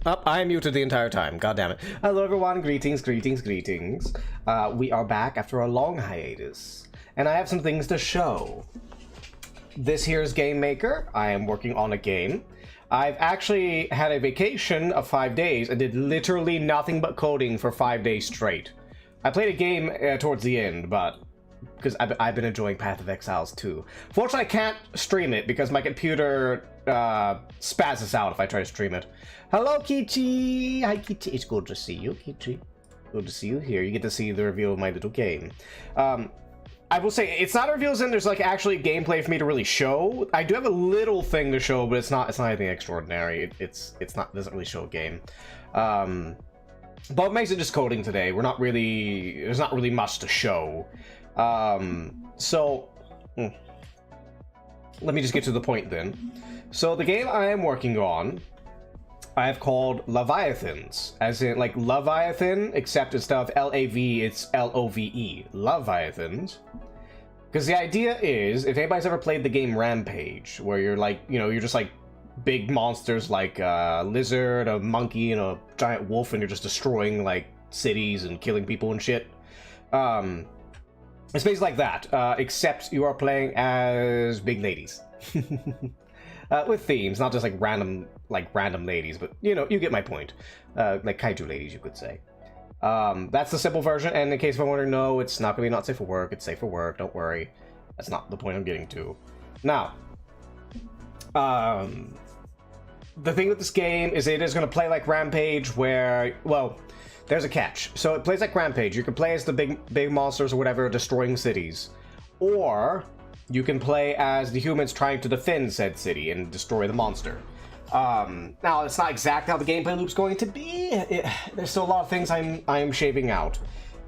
Oh, I am muted the entire time. God damn it. Hello, everyone. Greetings, greetings, greetings. We are back after a long hiatus, and I have some things to show. This here is Game Maker. I am working on a game. I've actually had a vacation of 5 days and did literally nothing but coding for 5 days straight. I played a game towards the end, but because I've been enjoying Path of Exiles too. Fortunately, I can't stream it because my computer spazzes out if I try to stream it. Hello, Kichi! Hi, Kichi. It's good to see you, Kichi. Good to see you here. You get to see the reveal of my little game. I will say, it's not a reveal as in there's like actually gameplay for me to really show. I do have a little thing to show, but it's not anything extraordinary. It doesn't really show a game. But it makes it just coding today. There's not really much to show. Let me just get to the point then. So the game I am working on, I have called Leviathans, as in like Leviathan, except instead of L-A-V, it's L-O-V-E, Leviathans. Because the idea is, if anybody's ever played the game Rampage, where you're like, you're just like big monsters like a lizard, a monkey, and a giant wolf, and you're just destroying like cities and killing people and shit. It's basically like that, except you are playing as big ladies. With themes, not just like random ladies, but you get my point. Like kaiju ladies, you could say. That's the simple version, and in case if I'm wondering, no, it's not gonna be not safe for work, it's safe for work, don't worry. That's not the point I'm getting to. Now, the thing with this game is it is gonna play like Rampage, where, well, there's a catch. So it plays like Rampage. You can play as the big monsters or whatever, destroying cities. Or you can play as the humans trying to defend said city and destroy the monster. Now, it's not exactly how the gameplay loop's going to be. There's still a lot of things I'm shaving out.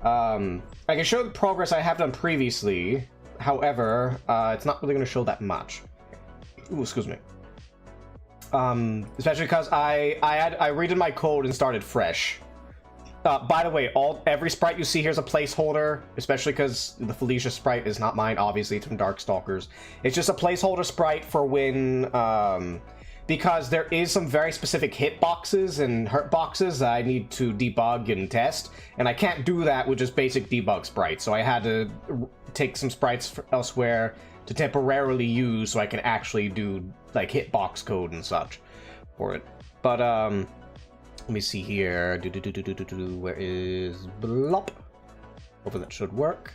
I can show the progress I have done previously. However, it's not really going to show that much. Ooh, excuse me. Especially because I redid my code and started fresh. By the way, every sprite you see here is a placeholder, especially because the Felicia sprite is not mine, obviously, it's from Darkstalkers. It's just a placeholder sprite for when, because there is some very specific hitboxes and hurtboxes that I need to debug and test, and I can't do that with just basic debug sprites, so I had to take some sprites elsewhere to temporarily use so I can actually do, like, hitbox code and such for it. But, let me see here. Where is Blop? Hopefully that should work.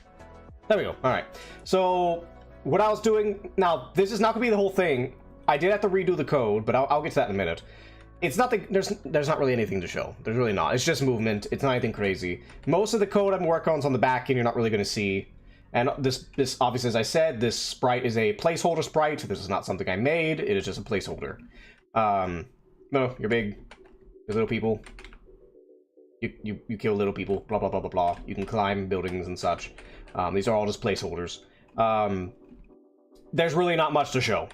There we go. All right. So what I was doing now, this is not gonna be the whole thing. I did have to redo the code, but I'll get to that in a minute. It's not there's not really anything to show. There's really not. It's just movement. It's not anything crazy. Most of the code I'm working on is on the back end. You're not really gonna see. And this obviously, as I said, this sprite is a placeholder sprite. This is not something I made. It is just a placeholder. No, you're big. You're little people. You kill little people. Blah blah blah blah blah. You can climb buildings and such. These are all just placeholders. There's really not much to show.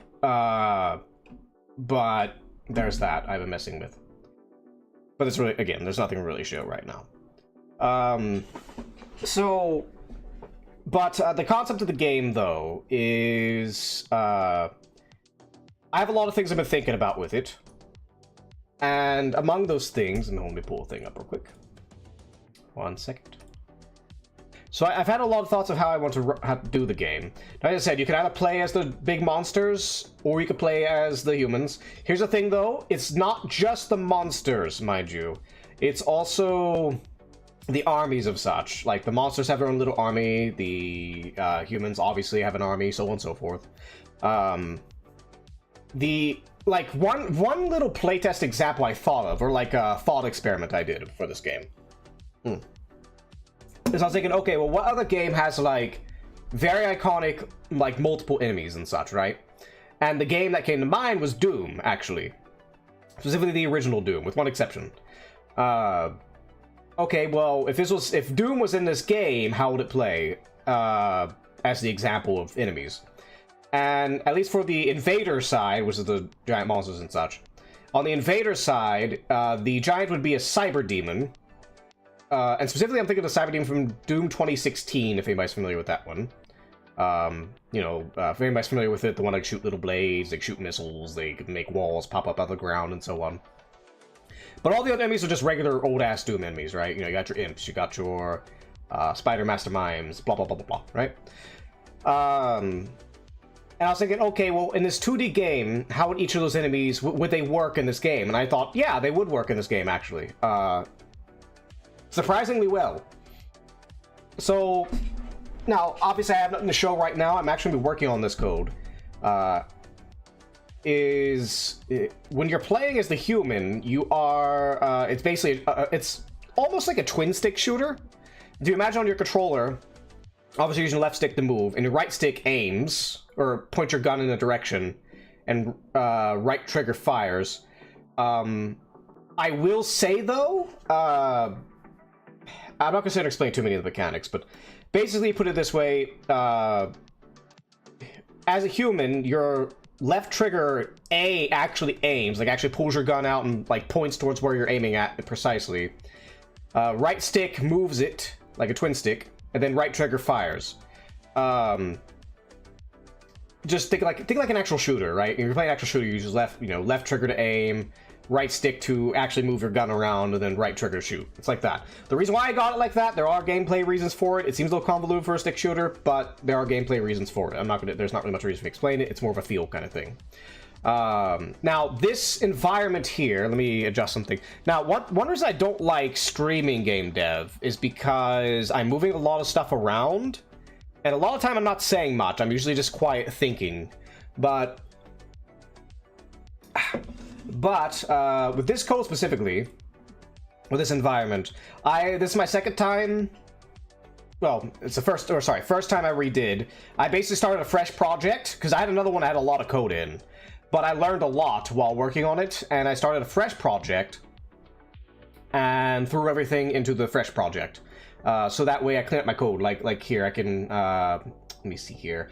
But there's that I've been messing with. But it's really, again, there's nothing to really show right now. But the concept of the game, though, is I have a lot of things I've been thinking about with it. And among those things, and let me pull the thing up real quick. 1 second. So I've had a lot of thoughts of how I want to do the game. Like I said, you can either play as the big monsters, or you could play as the humans. Here's the thing, though. It's not just the monsters, mind you. It's also the armies of such. Like, the monsters have their own little army. The humans obviously have an army, so on and so forth. Like, one little playtest example I thought of, or like a thought experiment I did for this game. Is I was thinking, okay, well, what other game has, like, very iconic, like, multiple enemies and such, right? And the game that came to mind was Doom, actually. Specifically the original Doom, with one exception. Okay, well, if Doom was in this game, how would it play? As the example of enemies. And at least for the Invader side, which is the giant monsters and such, on the Invader side, the giant would be a cyber demon. And specifically, I'm thinking of the cyber demon from Doom 2016, if anybody's familiar with that one. If anybody's familiar with it, the one that shoot little blades, they shoot missiles, they can make walls pop up out of the ground, and so on. But all the other enemies are just regular old-ass Doom enemies, right? You know, you got your imps, you got your Spider Master Mimes, blah, blah, blah, blah, blah, right? And I was thinking, okay, well, in this 2D game, how would each of those enemies, would they work in this game? And I thought, yeah, they would work in this game, actually. Surprisingly well. So, now, obviously I have nothing to show right now. I'm actually working on this code. When you're playing as the human, you are, it's basically, it's almost like a twin stick shooter. If you imagine on your controller, obviously using left stick to move, and your right stick aims, or point your gun in a direction, and right trigger fires. I will say though, I'm not going to explain too many of the mechanics, but basically put it this way, as a human, your left trigger actually aims, like actually pulls your gun out and like points towards where you're aiming at precisely. Right stick moves it like a twin stick, and then right trigger fires. Just think like an actual shooter, right? If you're playing an actual shooter, you use left trigger to aim, right stick to actually move your gun around, and then right trigger to shoot. It's like that. The reason why I got it like that, there are gameplay reasons for it. It seems a little convoluted for a stick shooter, but there are gameplay reasons for it. There's not really much reason to explain it. It's more of a feel kind of thing. Now, this environment here, let me adjust something. Now, one reason I don't like streaming game dev is because I'm moving a lot of stuff around, and a lot of time I'm not saying much. I'm usually just quiet thinking. But with this code specifically, with this environment, this is my second time. Well, it's the first time I redid. I basically started a fresh project because I had another one I had a lot of code in, but I learned a lot while working on it, and I started a fresh project and threw everything into the fresh project. So that way I clean up my code. Like here, I can let me see here.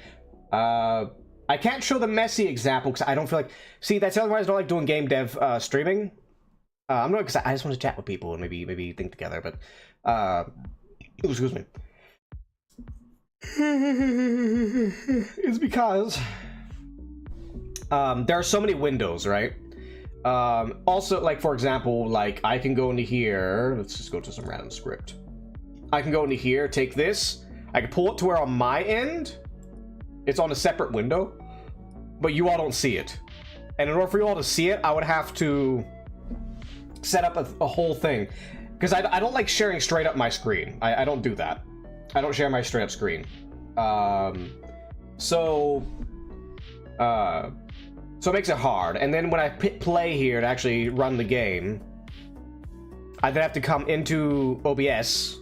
I can't show the messy example because I don't feel like... See, that's the other reason I don't like doing game dev streaming. I'm not, because I just want to chat with people and maybe think together, but... excuse me. It's because... there are so many windows, right? Also, like, for example, like, I can go into here... Let's just go to some random script. I can go into here, take this. I can pull it to where on my end... It's on a separate window, but you all don't see it. And in order for you all to see it, I would have to set up a whole thing. Because I don't like sharing straight up my screen. I don't do that. I don't share my straight up screen. So it makes it hard. And then when I hit play here to actually run the game, I then have to come into OBS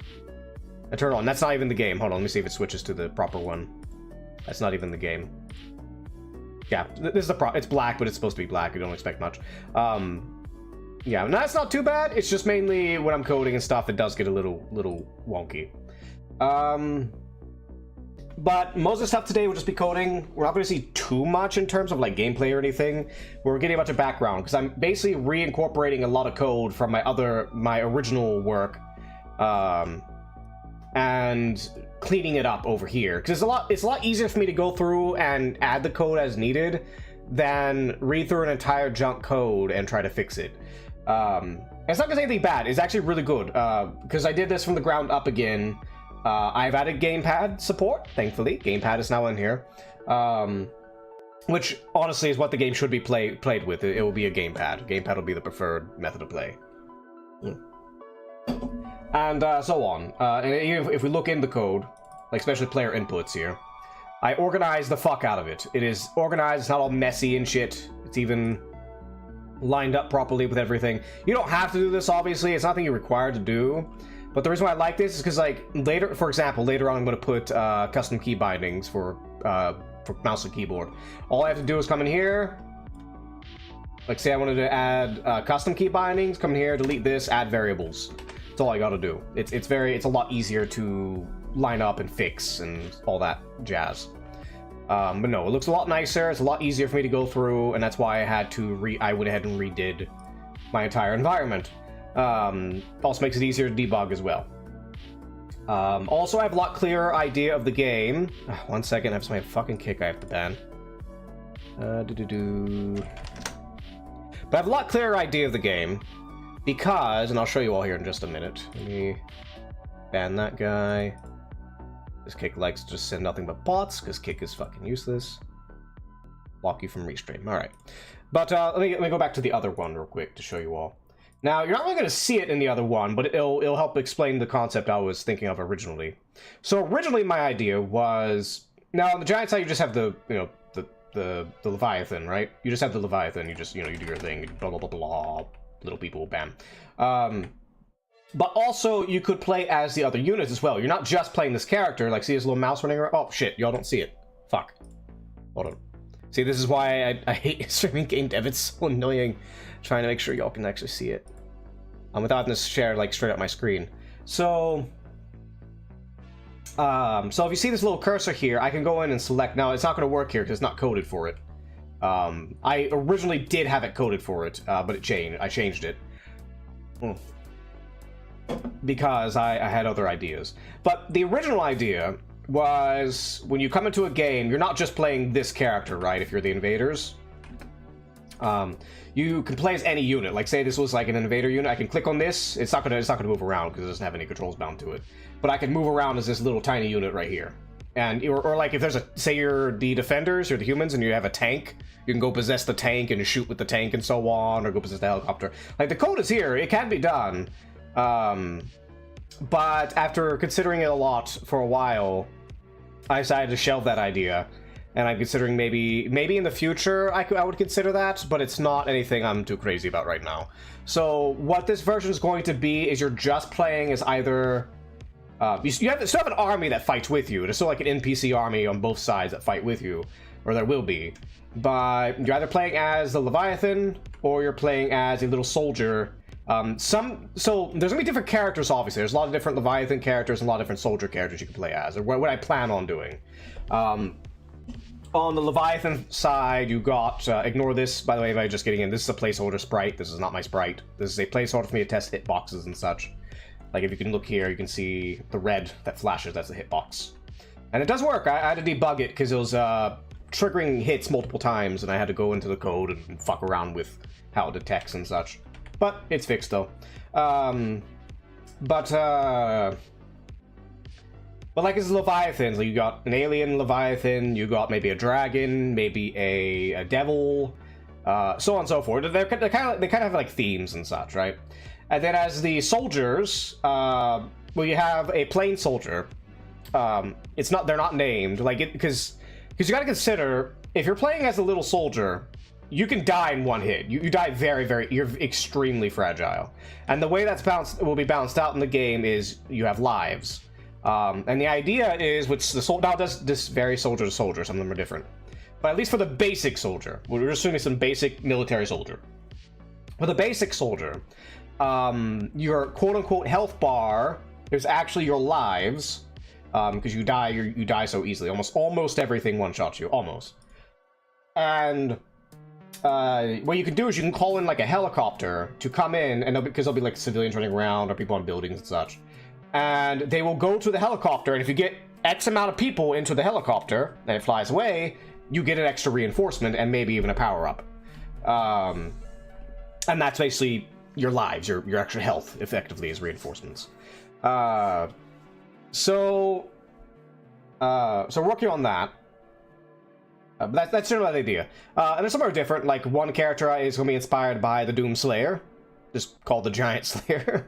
and turn it on. That's not even the game. Hold on, let me see if it switches to the proper one. That's not even the game. Yeah, this is it's black, but it's supposed to be black. You don't expect much. Yeah, no, that's not too bad. It's just mainly when I'm coding and stuff, it does get a little wonky. But most of the stuff today will just be coding. We're not going to see too much in terms of like gameplay or anything. We're getting a bunch of background because I'm basically reincorporating a lot of code from my original work, and cleaning it up over here because it's a lot easier for me to go through and add the code as needed than read through an entire junk code and try to fix it. It's not because anything bad. It's actually really good because I did this from the ground up again. I've added gamepad support, thankfully. Gamepad is now in here, which honestly is what the game should be played with. It will be a gamepad. Gamepad will be the preferred method of play. And so on. And if we look in the code, like especially player inputs here, I organize the fuck out of it. It is organized, it's not all messy and shit. It's even lined up properly with everything. You don't have to do this, obviously. It's nothing you're required to do. But the reason why I like this is because, like, later, for example, later on I'm going to put custom key bindings for mouse and keyboard. All I have to do is come in here. Like, say I wanted to add custom key bindings, come in here, delete this, add variables. That's all I gotta do. It's a lot easier to line up and fix and all that jazz. But no, it looks a lot nicer. It's a lot easier for me to go through, and that's why I went ahead and redid my entire environment. Also makes it easier to debug as well. Also, I have a lot clearer idea of the game. One second, I have some fucking kick I have to ban. But I have a lot clearer idea of the game. Because, and I'll show you all here in just a minute. Let me ban that guy. This Kick likes to just send nothing but bots, because Kick is fucking useless. Block you from restream. Alright. But let me go back to the other one real quick to show you all. Now, you're not really going to see it in the other one, but it'll help explain the concept I was thinking of originally. So originally my idea was... Now, on the giant side, you just have the Leviathan, right? You just have the Leviathan, you just, you do your thing, blah, blah, blah, blah, little people, bam. But also, you could play as the other units as well. You're not just playing this character, like, see this little mouse running around? Oh, shit, y'all don't see it. Fuck. Hold on. See, this is why I hate streaming game dev. It's so annoying trying to make sure y'all can actually see it. Without having to share, like, straight up my screen. So if you see this little cursor here, I can go in and select. Now, it's not going to work here because it's not coded for it. I originally did have it coded for it, but it changed. I changed it. Because I had other ideas. But the original idea was when you come into a game, you're not just playing this character, right? If you're the invaders. You can play as any unit. Like, say this was like an invader unit, I can click on this. It's not gonna move around because it doesn't have any controls bound to it. But I can move around as this little tiny unit right here. And or like if there's say you're the defenders, you're the humans, and you have a tank, you can go possess the tank and shoot with the tank and so on, or go possess the helicopter. Like, the code is here, it can be done. But after considering it a lot for a while, I decided to shelve that idea. And I'm considering maybe in the future I would consider that, but it's not anything I'm too crazy about right now. So what this version is going to be is you're just playing as either... you still have an army that fights with you. There's still like an NPC army on both sides that fight with you, or there will be. But you're either playing as the Leviathan, or you're playing as a little soldier. So there's gonna be different characters, obviously. There's a lot of different Leviathan characters and a lot of different soldier characters you can play as, or what I plan on doing. On the Leviathan side, you got, ignore this, by the way, by just getting in. This is a placeholder sprite. This is not my sprite. This is a placeholder for me to test hitboxes and such. Like, if you can look here, you can see the red that flashes. That's the hitbox. And it does work. I had to debug it because it was triggering hits multiple times, and I had to go into the code and fuck around with how it detects and such. But it's fixed, though. But like it's Leviathans, like you got an alien Leviathan, you got maybe a dragon, maybe a devil, so on and so forth. They kind of have like themes and such, right? And then as the soldiers, well, you have a plain soldier. They're not named, like because you got to consider if you're playing as a little soldier, you can die in one hit. You die you're extremely fragile. And the way that's will be balanced out in the game is you have lives. And the idea is, which now this varies soldier to soldier, some of them are different. But at least for the basic soldier, we're assuming some basic military soldier. For the basic soldier, your quote-unquote health bar is actually your lives, because you die so easily. Almost everything one-shots you, almost. And what you can do is you can call in like a helicopter to come in, and because there'll be like civilians running around or people on buildings and such. And they will go to the helicopter, and if you get X amount of people into the helicopter and it flies away, you get an extra reinforcement and maybe even a power-up. And that's basically your lives, your extra health, effectively, as reinforcements. So working on that. That's sort of the idea. And there's somewhere different, like one character is going to be inspired by the Doom Slayer, just called the Giant Slayer.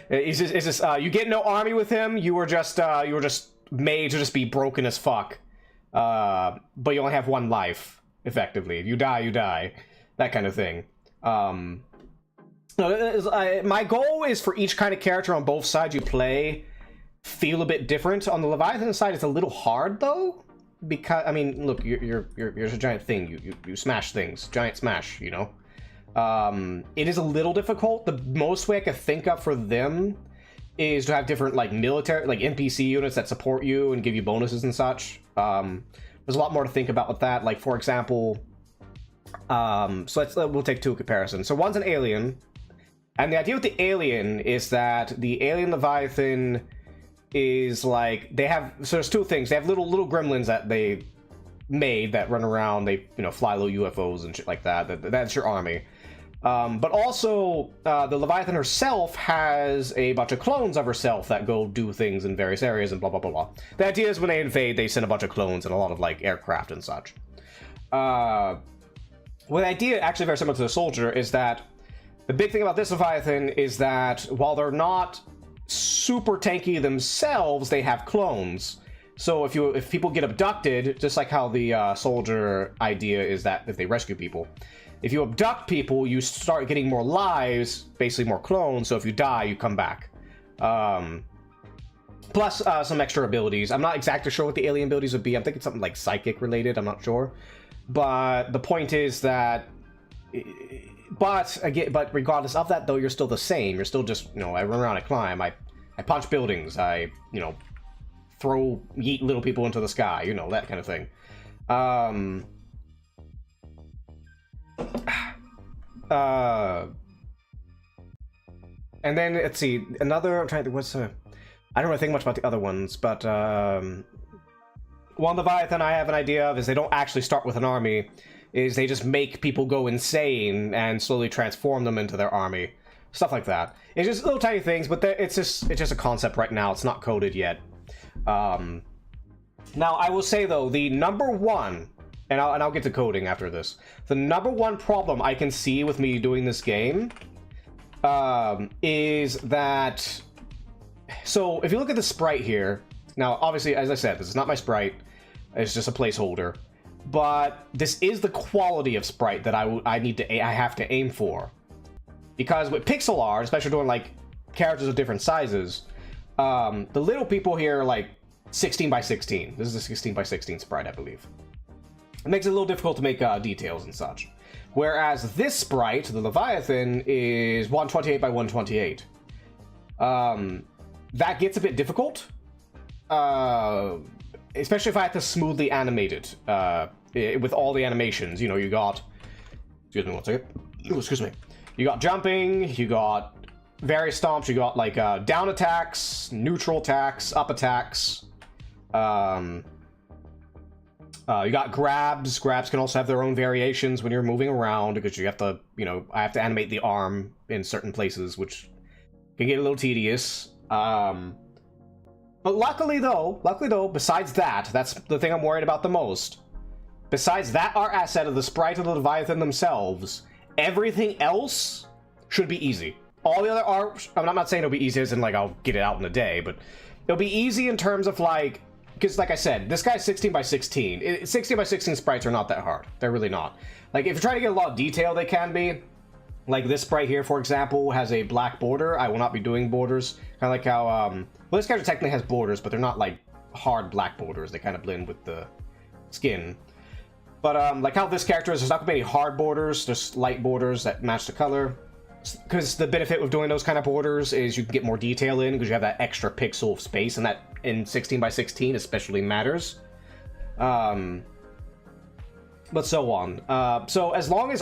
It's just you get no army with him. You were just made to just be broken as fuck. But you only have one life, effectively. If you die, you die. That kind of thing. My goal is for each kind of character on both sides you play feel a bit different. On the Leviathan side, it's a little hard though, because I mean, look, you're a giant thing. You smash things, giant smash. You know. It is a little difficult. The most way I could think of for them is to have different like military, like NPC units that support you and give you bonuses and such. There's a lot more to think about with that. Like for example, so we'll take two comparisons. So one's an alien, and the idea with the alien is that the alien Leviathan is like so there's two things. They have little gremlins that they made that run around. They fly little UFOs and shit like that. That's your army. But also, the Leviathan herself has a bunch of clones of herself that go do things in various areas and blah, blah, blah, blah. The idea is when they invade, they send a bunch of clones and a lot of, like, aircraft and such. Well, the idea, actually very similar to the Soldier, is that the big thing about this Leviathan is that while they're not super tanky themselves, they have clones. So if people get abducted, just like how the Soldier idea is that if they rescue people, if you abduct people, you start getting more lives, basically more clones, so if you die, you come back. Plus some extra abilities. I'm not exactly sure what the alien abilities would be. I'm thinking something like psychic related, I'm not sure. But the point is that... But regardless of that, though, you're still the same. You're still just, I run around, I climb, I punch buildings, I, yeet little people into the sky, that kind of thing. And then, let's see, another, I'm trying to think, I don't really think much about the other ones, but, one Leviathan I have an idea of is they don't actually start with an army, is they just make people go insane and slowly transform them into their army. Stuff like that. It's just little tiny things, but it's just a concept right now. It's not coded yet. Now, I will say, though, the number one, and I'll get to coding after this, the number one problem I can see with me doing this game is that... So, if you look at the sprite here, now, obviously, as I said, this is not my sprite. It's just a placeholder. But this is the quality of sprite that I have to aim for, because with pixel art, especially doing like characters of different sizes, the little people here are like 16 by 16. This is a 16 by 16 sprite, I believe. It makes it a little difficult to make details and such. Whereas this sprite, the Leviathan, is 128 by 128. That gets a bit difficult. Especially if I have to smoothly animate it with all the animations. You got... Excuse me one second. Ooh, excuse me. You got jumping, you got various stomps, you got like down attacks, neutral attacks, up attacks. You got grabs. Grabs can also have their own variations when you're moving around, because you have to, I have to animate the arm in certain places, which can get a little tedious. But luckily though, besides that, that's the thing I'm worried about the most. Besides that art asset of the sprite of the Leviathan themselves, everything else should be easy. All the other art, I'm not saying it'll be easy as in like I'll get it out in a day, but it'll be easy in terms of like, because like I said, this guy's 16 by 16. 16 by 16 sprites are not that hard. They're really not. Like if you're trying to get a lot of detail, they can be. Like this sprite here, for example, has a black border. I will not be doing borders. Kind of like how, well, this character technically has borders, but they're not like hard black borders. They kind of blend with the skin. But like how this character is, there's not going to be any hard borders. There's light borders that match the color. Because the benefit of doing those kind of borders is you can get more detail in, because you have that extra pixel of space, and that in 16 by 16 especially matters. But so on. So as long as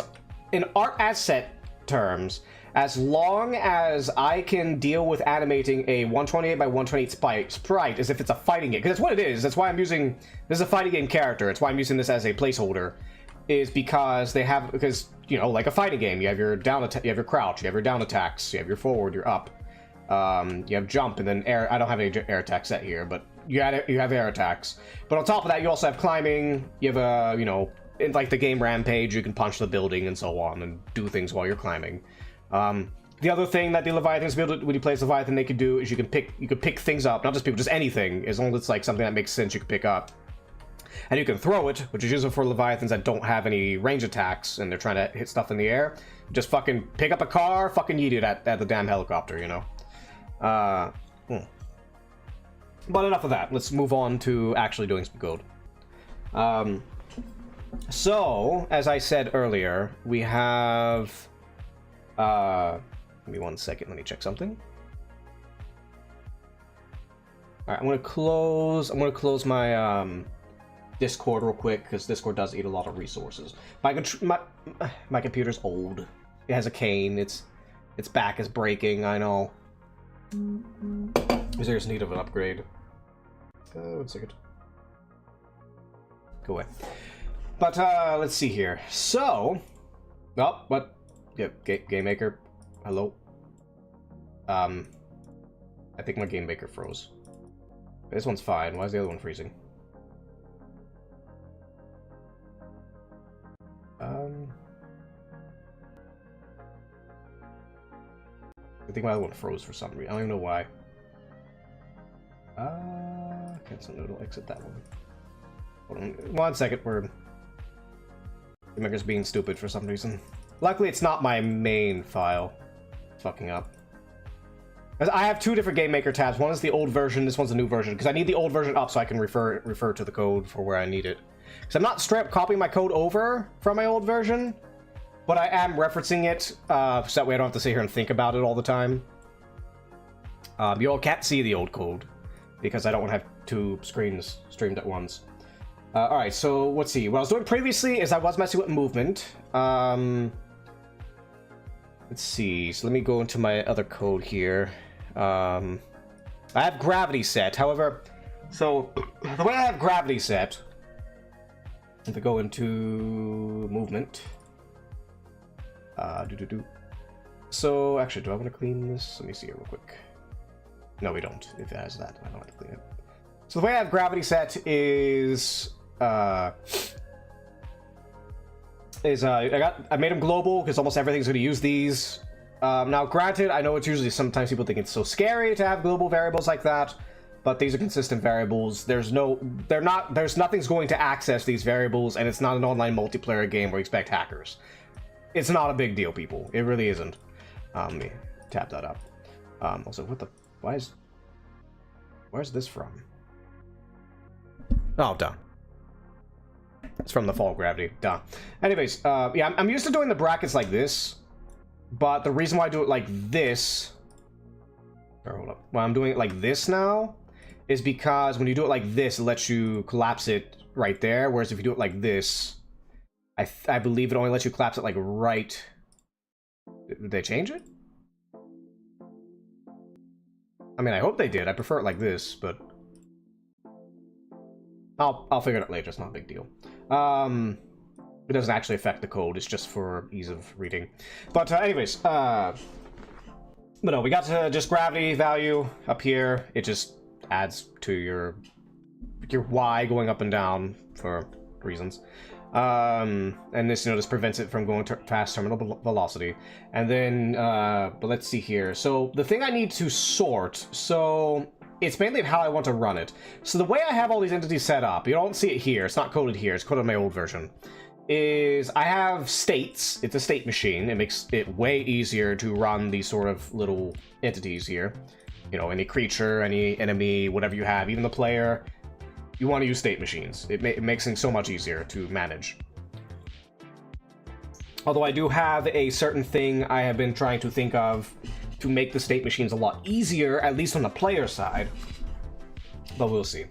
in art asset terms, as long as I can deal with animating a 128 by 128 sprite as if it's a fighting game, because that's what it is. That's why I'm using this is a fighting game character. It's why I'm using this as a placeholder, is because they have, because like a fighting game, you have your down attack, you have your crouch, you have your down attacks, you have your forward, your up, you have jump, and then air. I don't have any air attack set here, but you have air attacks. But on top of that, you also have climbing. You have a in like the game Rampage, you can punch the building and so on and do things while you're climbing. The other thing that the Leviathans build when you play as Leviathan they can do is you can pick things up, not just people, just anything, as long as it's like something that makes sense you can pick up. And you can throw it, which is useful for Leviathans that don't have any range attacks and they're trying to hit stuff in the air. Just fucking pick up a car, fucking yeet it at the damn helicopter, But enough of that. Let's move on to actually doing some code. So, as I said earlier, we have... give me 1 second, let me check something. Alright, I'm gonna close my Discord real quick, because Discord does eat a lot of resources. My computer's old. It has a cane, its back is breaking, I know. Is there just need of an upgrade? 1 second. Go away. But, let's see here. So... Oh, but... Game Maker. Hello. I think my Game Maker froze. This one's fine. Why is the other one freezing? I think my other one froze for some reason. I don't even know why. Cancel noodle. Exit that one. Hold on 1 second. We're Game Maker's being stupid for some reason. Luckily, it's not my main file. It's fucking up. I have two different Game Maker tabs. One is the old version, this one's the new version, because I need the old version up so I can refer to the code for where I need it. Because I'm not straight up copying my code over from my old version, but I am referencing it, so that way I don't have to sit here and think about it all the time. You all can't see the old code, because I don't want to have two screens streamed at once. Alright, so let's see. What I was doing previously is I was messing with movement. Let's see, so let me go into my other code here. I have gravity set, however, so the way I have gravity set, if I go into movement, so actually, do I want to clean this? Let me see here real quick. No, we don't. If it has that, I don't have to clean it. So the way I have gravity set is, I made them global because almost everything's going to use these. Now, granted, I know it's usually sometimes people think it's so scary to have global variables like that, but these are consistent variables. There's nothing's going to access these variables, and it's not an online multiplayer game where you expect hackers. It's not a big deal, people. It really isn't. Let me tap that up. Also, where's this from? Oh, duh. It's from the fall gravity. Duh. Anyways, yeah, I'm used to doing the brackets like this. But the reason why I do it like this, hold up. Why I'm doing it like this now is because when you do it like this, it lets you collapse it right there. Whereas if you do it like this, I believe it only lets you collapse it like right. Did they change it? I mean, I hope they did. I prefer it like this, but I'll figure it out later. It's not a big deal. It doesn't actually affect the code, it's just for ease of reading. But anyways, but no, we got to just gravity value up here. It just adds to your Y going up and down for reasons. And this, this prevents it from going past terminal velocity. And then, but let's see here. So the thing I need to sort, so it's mainly how I want to run it. So the way I have all these entities set up, you don't see it here, it's not coded here, it's coded on my old version, is I have states. It's a state machine. It makes it way easier to run these sort of little entities here. Any creature, any enemy, whatever you have, even the player, you want to use state machines. It makes things so much easier to manage. Although I do have a certain thing I have been trying to think of to make the state machines a lot easier, at least on the player side. But we'll see.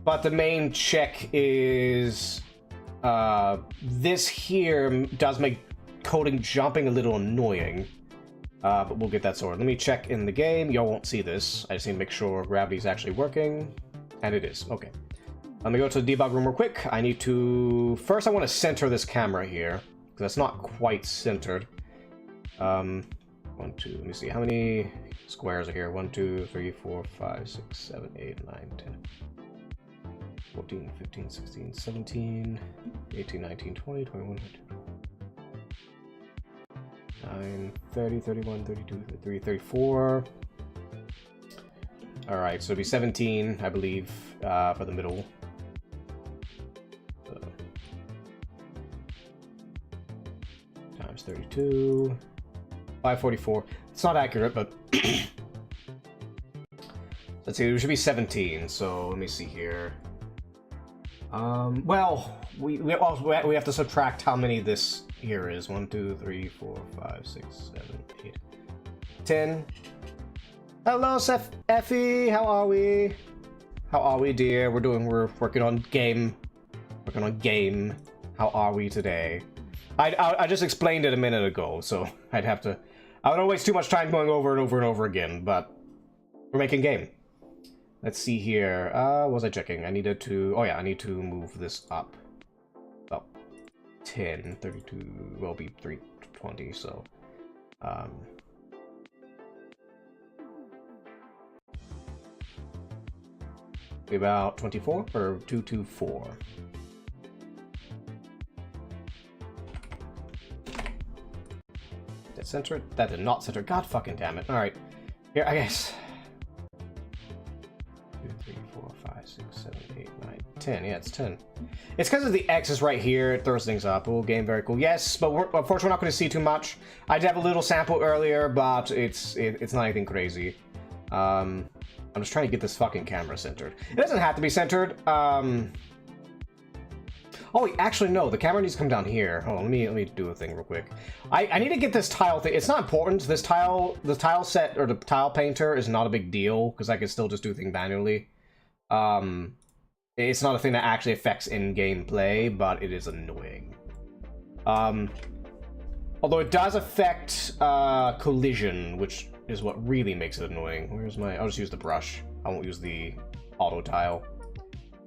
But the main check is this here does make coding jumping a little annoying. But we'll get that sorted. Let me check in the game. Y'all won't see this. I just need to make sure gravity's actually working. And it is. Okay. Let me go to the debug room real quick. I need to... First, I want to center this camera here, because it's not quite centered. 1, 2, let me see. How many squares are here? 1, 2, 3, 4, 5, 6, 7, 8, 9, 10. 14, 15, 16, 17, 18, 19, 20, 21, 22, 30, 31, 32, 33, 34. Alright, so it'll be 17, I believe, for the middle. Times 32. 544. It's not accurate, but... Let's see, it should be 17, so let me see here. Well, we have to subtract how many this here is. 1, 2, 3, 4, 5, 6, 7, 8, 10. Hello, Effie. How are we? How are we, dear? We're working on game. Working on game. How are we today? I just explained it a minute ago, so I don't waste too much time going over and over and over again. But we're making game. Let's see here. What was I checking? I needed to... Oh yeah, I need to move this up. Oh. 10, 32, well, be 320, so, be about 24, or 224. That center it? That did not center. God fucking damn it. Alright. Here, I guess. 2, 3, 4, 5, 6, 7, 8, 9, 10. Yeah, it's 10. It's because of the X's right here. It throws things up. Ooh, game, very cool. Yes, but unfortunately we're not going to see too much. I did have a little sample earlier, but it's not anything crazy. I'm just trying to get this fucking camera centered. It doesn't have to be centered. Oh, actually, no. The camera needs to come down here. Hold on, let me do a thing real quick. I need to get this tile thing. It's not important. The tile set, or the tile painter is not a big deal, because I can still just do things manually. It's not a thing that actually affects in-game play, but it is annoying. Although it does affect collision, which is what really makes it annoying. Where's my... I'll just use the brush. I won't use the auto tile.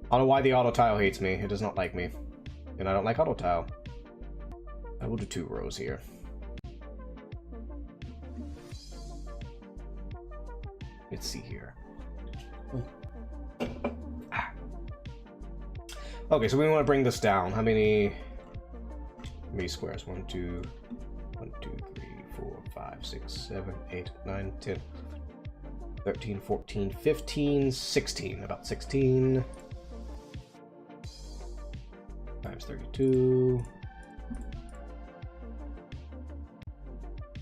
I don't know why the auto tile hates me. It does not like me. And I don't like auto tile. I will do 2 rows here. Let's see here. Okay, so we want to bring this down. How many squares? 1, 2, 3, 4, 5, 6, 7, 8, 9, 10, 13, 14, 15, 16. About 16. Times 32.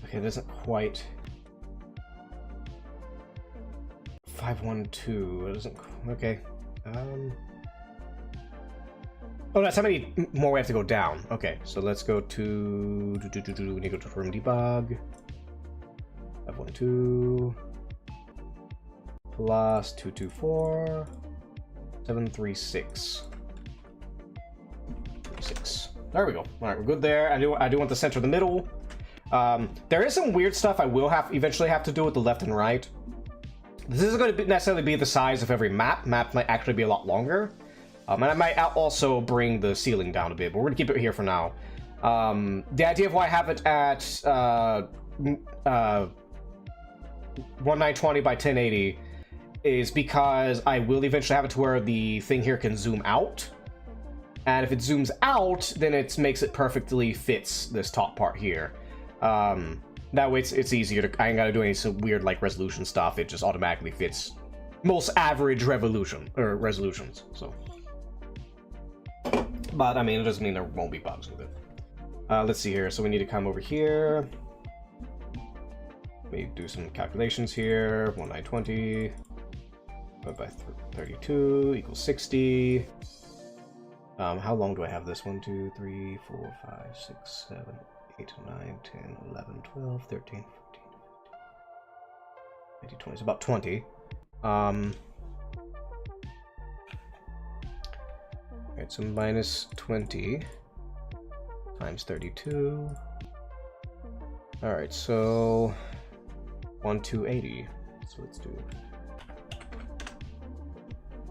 Okay, that isn't quite 512. It doesn't. Okay. Oh, that's how many more we have to go down. Okay, so let's go to. We need to go to room debug. 512 plus 224 736. 6. There we go. All right, we're good there. I do want the center of the middle. There is some weird stuff I will eventually have to do with the left and right. This isn't going to necessarily be the size of every map. Maps might actually be a lot longer. And I might also bring the ceiling down a bit, but we're going to keep it here for now. The idea of why I have it at 1920 by 1080 is because I will eventually have it to where the thing here can zoom out. And if it zooms out, then it makes it perfectly fits this top part here. That way it's easier to... I ain't gotta do any so weird like resolution stuff. It just automatically fits most average resolutions. So, but I mean, it doesn't mean there won't be bugs with it. Let's see here. So we need to come over here. We do some calculations here. 1920 by 32 equals 60. How long do I have this? 1, 2, 3, 4, 5, 6, 7, 8, 9, 10, 11, 12, 13, 14, 15, 20. It's about 20. Alright, so minus 20 times 32. Alright, so 1280. So let's do...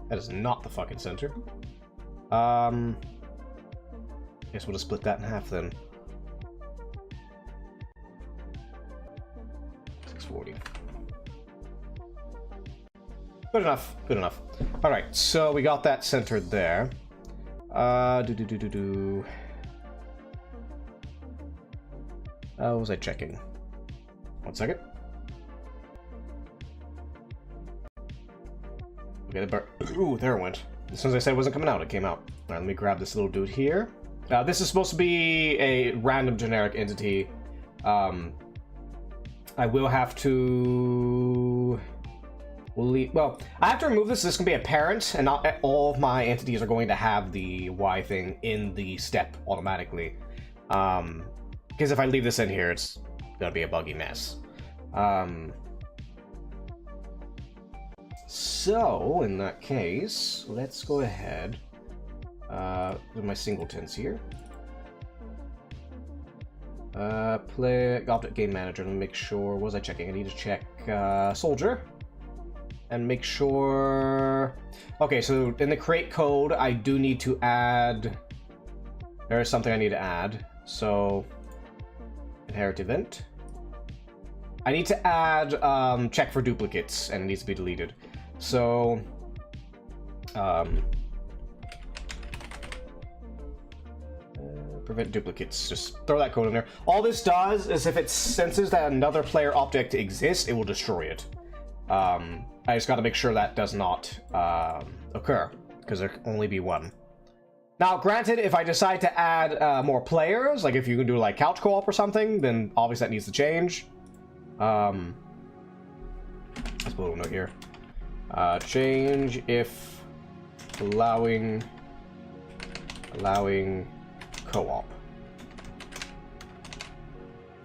That is not the fucking center. Guess we'll just split that in half then. 640. Good enough. Good enough. All right, so we got that centered there. What was I checking? 1 second. Okay, ooh, there it went. As soon as I said it wasn't coming out, it came out. All right, let me grab this little dude here. This is supposed to be a random generic entity. I will have to... Well, I have to remove this. This can be a parent, and not all of my entities are going to have the Y thing in the step automatically. Because if I leave this in here, it's gonna be a buggy mess. So, in that case, let's go ahead with my singletons here. Play Object Game Manager and make sure, what was I checking? I need to check Soldier and make sure... Okay, so in the create code, I do need to add There is something I need to add. So, inherit event. I need to add check for duplicates, and it needs to be deleted. So, prevent duplicates. Just throw that code in there. All this does is if it senses that another player object exists, it will destroy it. I just got to make sure that does not occur, because there can only be one. Now, granted, if I decide to add more players, like if you can do like couch co-op or something, then obviously that needs to change. Let's put a little note here. Change if allowing co-op.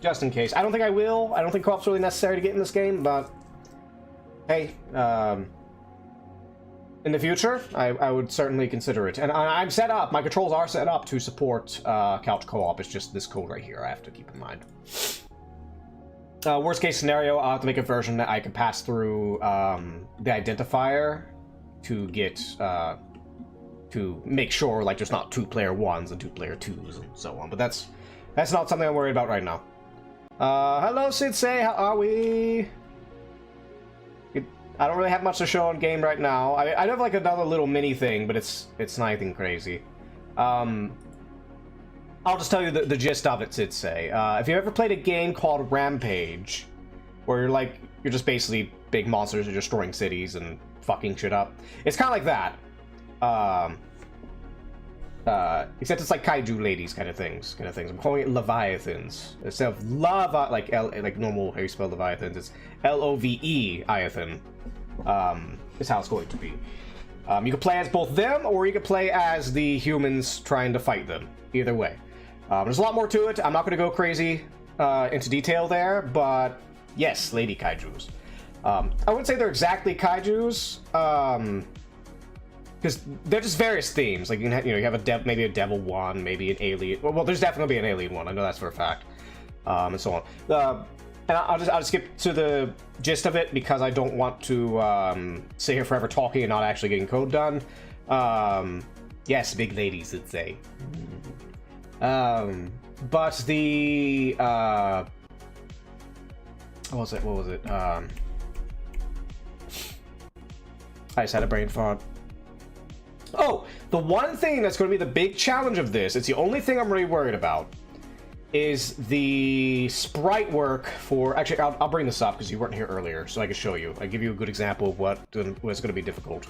Just in case. I don't think I will. I don't think co-op's really necessary to get in this game, but hey, in the future, I would certainly consider it. And I'm set up. My controls are set up to support couch co-op. It's just this code right here I have to keep in mind. Worst case scenario, I'll have to make a version that I can pass through the identifier to get to make sure like there's not 2-player 1s and 2-player 2s and so on. But that's not something I'm worried about right now. Hello, Sensei. How are we? I don't really have much to show on game right now. I have like another little mini thing, but it's not anything crazy. I'll just tell you the gist of it, Sensei. If you ever played a game called Rampage, where you're just basically big monsters are destroying cities and fucking shit up, it's kind of like that. Except it's like kaiju ladies kind of things. I'm calling it Leviathans instead of lava, like normal how you spell Leviathans. It's Love-iathan. Is how it's going to be. You can play as both them, or you can play as the humans trying to fight them. Either way, there's a lot more to it. I'm not going to go crazy into detail there, but yes, lady kaijus. I wouldn't say they're exactly kaijus. Because they're just various themes. Like you have maybe a devil one, maybe an alien. Well, there's definitely an alien one. I know that's for a fact, and so on. And I'll just skip to the gist of it because I don't want to sit here forever talking and not actually getting code done. Yes, big ladies would say. But the what was it? I just had a brain fart. Oh, the one thing that's going to be the big challenge of this, it's the only thing I'm really worried about, is the sprite work for... Actually, I'll bring this up because you weren't here earlier, so I can show you. I give you a good example of what's going to be difficult.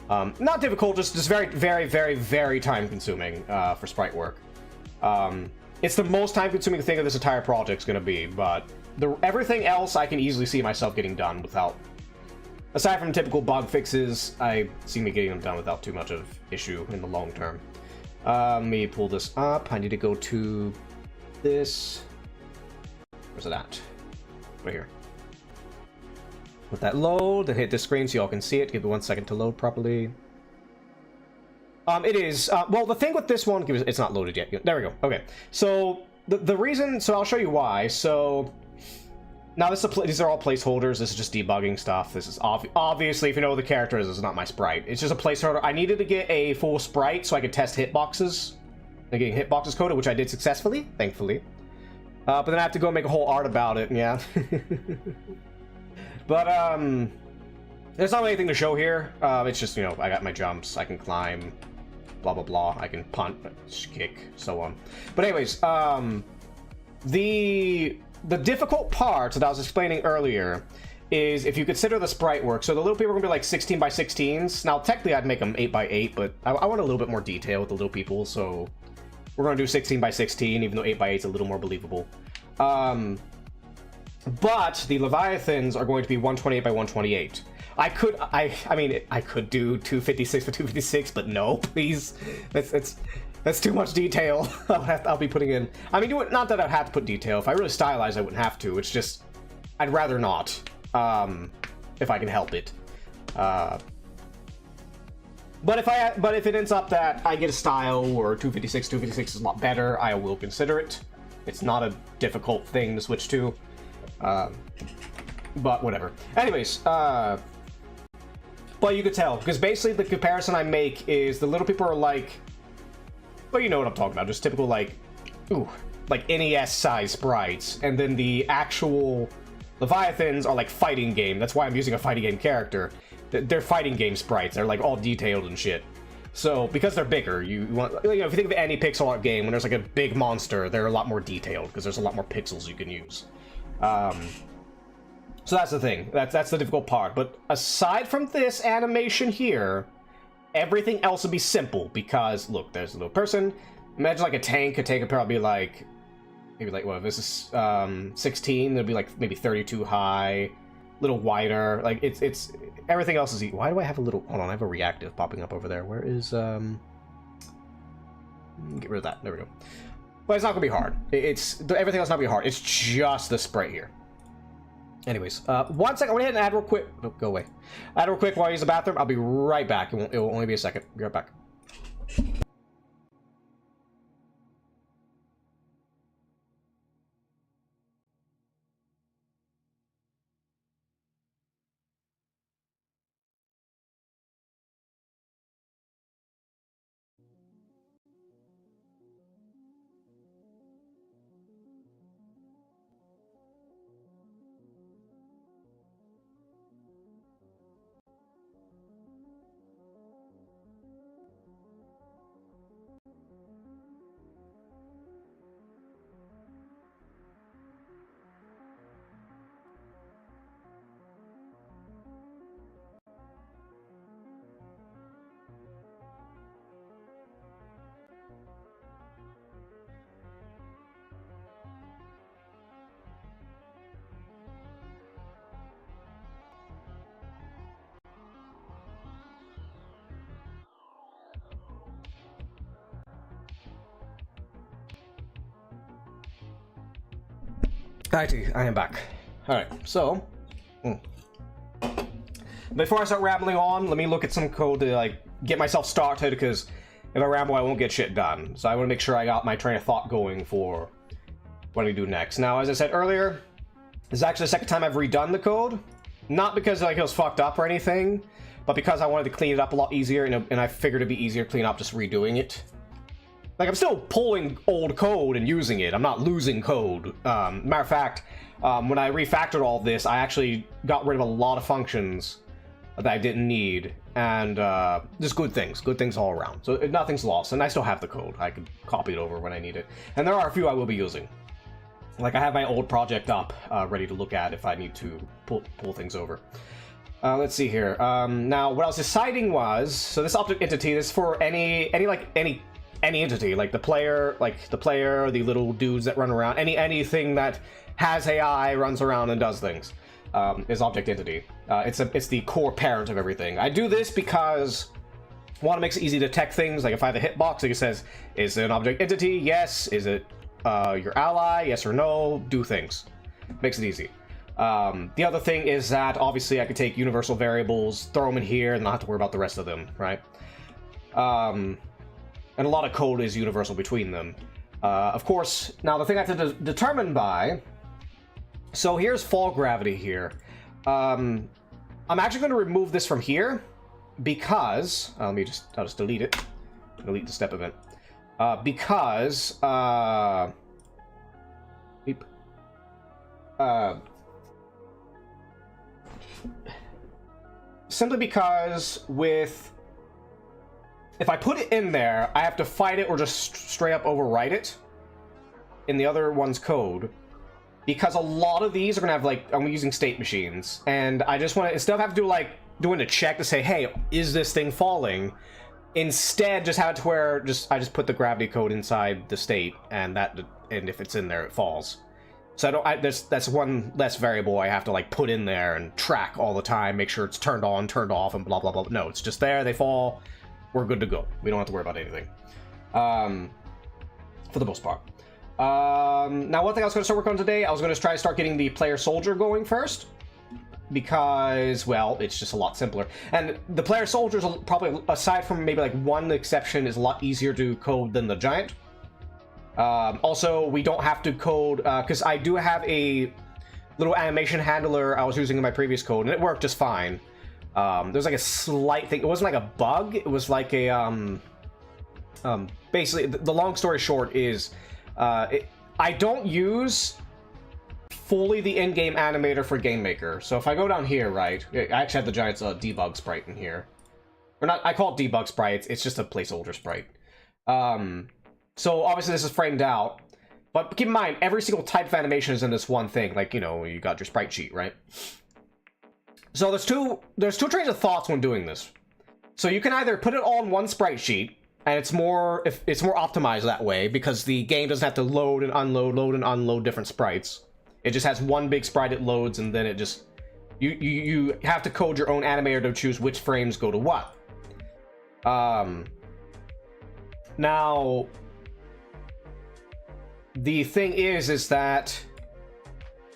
Not difficult, just very, very, very, very time-consuming for sprite work. It's the most time-consuming thing of this entire project is going to be, but everything else I can easily see myself getting done without... Aside from typical bug fixes, I see me getting them done without too much of issue in the long term. Let me pull this up. I need to go to this. Where's it at? Right here. Let that load, then hit this screen so y'all can see it. Give it 1 second to load properly. It is. Well, the thing with this one, it's not loaded yet. There we go. Okay. So, the reason, so I'll show you why. So... Now, these are all placeholders. This is just debugging stuff. This is obviously, if you know what the character is, this is not my sprite. It's just a placeholder. I needed to get a full sprite so I could test hitboxes. And getting hitboxes coded, which I did successfully, thankfully. But then I have to go make a whole art about it, yeah. But, there's not really anything to show here. It's just, I got my jumps. I can climb, blah, blah, blah. I can punt, kick, so on. But anyways, the difficult part that I was explaining earlier is if you consider the sprite work. So the little people are going to be like 16 by 16s. Now, technically, I'd make them 8 by 8, but I want a little bit more detail with the little people, so we're going to do 16 by 16, even though 8 by 8 is a little more believable. But the Leviathans are going to be 128 by 128. I mean, I could do 256 by 256, but no, please. That's too much detail. I'll be putting in. I mean, not that I'd have to put detail. If I really stylized, I wouldn't have to. It's just, I'd rather not, if I can help it. But if it ends up that I get a style or 256 is a lot better, I will consider it. It's not a difficult thing to switch to. But whatever. Anyways, but you could tell because basically the comparison I make is the little people are like But you know what I'm talking about, just typical, like, ooh, like NES-size sprites, and then the actual Leviathans are like fighting game. That's why I'm using a fighting game character. They're fighting game sprites. They're like all detailed and shit. So because they're bigger, you want, you know, if you think of any pixel art game, when there's like a big monster, they're a lot more detailed because there's a lot more pixels you can use. So that's the thing. That's the difficult part. But aside from this animation here, everything else would be simple because look, there's a little person. Imagine like a tank. A tank could probably be like maybe like, well, if this is 16, it'd be like maybe 32 high, a little wider. Like it's everything else is. Why do I have a little? Hold on, I have a reactive popping up over there. Where is get rid of that. There we go. But it's not gonna be hard. It's everything else not gonna be hard. It's just the sprite here. Anyways, 1 second. I want to hit an ad real quick. Oh, go away. Ad real quick while I use the bathroom. I'll be right back. It will only be a second. Be right back. Alrighty, I am back. Alright, so before I start rambling on, let me look at some code to like get myself started, because if I ramble I won't get shit done. So I want to make sure I got my train of thought going for what we do next. Now, as I said earlier, this is actually the second time I've redone the code. Not because like it was fucked up or anything, but because I wanted to clean it up a lot easier, and I figured it'd be easier to clean up just redoing it. Like, I'm still pulling old code and using it. I'm not losing code. Matter of fact, when I refactored all this, I actually got rid of a lot of functions that I didn't need. And just good things all around. So nothing's lost, and I still have the code. I can copy it over when I need it. And there are a few I will be using. Like, I have my old project up, ready to look at if I need to pull things over. Let's see here. Now, what I was deciding was, so this object entity is for any entity, like the player, the little dudes that run around, anything that has AI, runs around and does things, is object entity. It's the core parent of everything. I do this because one, it makes it easy to detect things. Like if I have a hitbox, like it says, is it an object entity? Yes. Is it your ally? Yes or no? Do things. Makes it easy. The other thing is that obviously I could take universal variables, throw them in here, and not have to worry about the rest of them, right? And a lot of code is universal between them. Of course, now the thing I have to determine by... So here's fall gravity here. I'm actually going to remove this from here because... I'll just delete it. Delete the step event. Because... simply because with... If I put it in there, I have to fight it or just straight up overwrite it in the other one's code. Because a lot of these are going to have, like, I'm using state machines. And I just want to, instead of having to do, like, doing a check to say, hey, is this thing falling? Instead, just have it to where I just put the gravity code inside the state, and if it's in there, it falls. So that's one less variable I have to, like, put in there and track all the time, make sure it's turned on, turned off, and blah, blah, blah. No, it's just there, they fall. We're good to go. We don't have to worry about anything. For the most part. Now, one thing I was going to start working on today, I was going to try to start getting the player soldier going first. Because, well, it's just a lot simpler. And the player soldiers, probably, aside from maybe like one exception, is a lot easier to code than the giant. Also, we don't have to code, because I do have a little animation handler I was using in my previous code, and it worked just fine. There's like a slight thing. It wasn't like a bug. It was like a Basically, the long story short is, I don't use fully the in-game animator for GameMaker. So if I go down here, right, I actually have the Giants debug sprite in here. Or not, I call it debug sprite, it's just a placeholder sprite. So obviously this is framed out, but keep in mind, every single type of animation is in this one thing, like, you know, you got your sprite sheet, right? So there's two trains of thoughts when doing this. So you can either put it all in one sprite sheet, and it's more optimized that way, because the game doesn't have to load and unload different sprites. It just has one big sprite it loads, and then it just... You have to code your own animator to choose which frames go to what. Now... The thing is that...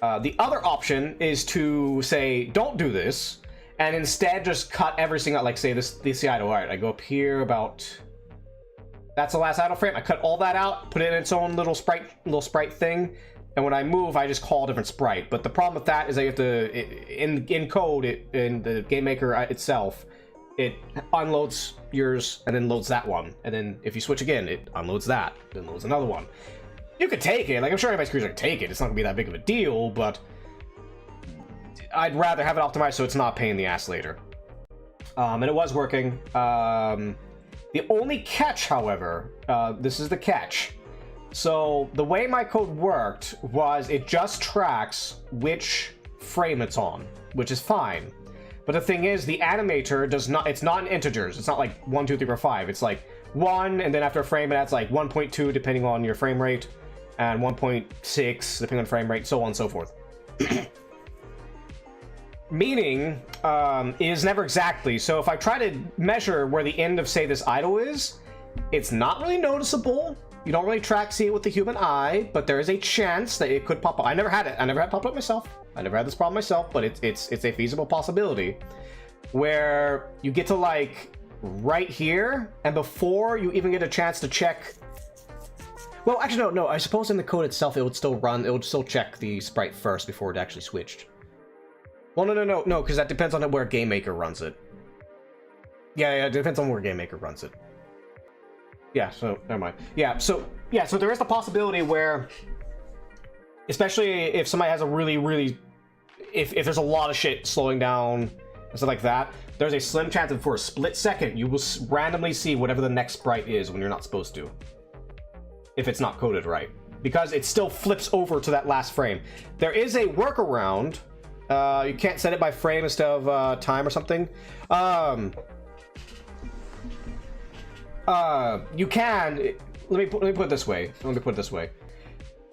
the other option is to say, don't do this, and instead just cut everything out, like say this idle. Alright, I go up here about... That's the last idle frame. I cut all that out, put it in its own little sprite thing, and when I move, I just call a different sprite. But the problem with that is that you have to, in code, in the GameMaker itself, it unloads yours and then loads that one. And then if you switch again, it unloads that, then loads another one. You could take it, like I'm sure anybody's cruiser can take it. It's not gonna be that big of a deal, but I'd rather have it optimized so it's not a pain in the ass later. And it was working. The only catch, however, this is the catch. So the way my code worked was it just tracks which frame it's on, which is fine. But the thing is, the animator does not, it's not in integers. It's not like 1, 2, 3, 4, 5. It's like 1, and then after a frame, it adds like 1.2 depending on your frame rate, and 1.6 depending on frame rate, so on and so forth. Meaning is never exactly. So if I try to measure where the end of, say, this idle is, it's not really noticeable. You don't really see it with the human eye, but there is a chance that it could pop up. I never had it. I never had it pop up myself. I never had this problem myself, but it's a feasible possibility where you get to like right here, and before you even get a chance to check. Well, actually, no. I suppose in the code itself, it would still run. It would still check the sprite first before it actually switched. Well, no, because that depends on where GameMaker runs it. Yeah, it depends on where GameMaker runs it. Yeah, so never mind. So there is the possibility where, especially if somebody has a really, if there's a lot of shit slowing down and stuff like that, there's a slim chance that for a split second you will randomly see whatever the next sprite is when you're not supposed to, if it's not coded right, because it still flips over to that last frame. There is a workaround. You can't set it by frame instead of time or something. You can. Let me put it this way.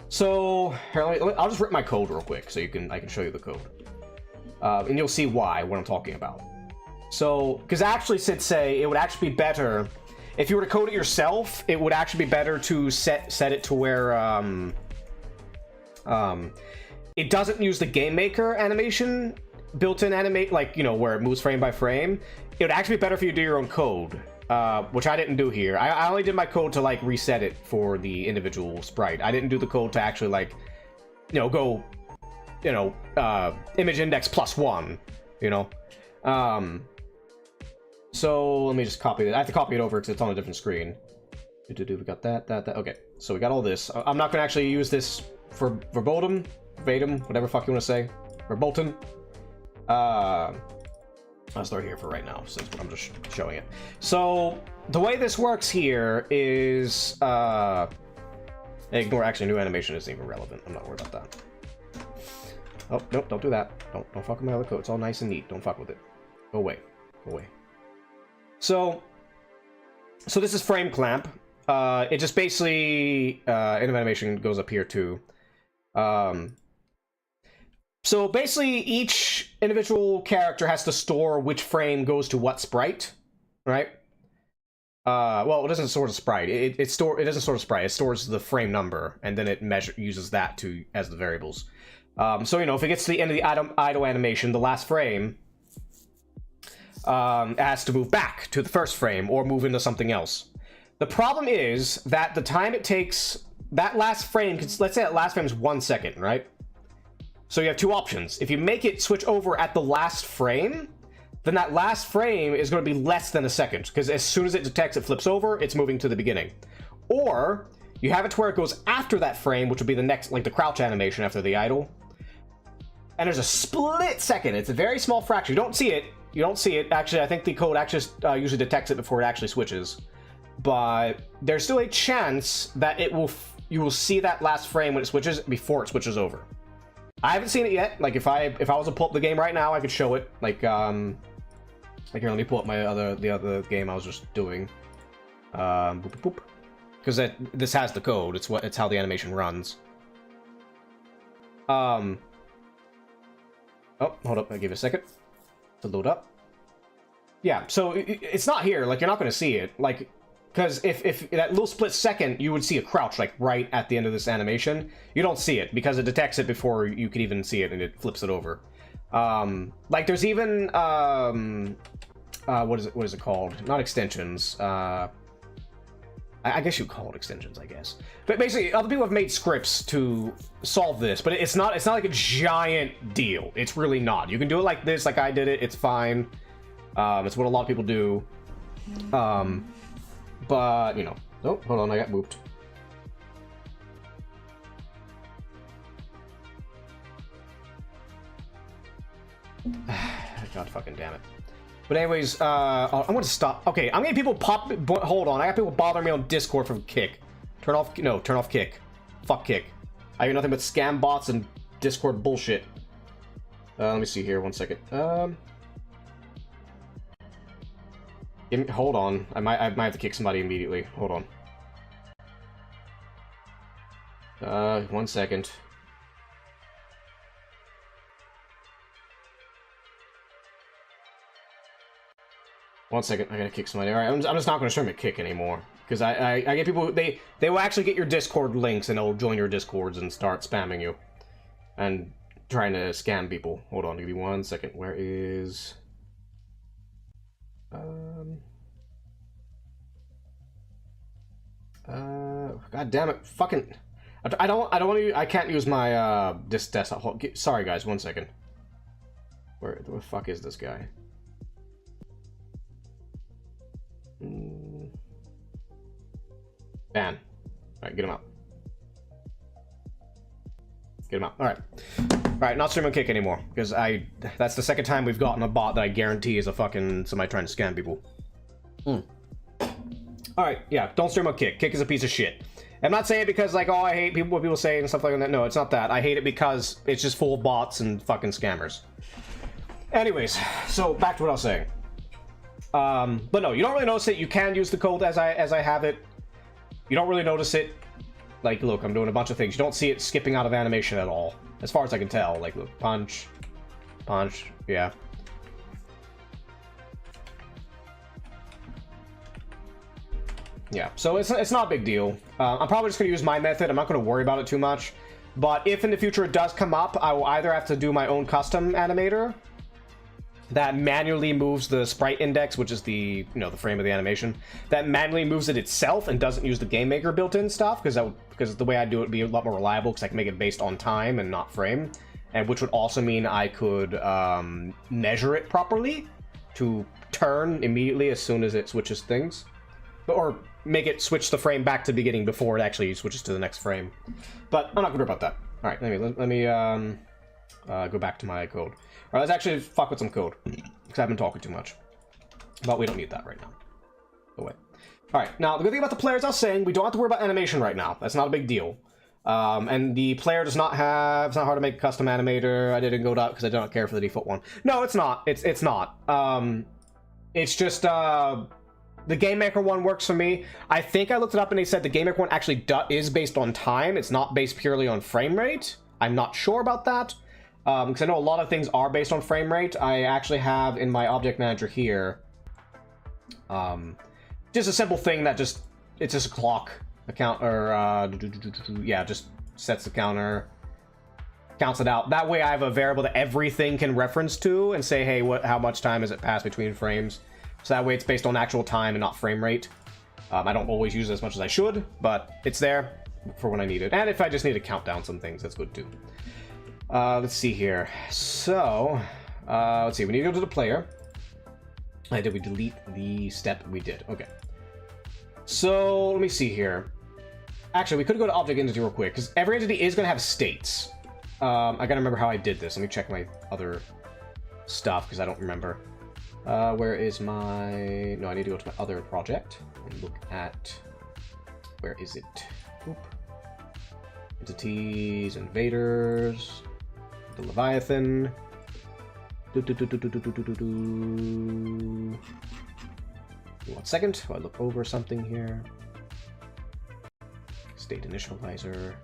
So here, I'll just rip my code real quick so I can show you the code, and you'll see what I'm talking about. So, because actually, say it would actually be better if you were to code it yourself. It would actually be better to set it to where it doesn't use the GameMaker animation built-in animate, like, you know, where it moves frame by frame. It would actually be better if you do your own code, which I didn't do here. I only did my code to like reset it for the individual sprite. I didn't do the code to actually like, you know, go, you know, image index +1, you know. So let me just copy it. I have to copy it over because it's on a different screen. We got that. Okay, so we got all this. I'm not going to actually use this for verbatim, whatever fuck you want to say. Verboten. I'll start here for right now, since I'm just showing it. So the way this works here is ignore, actually, new animation isn't even relevant. I'm not worried about that. Oh, nope, don't do that. Don't fuck with my other code. It's all nice and neat. Don't fuck with it. Go away. So this is frame clamp. It just basically end of animation goes up here too. So basically, each individual character has to store which frame goes to what sprite, right? Well, it doesn't store the sprite. It doesn't store the sprite. It stores the frame number, and then it uses that as the variables. So, you know, if it gets to the end of the idle animation, the last frame, it has to move back to the first frame or move into something else. The problem is that the time it takes that last frame, let's say that last frame is 1 second, right? So you have two options. If you make it switch over at the last frame, then that last frame is going to be less than a second, because as soon as it detects it flips over, it's moving to the beginning. Or you have it to where it goes after that frame, which would be the next, like the crouch animation after the idle. And there's a split second. It's a very small fraction. You don't see it. You don't see it. Actually, I think the code actually usually detects it before it actually switches. But there's still a chance that you will see that last frame when it switches before it switches over. I haven't seen it yet. Like if I was to pull up the game right now, I could show it. Like here, let me pull up the other game I was just doing. Boop, boop, boop. Because this has the code. It's how the animation runs. Oh, hold up. I'll give it a second to load up. Yeah, so it's not here. Like, you're not going to see it. Like, because if that little split second, you would see a crouch, like, right at the end of this animation. You don't see it, because it detects it before you could even see it, and it flips it over. Like, there's even, what is it called? Not extensions. I guess you call it extensions, I guess. But basically, other people have made scripts to solve this, but it's not like a giant deal. It's really not. You can do it like this, like I did it. It's fine. It's what a lot of people do. But, you know. Oh, hold on, I got moved. God fucking damn it. But anyways, I want to stop. Okay, I'm getting people hold on, I got people bothering me on Discord from Kick. Turn off Kick. Fuck Kick. I hear nothing but scam bots and Discord bullshit. Let me see here, 1 second. Hold on. I might have to kick somebody immediately. Hold on. 1 second. One second, I gotta kick somebody. Alright, I'm just not gonna stream a Kick anymore. Because I get people, they will actually get your Discord links and they'll join your Discords and start spamming you. And trying to scam people. Hold on, give me 1 second. Where is... God damn it, fucking... I don't want to, I can't use my, this desktop. Sorry guys, 1 second. Where the fuck is this guy? Ban. Alright, get him out. Get him out. Alright. Alright, not streaming Kick anymore. Because that's the second time we've gotten a bot that I guarantee is a fucking somebody trying to scam people. Alright, yeah, don't stream on Kick. Kick is a piece of shit. I'm not saying it because, like, oh, I hate what people say and stuff like that. No, it's not that. I hate it because it's just full of bots and fucking scammers. Anyways, so back to what I was saying. But no, you don't really notice it. You can use the code as I have it. You don't really notice it. Like, look, I'm doing a bunch of things. You don't see it skipping out of animation at all, as far as I can tell. Like, look, punch, yeah. Yeah, so it's not a big deal. I'm probably just gonna use my method. I'm not gonna worry about it too much. But if in the future it does come up, I will either have to do my own custom animator that manually moves the sprite index, which is the the frame of the animation, that manually moves it itself and doesn't use the game maker built-in stuff, because the way I do it would be a lot more reliable, because I can make it based on time and not frame, and which would also mean I could measure it properly to turn immediately as soon as it switches things, or make it switch the frame back to the beginning before it actually switches to the next frame. But I'm not gonna worry about that. All right, let me go back to my code. All right, let's actually fuck with some code, because I've been talking too much. But we don't need that right now. Go away. All right, now the good thing about the players, I was saying, we don't have to worry about animation right now. That's not a big deal. And the player does not have, it's not hard to make a custom animator. I didn't go to because I don't care for the default one. No, it's not. It's not. It's just the game maker one works for me. I think I looked it up and they said the game maker one actually is based on time. It's not based purely on frame rate. I'm not sure about that. Because I know a lot of things are based on frame rate. I actually have in my object manager here just a simple thing that it's just a clock, a count, or yeah, just sets the counter, counts it out. That way I have a variable that everything can reference to and say, hey, how much time has it passed between frames? So that way it's based on actual time and not frame rate. I don't always use it as much as I should, but it's there for when I need it. And if I just need to count down some things, that's good too. Let's see here. So, let's see. We need to go to the player. Did we delete the step? We did. Okay. So let me see here. Actually, we could go to object entity real quick because every entity is going to have states. I gotta remember how I did this. Let me check my other stuff because I don't remember. Where is my... No, I need to go to my other project and look at... Where is it? Oop. Entities, invaders, the Leviathan. One second while I look over something here. State initializer.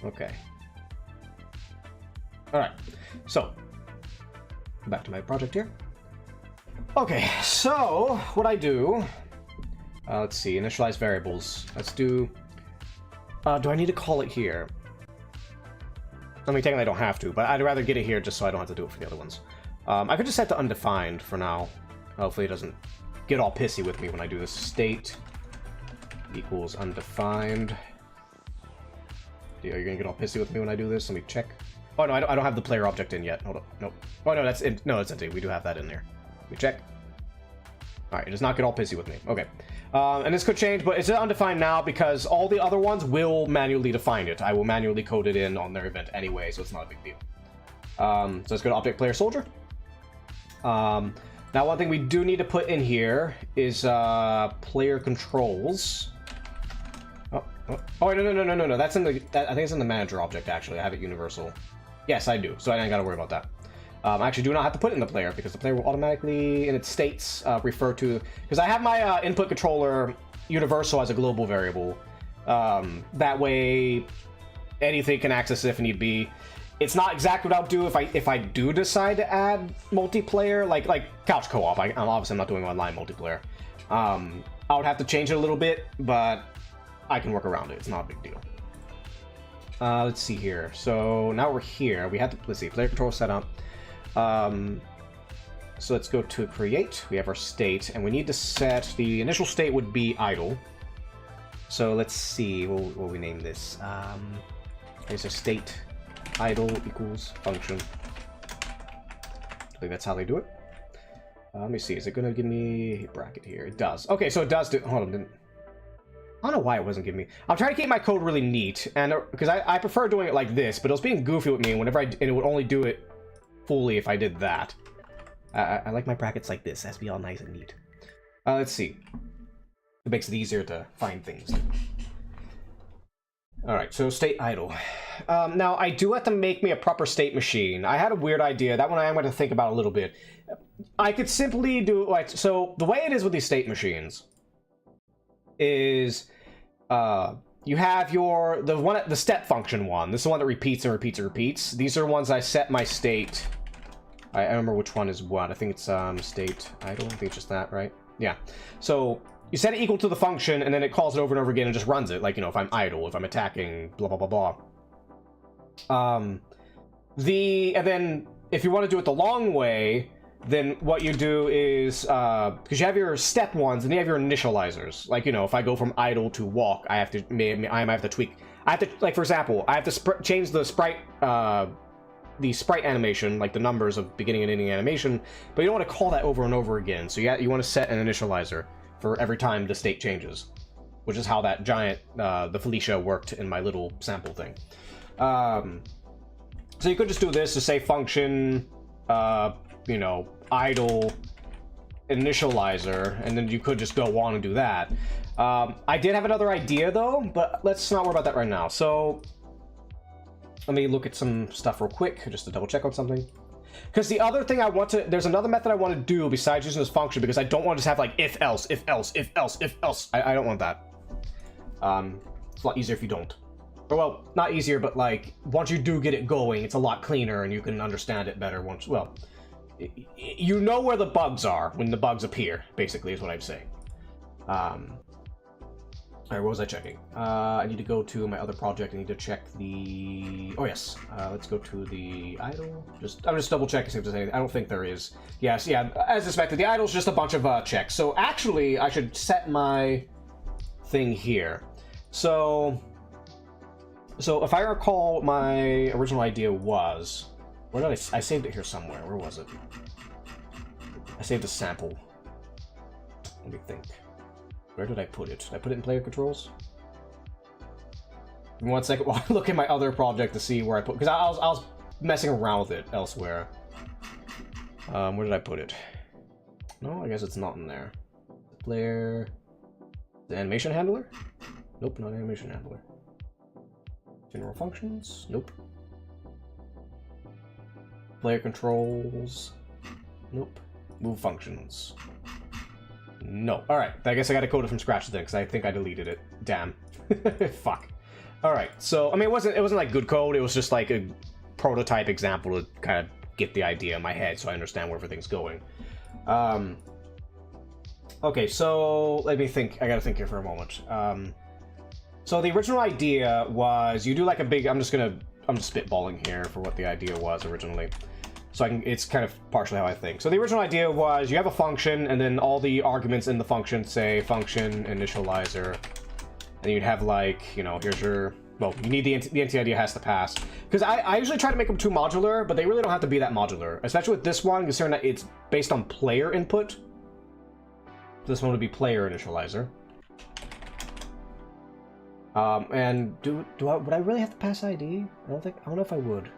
Okay. Alright, so back to my project here. Okay, so what I do, let's see, initialize variables. Let's do, do I need to call it here? I mean, technically I don't have to, but I'd rather get it here just so I don't have to do it for the other ones. I could just set to undefined for now. Hopefully it doesn't get all pissy with me when I do this. State equals undefined. Are you gonna get all pissy with me when I do this? Let me check. Oh no, I don't have the player object in yet. Hold on. Nope. Oh no, that's in. No, it's empty. We do have that in there. Let me check. Alright, it does not get all pissy with me. Okay. And this could change, but it's undefined now because all the other ones will manually define it. I will manually code it in on their event anyway, so it's not a big deal. So let's go to object player soldier. Now one thing we do need to put in here is player controls. Oh, no. That's in the... I think it's in the manager object, actually. I have it universal. Yes, I do. So I ain't got to worry about that. I actually do not have to put it in the player, because the player will automatically, in its states, refer to... Because I have my input controller universal as a global variable. That way, anything can access it if need be. It's not exactly what I'll do if I do decide to add multiplayer, like couch co-op. I'm obviously not doing online multiplayer. I would have to change it a little bit, but I can work around it. It's not a big deal. Let's see here. So now we're here. We have to, let's see, player control setup. So let's go to create. We have our state, and we need to set the initial state would be idle. So let's see. What will we name this? There's a state idle equals function. I think that's how they do it. Let me see. Is it going to give me a bracket here? It does. Okay, so it does do. Hold on. I don't know why it wasn't giving me. I'm trying to keep my code really neat, and because I prefer doing it like this, but it was being goofy with me whenever and it would only do it fully if I did that. I like my brackets like this. It has to be all nice and neat. Let's see. It makes it easier to find things. Alright, so state idle. Now, I do have to make me a proper state machine. I had a weird idea. That one I am going to think about a little bit. I could simply do, like, so the way it is with these state machines is, you have the step function one. This is the one that repeats and repeats and repeats. These are ones I set my state. I remember which one is what. I think it's, state idle. I think it's just that, right? Yeah. So you set it equal to the function, and then it calls it over and over again and just runs it. Like, you know, if I'm idle, if I'm attacking, blah, blah, blah, blah. And then if you want to do it the long way, then what you do is, because you have your step ones, and you have your initializers. Like, you know, if I go from idle to walk, I have to tweak. I have to, like, for example, I have to change the sprite animation, like the numbers of beginning and ending animation, but you don't want to call that over and over again. So you want to set an initializer for every time the state changes, which is how that giant, the Felicia worked in my little sample thing. So you could just do this to say function, you know, idle initializer, and then you could just go on and do that. I did have another idea though, but let's not worry about that right now. So let me look at some stuff real quick, just to double check on something. Because the other thing there's another method I want to do besides using this function, because I don't want to just have like if else, if else, if else, if else. I don't want that. It's a lot easier if you don't. Or, well, not easier, but like once you do get it going, it's a lot cleaner and you can understand it better once, well, you know where the bugs are when the bugs appear, basically, is what I'm saying. Alright, what was I checking? I need to go to my other project. I need to check the... Oh, yes. Let's go to the idle. I'm just double checking, see if there's anything. I don't think there is. Yes, yeah, as expected. The idle's just a bunch of checks. So, actually, I should set my thing here. So if I recall what my original idea was Where did I saved it here somewhere. Where was it? I saved a sample. Let me think. Where did I put it? Did I put it in player controls? Give me 1 second while I look at my other project to see where I put, because I was messing around with it elsewhere. Where did I put it? No, I guess it's not in there. Player... The animation handler? Nope, not animation handler. General functions? Nope. Player controls? Nope. Move functions? No. Alright, I guess I gotta code it from scratch then, because I think I deleted it. Damn. Fuck. Alright, so, I mean, it wasn't like good code, it was just like a prototype example to kind of get the idea in my head so I understand where everything's going. Okay, so let me think. I gotta think here for a moment. So the original idea was you do like a big... I'm just spitballing here for what the idea was originally. So it's kind of partially how I think. So the original idea was you have a function, and then all the arguments in the function say function initializer. And you'd have like, you know, here's your... Well, you need the entity idea has to pass. Because I usually try to make them too modular, but they really don't have to be that modular. Especially with this one, considering that it's based on player input. This one would be player initializer. And would I really have to pass ID? I don't know if I would.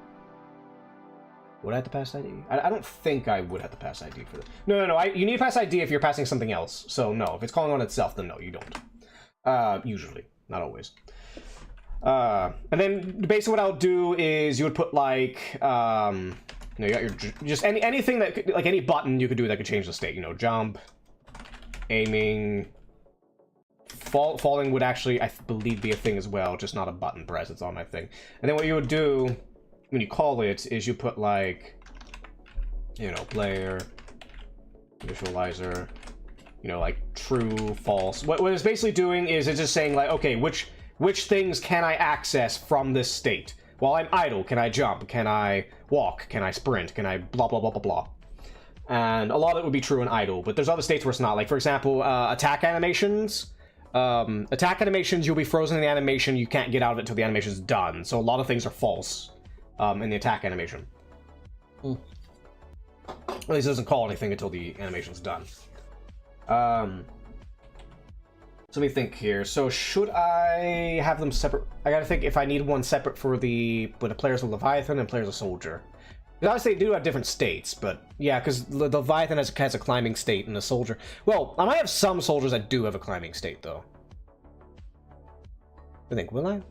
Would I have to pass ID? I don't think I would have to pass ID for this. No. You need to pass ID if you're passing something else. So no, if it's calling on itself, then no, you don't. Usually, not always. And then basically what I'll do is you would put like, you know, you got your just anything that could, like any button you could do that could change the state. You know, jump, aiming, falling would actually, I believe, be a thing as well, just not a button press. It's on my thing. And then what you would do when you call it is you put like, you know, player initializer, you know, like true, false. What it's basically doing is it's just saying like, okay, which things can I access from this state? While I'm idle, can I jump? Can I walk? Can I sprint? Can I blah, blah, blah, blah, blah? And a lot of it would be true in idle, but there's other states where it's not. Like, for example, attack animations. Attack animations, you'll be frozen in the animation. You can't get out of it until the animation's done. So a lot of things are false in the attack animation. At least it doesn't call anything until the animation's done. So let me think here. So should I have them separate? I gotta think if I need one separate for the players of Leviathan and players of Soldier. Because obviously they do have different states, but yeah, because the Leviathan has a climbing state and the Soldier... Well, I might have some soldiers that do have a climbing state, though. I think, will I?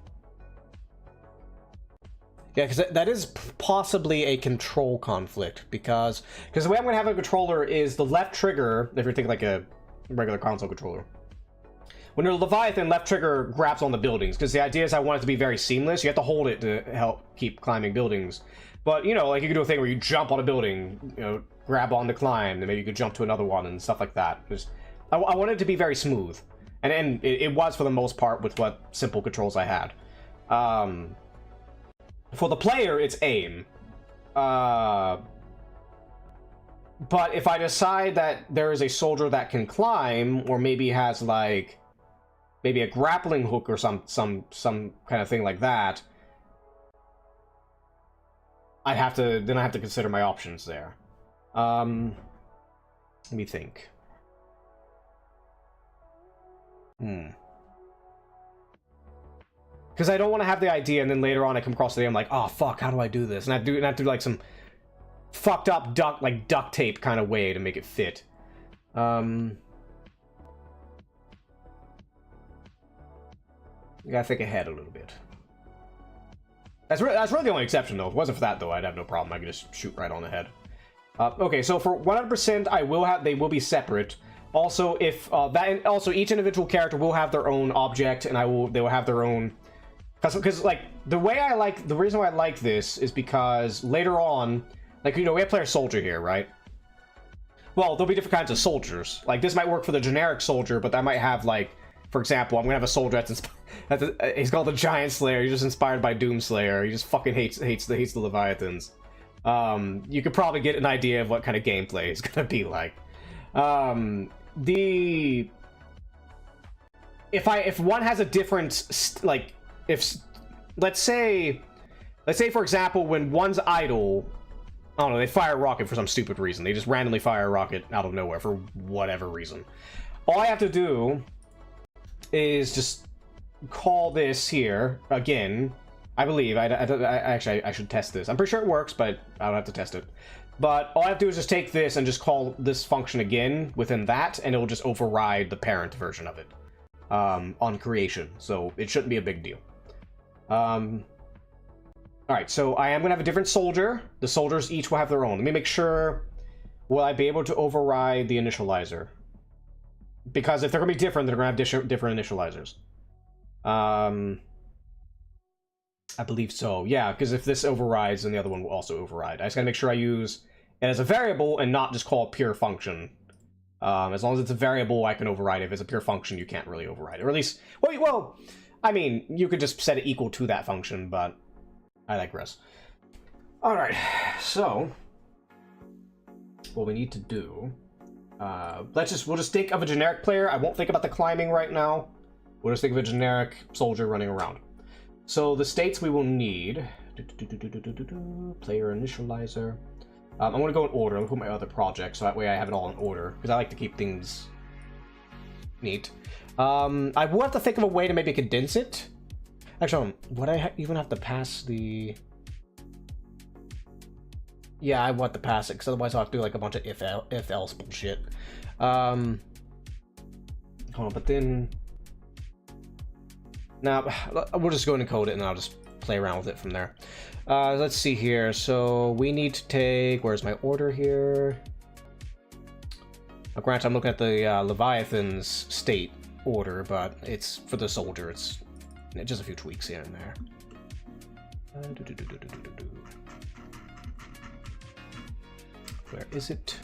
Yeah, because that is possibly a control conflict, because the way I'm going to have a controller is the left trigger, if you're thinking like a regular console controller. When you're Leviathan, left trigger grabs on the buildings, because the idea is I want it to be very seamless. You have to hold it to help keep climbing buildings. But, you know, like you could do a thing where you jump on a building, you know, grab on to climb, and maybe you could jump to another one and stuff like that. I wanted it to be very smooth. And it was for the most part with what simple controls I had. For the player, it's aim. But if I decide that there is a soldier that can climb, or maybe has like... maybe a grappling hook or some kind of thing like that, I have to consider my options there. Let me think. Because I don't want to have the idea and then later on I come across the day I'm like, oh fuck, how do I do this? And I have to do like some fucked up duct tape kind of way to make it fit. You gotta think ahead a little bit. That's really the only exception, though. If it wasn't for that, though, I'd have no problem. I could just shoot right on ahead. Okay, so for 100%, they will be separate. Also, also each individual character will have their own object, and they will have their own. Because like the reason why I like this is because later on, like, you know, we have player soldier here, right? Well, there'll be different kinds of soldiers. Like this might work for the generic soldier, but that might have like. For example, I'm gonna have a soldier he's called the Giant Slayer. He's just inspired by Doomslayer. He just fucking hates the Leviathans. You could probably get an idea of what kind of gameplay it's gonna be like. If one has a different let's say for example when one's idle, I don't know, they fire a rocket for some stupid reason. They just randomly fire a rocket out of nowhere for whatever reason. All I have to do is just call this here again. I believe. Actually, I should test this. I'm pretty sure it works, but I don't have to test it. But all I have to do is just take this and just call this function again within that, and it will just override the parent version of it on creation. So it shouldn't be a big deal. Alright, so I am going to have a different soldier. The soldiers each will have their own. Let me make sure... Will I be able to override the initializer? Because if they're going to be different, they're going to have different initializers. I believe so. Yeah, because if this overrides, then the other one will also override. I just got to make sure I use it as a variable and not just call a pure function. As long as it's a variable, I can override it. If it's a pure function, you can't really override it. Or at least... Well, I mean, you could just set it equal to that function, but... I digress. Alright, so what we need to do, we'll just think of a generic player. I won't think about the climbing right now. We'll just think of a generic soldier running around. So the states we will need, player initializer. I'm going to go in order. I'll put my other project, so that way I have it all in order, because I like to keep things neat. I will have to think of a way to maybe condense it. Actually, would I even have to pass the... Yeah, I want to pass it, because otherwise I'll have to do like a bunch of if-else bullshit. Hold on, but then... Now, we'll just go in and code it, and I'll just play around with it from there. Let's see here. So, we need to take... Where's my order here? Now, granted, I'm looking at the Leviathan's state order, but it's for the soldier. It's just a few tweaks here and there. Where is it?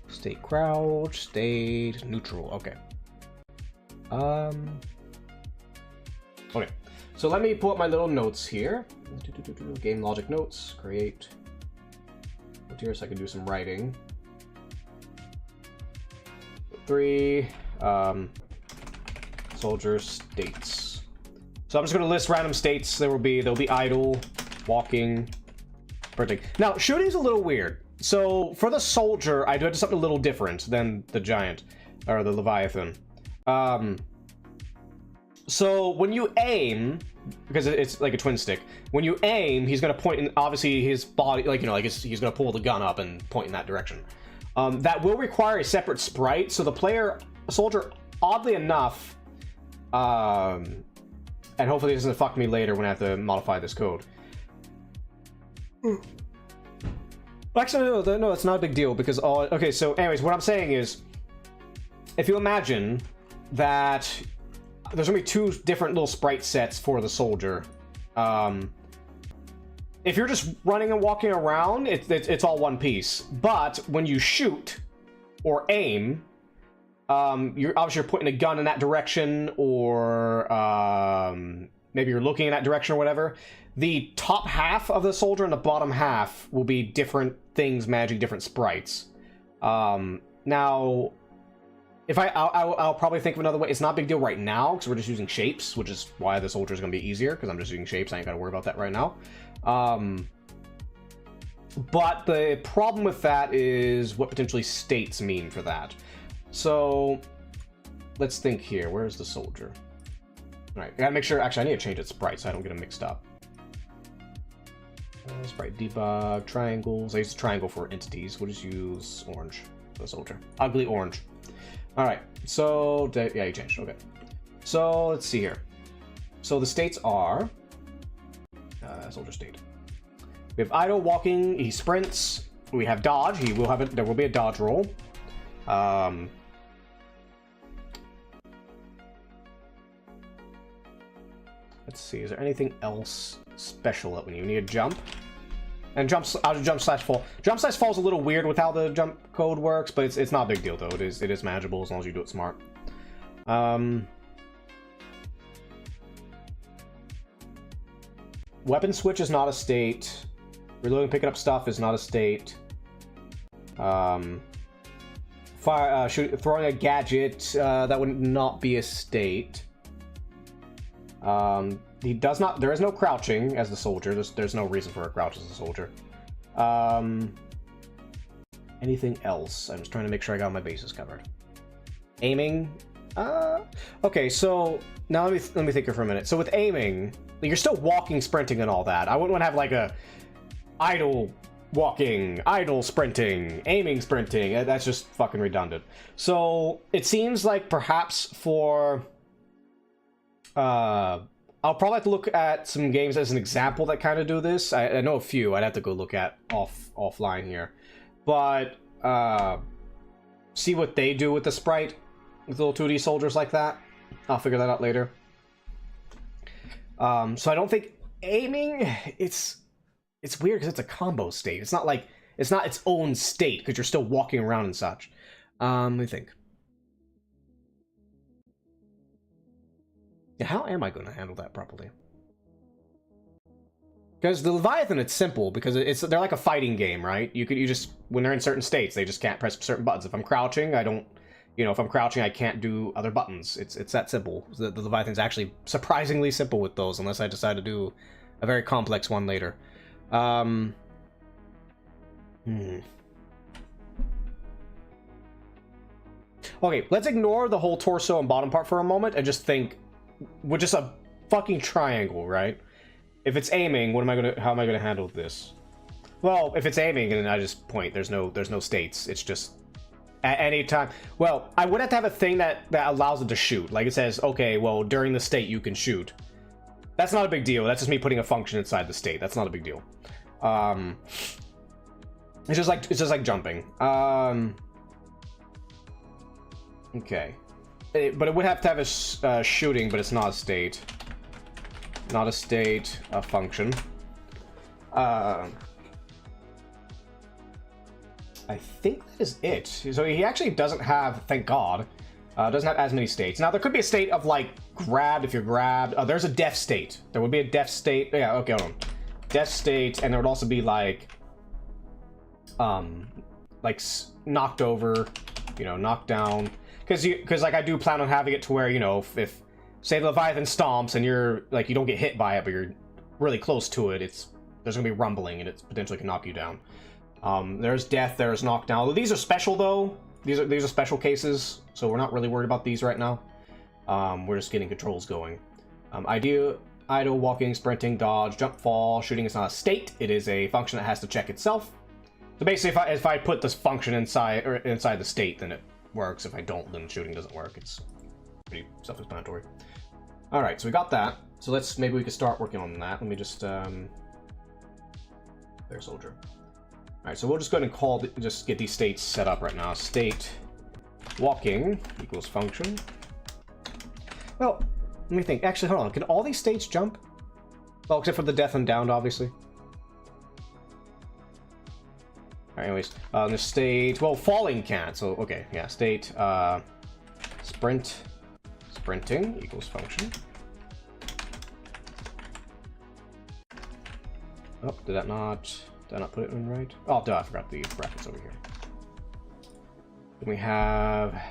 State crouch, state neutral. Okay. Okay. So let me pull up my little notes here. Game logic notes. Create. Put here so I can do some writing. 3. Soldier states. So I'm just going to list random states. There'll be idle, walking, sprinting. Now shooting's a little weird. So for the soldier, I do something a little different than the giant or the Leviathan. So when you aim, because it's like a twin stick, when you aim, he's going to point in, obviously his body, like, you know, like he's going to pull the gun up and point in that direction. That will require a separate sprite. So the soldier, oddly enough, and hopefully it doesn't fuck me later when I have to modify this code. Actually, no, it's not a big deal because okay, so anyways, what I'm saying is, if you imagine that there's gonna be 2 different little sprite sets for the soldier. If you're just running and walking around, it's all one piece. But when you shoot or aim, you're putting a gun in that direction, or maybe you're looking in that direction or whatever. The top half of the soldier and the bottom half will be different things managing different sprites. Now, if I'll probably think of another way. It's not a big deal right now because we're just using shapes, which is why the soldier is going to be easier, because I'm just using shapes. I ain't got to worry about that right now. But the problem with that is what potentially states mean for that. So let's think here. Where's the soldier? All right, I gotta make sure. Actually, I need to change its sprite so I don't get them mixed up. Sprite debug, triangles. I use the triangle for entities. We'll just use orange for the soldier. Ugly orange. All right, so yeah, you changed. Okay, so let's see here. So the states are soldier state. We have idle, walking. He sprints. We have dodge. He will have it. There will be a dodge roll. Let's see. Is there anything else special that we need? We need a jump. And jump slash fall. Jump slash fall is a little weird with how the jump code works, but it's not a big deal though. It is manageable as long as you do it smart. Weapon switch is not a state. Reloading, picking up stuff is not a state. Throwing a gadget, that would not be a state. He does not. There is no crouching as the soldier. There's no reason for a crouch as a soldier. Anything else? I'm just trying to make sure I got my bases covered. Aiming. Okay, so now let me think here for a minute. So with aiming, you're still walking, sprinting, and all that. I wouldn't want to have like a idle walking, idle sprinting, aiming sprinting. That's just fucking redundant. So it seems like perhaps for I'll probably have to look at some games as an example that kind of do this. I know a few. I'd have to go look at offline here, but see what they do with the sprite with little 2D soldiers like that. I'll figure that out later. So I don't think aiming, it's weird because it's a combo state. It's not like it's not its own state because you're still walking around and such. Let me think. Yeah, how am I going to handle that properly? Because the Leviathan, it's simple because they're like a fighting game, right? You just when they're in certain states, they just can't press certain buttons. If I'm crouching, I don't. If I'm crouching, I can't do other buttons. It's that simple. The Leviathan's actually surprisingly simple with those, unless I decide to do a very complex one later. Okay, let's ignore the whole torso and bottom part for a moment and just think, with just a fucking triangle, right? If it's aiming, how am I gonna handle this? Well, if it's aiming, then I just point. There's no states. It's just at any time. Well, I would have to have a thing that allows it to shoot. Like it says, okay, well, during the state you can shoot. That's not a big deal. That's just me putting a function inside the state. That's not a big deal. It's just like jumping. Okay, but it would have to have a shooting, but it's not a state. Not a state, a function. I think that is it. So he actually doesn't have, thank God, doesn't have as many states. Now there could be a state of like grabbed if you're grabbed. There's a death state. There would be a death state. Yeah, okay, hold on. Death state, and there would also be like knocked over, knocked down. Because like I do plan on having it to where if say the Leviathan stomps and you're like you don't get hit by it, but you're really close to it, there's gonna be rumbling and it potentially can knock you down. There's death, there's knockdown. These are special though. These are special cases, so we're not really worried about these right now. We're just getting controls going. Idle, walking, sprinting, dodge, jump, fall. Shooting is not a state. It is a function that has to check itself. So basically, if I put this function inside the state, then it works. If I don't, then shooting doesn't work. It's pretty self-explanatory. All right, so we got that. So maybe we could start working on that. Let me just there, soldier. All right, so we'll just go ahead and just get these states set up right now. State walking equals function. Well, let me think. Actually, hold on. Can all these states jump? Well, except for the death and downed, obviously. All right, anyways, the state. Well, falling can't. So okay, yeah. State sprinting equals function. Oh, did I not put it in right? Oh, duh, I forgot the brackets over here. Then we have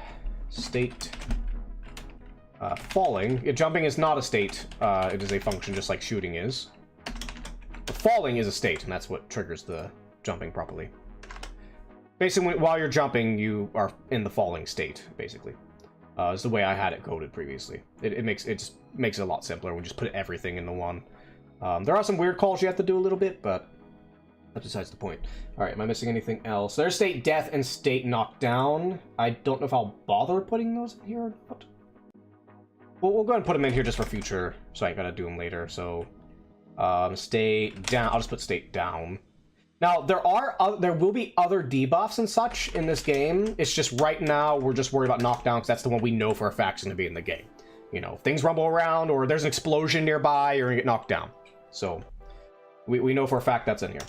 state falling. Jumping is not a state. It is a function just like shooting is. But falling is a state, and that's what triggers the jumping properly. Basically, while you're jumping, you are in the falling state, basically. Is the way I had it coded previously. It just makes it a lot simpler. We just put everything into one. There are some weird calls you have to do a little bit, but that's besides the point. All right, am I missing anything else? There's state death and state knockdown. I don't know if I'll bother putting those in here or not. We'll go ahead and put them in here just for future, so I ain't gotta do them later. So, state down. I'll just put state down. Now there will be other debuffs and such in this game. It's just right now we're just worried about knockdown because that's the one we know for a fact is going to be in the game. If things rumble around or there's an explosion nearby, you're gonna get knocked down. So we know for a fact that's in here.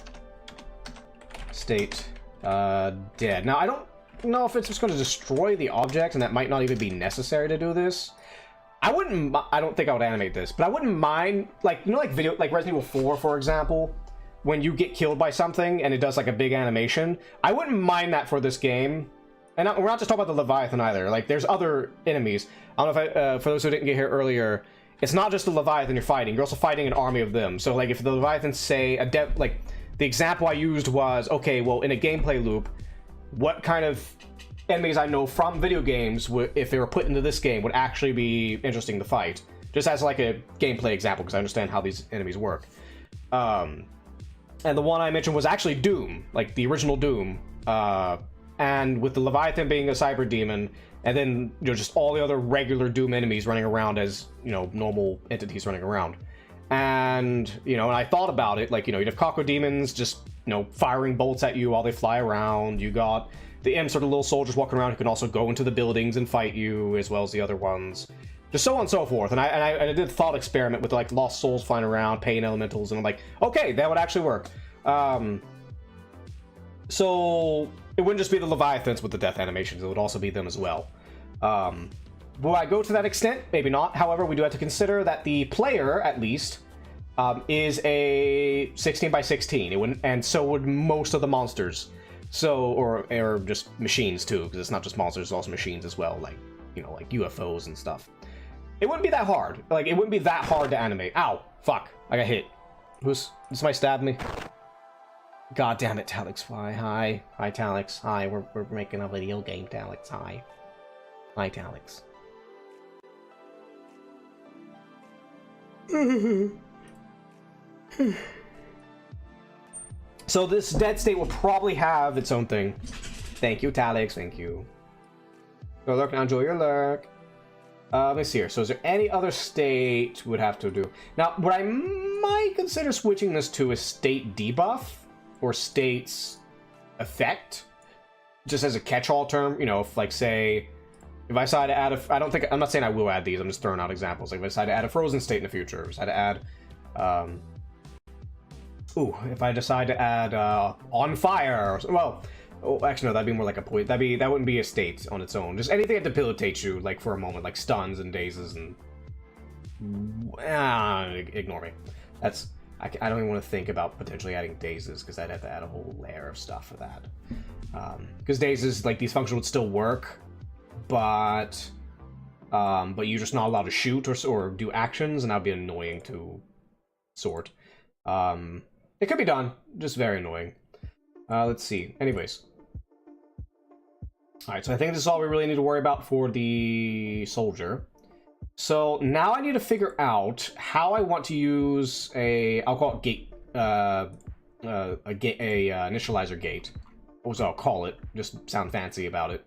State dead. Now I don't know if it's just going to destroy the object, and that might not even be necessary to do this. I don't think I would animate this, but I wouldn't mind, like like Resident Evil 4, for example, when you get killed by something and it does like a big animation. I wouldn't mind that for this game. And we're not just talking about the Leviathan either. Like, there's other enemies. I don't know if for those who didn't get here earlier, it's not just the Leviathan you're fighting. You're also fighting an army of them. So like if the Leviathan say the example I used was, okay, well, in a gameplay loop, what kind of enemies I know from video games, if they were put into this game, would actually be interesting to fight. Just as like a gameplay example, because I understand how these enemies work. And the one I mentioned was actually Doom, like the original Doom. And with the Leviathan being a cyber demon, and then just all the other regular Doom enemies running around as normal entities running around. And and I thought about it, like you'd have Cockro demons just firing bolts at you while they fly around. You got the imps, sort of little soldiers walking around who can also go into the buildings and fight you, as well as the other ones. Just so on and so forth. And I did a thought experiment with like lost souls flying around, pain elementals, and I'm like, okay, that would actually work. So it wouldn't just be the Leviathans with the death animations, it would also be them as well. Will I go to that extent? Maybe not. However, we do have to consider that the player, at least, is a 16 by 16. It wouldn't, and so would most of the monsters. So, or just machines too, because it's not just monsters, it's also machines as well, like like UFOs and stuff. It wouldn't be that hard. Like, it wouldn't be that hard to animate. Ow! Fuck! I got hit. Somebody stabbed me. God damn it, Talix. Hi, Talix. Hi, we're making a video game, Talix. Hi, Talix. So this dead state will probably have its own thing. Thank you, Talix. Thank you. Go lurk now. Enjoy your lurk. Let me see here. So is there any other state would have to do? Now, what I might consider switching this to is state debuff or state's effect, just as a catch-all term. If like say, if I decide to add I'm not saying I will add these. I'm just throwing out examples. Like if I decide to add a frozen state in the future, if I decide to add, if I decide to add on fire. Well, actually no, that'd be more like a point. That wouldn't be a state on its own. Just anything that debilitates you, like for a moment, like stuns and dazes and ignore me. I don't even want to think about potentially adding dazes, because I'd have to add a whole layer of stuff for that. Because dazes, like these functions would still work, but you're just not allowed to shoot or do actions, and that'd be annoying to sort. It could be done, just very annoying. Let's see. Anyways. Alright, so I think this is all we really need to worry about for the soldier. So now I need to figure out how I want to use I'll call it gate, initializer gate. What I'll call it, just sound fancy about it.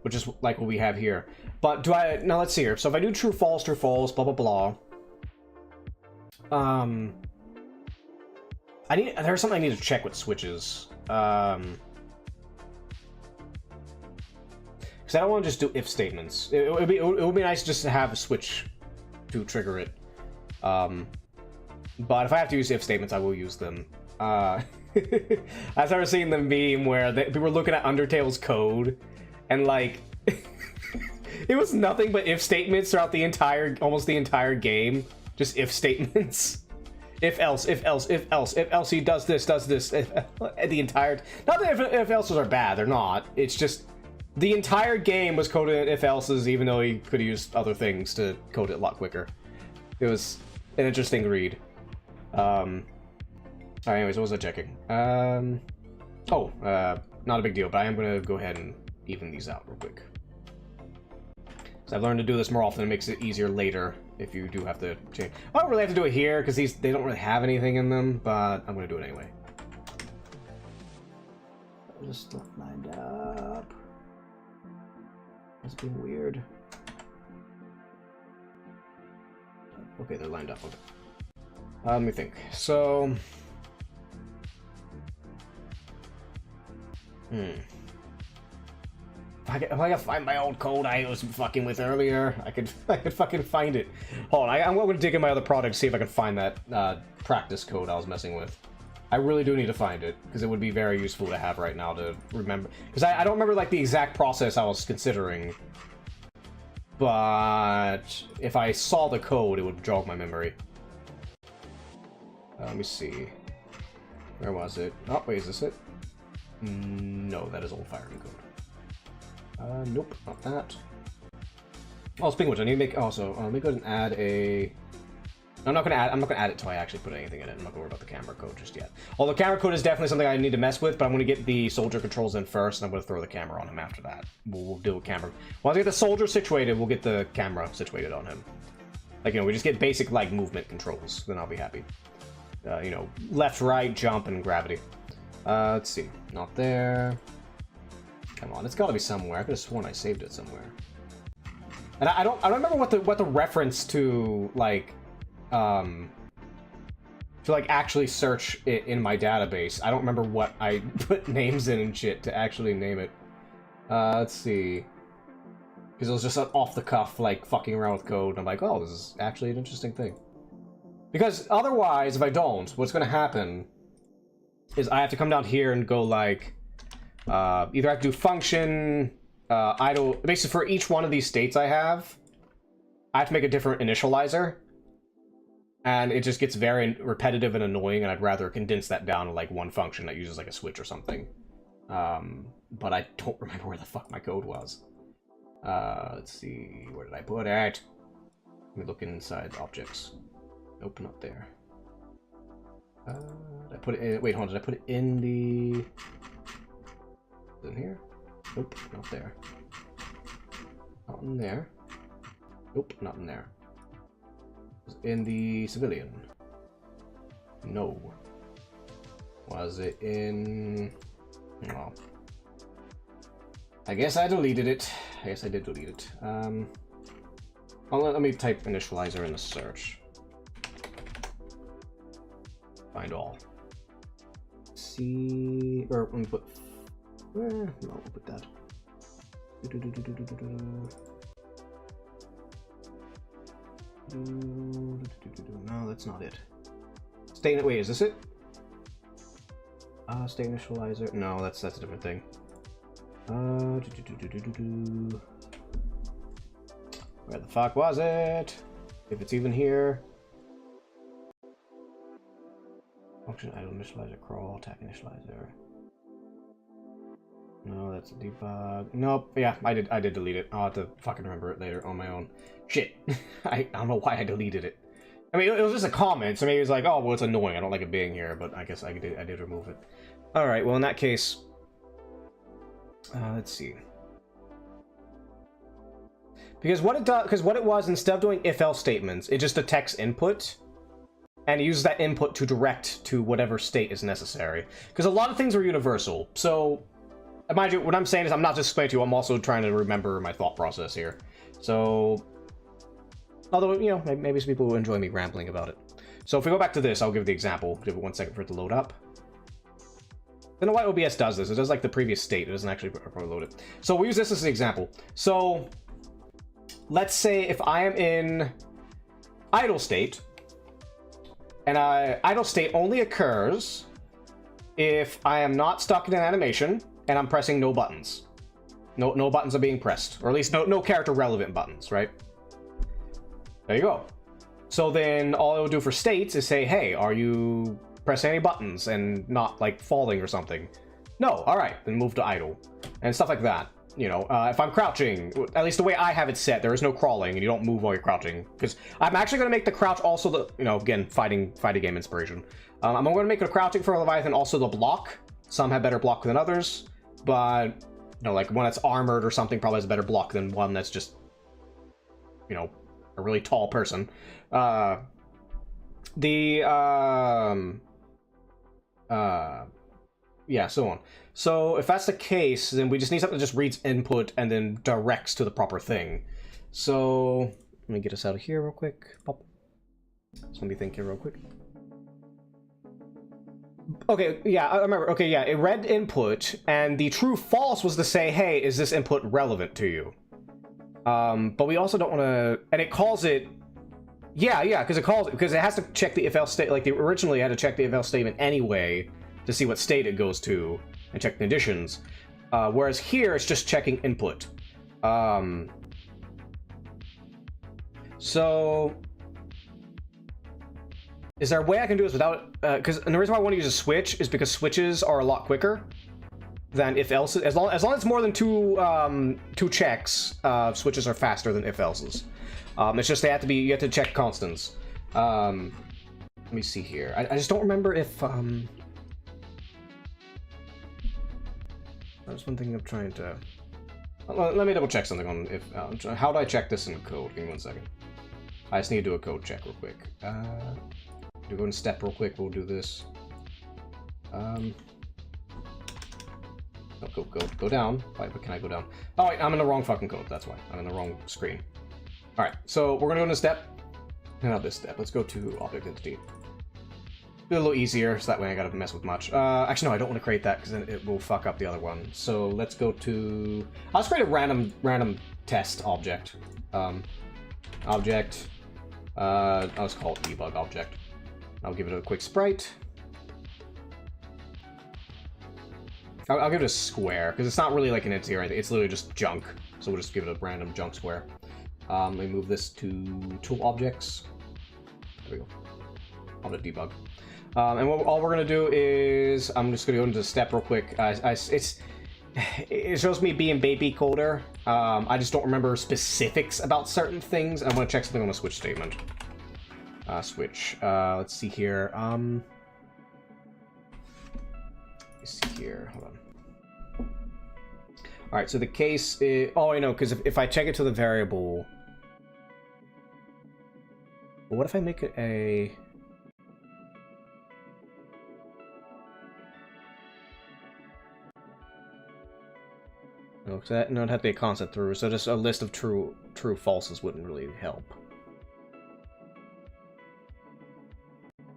Which is like what we have here. But now let's see here. So if I do true, false, blah, blah, blah. There's something I need to check with switches. Because I don't want to just do if statements. It would be nice just to have a switch to trigger it. But if I have to use if statements, I will use them. I started seeing the meme where people were looking at Undertale's code, and like it was nothing but if statements throughout almost the entire game. Just if statements. If else, if else, if else, if else he does this, the entire... Not that if else's are bad, they're not. It's just the entire game was coded if else's, even though he could have used other things to code it a lot quicker. It was an interesting read. Alright, anyways, what was I checking? Not a big deal, but I am going to go ahead and even these out real quick. So I've learned to do this more often. It makes it easier later if you do have to change. I don't really have to do it here because they don't really have anything in them, but I'm going to do it anyway. Just lined up. That's being weird. Okay, they're lined up. Okay. Let me think. So... If I could find my old code I was fucking with earlier, I could fucking find it. Hold on, I'm going to dig in my other project to see if I can find that practice code I was messing with. I really do need to find it, because it would be very useful to have right now to remember. Because I don't remember like the exact process I was considering, but if I saw the code, it would jog my memory. Let me see. Where was it? Oh, wait, is this it? No, that is old firing code. Nope, not that. Oh, speaking of which, I need to make... Also, let me go ahead and add a... I'm not gonna add it till I actually put anything in it. I'm not gonna worry about the camera code just yet. Although camera code is definitely something I need to mess with, but I'm gonna get the soldier controls in first, and I'm gonna throw the camera on him after that. We'll deal with camera. Once I get the soldier situated, we'll get the camera situated on him. Like, you know, we just get basic, like, movement controls, then I'll be happy. You know, left, right, jump, and gravity. Let's see. Not there. Come on, it's gotta be somewhere. I could have sworn I saved it somewhere. And I don't remember what the reference to, like, to like actually search it in my database. I don't remember what I put names in and shit to actually name it. Let's see. Because it was just off the cuff, like, fucking around with code, and I'm like, oh, this is actually an interesting thing. Because otherwise, if I don't, what's gonna happen is I have to come down here and go, like, either I have to do function, idle, basically for each one of these states I have to make a different initializer. And it just gets very repetitive and annoying, and I'd rather condense that down to, like, one function that uses, like, a switch or something. But I don't remember where the fuck my code was. Let's see, where did I put it? Let me look inside objects. Nope, not there. Did I put it in, wait, hold on, did I put it in the... in here? Nope, not there. Not in there. Nope, not in there. Was it in the civilian? No. Was it in... well... I guess I deleted it. I guess I did delete it. Let me type initializer in the search. Find all. See, or let me put. No, we'll put that. No, that's not it. State. Wait, is this it? State initializer. No, that's a different thing. Where the fuck was it? If it's even here. Function idle initializer, crawl, attack initializer. No, that's a debug. Nope. Yeah, I did delete it. I'll have to fucking remember it later on my own. Shit. I don't know why I deleted it. I mean, it was just a comment, so maybe it was like, oh, well, it's annoying. I don't like it being here, but I guess I did remove it. All right. Well, in that case. Let's see. Because what it was, instead of doing if-else statements, it just detects input, and it uses that input to direct to whatever state is necessary. Because a lot of things are universal. So, mind you, what I'm saying is I'm not just explaining to you, I'm also trying to remember my thought process here. So, although, you know, maybe some people will enjoy me rambling about it. So if we go back to this, I'll give the example. Give it 1 second for it to load up. I don't know why OBS does this. It does like the previous state. It doesn't actually probably load it. So we'll use this as an example. So let's say if I am in idle state, and idle state only occurs if I am not stuck in an animation and I'm pressing no buttons. No buttons are being pressed, or at least no character relevant buttons, right? There you go. So then all it will do for states is say, hey, are you pressing any buttons and not like falling or something? No. All right, then move to idle and stuff like that. You know, if I'm crouching, at least the way I have it set, there is no crawling and you don't move while you're crouching. Because I'm actually going to make the crouch also the, you know, again, fighting game inspiration. I'm going to make the crouching for Leviathan also the block. Some have better block than others, but you know, like one that's armored or something probably has a better block than one that's just, you know, a really tall person. Yeah, so on. So if that's the case, then we just need something that just reads input and then directs to the proper thing. So let me get us out of here real quick. Pop. So let me think here real quick. Okay, yeah, I remember. Okay, yeah, it read input, and the true false was to say, hey, is this input relevant to you? But we also don't want to, and it calls it, yeah, because it has to check the if-else state, like originally it had to check the if-else statement anyway to see what state it goes to and check conditions. Whereas here it's just checking input. So is there a way I can do this without, because and the reason why I want to use a switch is because switches are a lot quicker than if-elses. As long as it's more than two checks, switches are faster than if-elses. It's just you have to check constants. Let me see here. I just don't remember if That's one thing I'm trying to. Let me double check something on if. How do I check this in code? Give me 1 second. I just need to do a code check real quick. Do go in step real quick. We'll do this. Oh, go down. Why? But can I go down? Oh wait, I'm in the wrong fucking code. That's why I'm in the wrong screen. All right, so we're gonna go into step. Not this step. Let's go to object entity. Do it a little easier, so that way I gotta mess with much. Actually, no, I don't want to create that because then it will fuck up the other one. So let's go to. I'll just create a random test object. Object. I'll just call it debug object. I'll give it a quick sprite. I'll give it a square because it's not really like an entity or anything. It's literally just junk. So we'll just give it a random junk square. Let me move this to tool objects. There we go. Object debug. And all we're gonna do is I'm just gonna go into the step real quick. It shows me being baby coder. I just don't remember specifics about certain things. I want to check something on the switch statement. Switch. Let's see here. Let's see here. Hold on. All right. So the case is. Oh, I know. Because if I check it to the variable. What if I make it a? No, it'd have to be a constant through, so just a list of true falses wouldn't really help.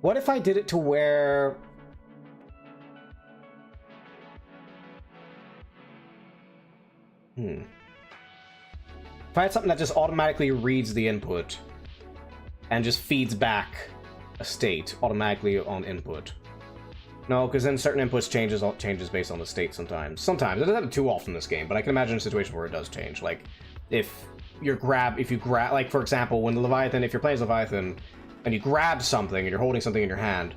What if I did it to where... If I had something that just automatically reads the input and just feeds back a state automatically on input. No, because then certain inputs changes based on the state sometimes. Sometimes. It doesn't happen too often in this game, but I can imagine a situation where it does change. Like, if you grab, like, for example, when the Leviathan, if you're playing as Leviathan, and you grab something, and you're holding something in your hand,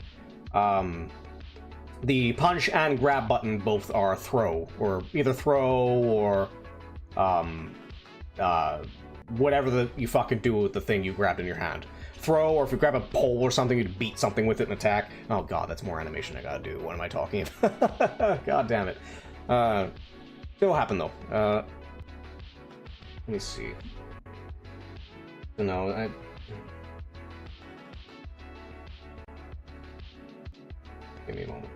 the punch and grab button both are throw, or either throw, or, whatever you fucking do with the thing you grabbed in your hand. Throw, or if you grab a pole or something, you'd beat something with it and attack. Oh god, that's more animation I gotta do. What am I talking about? God damn it. It'll happen though. Let me see. No, give me a moment.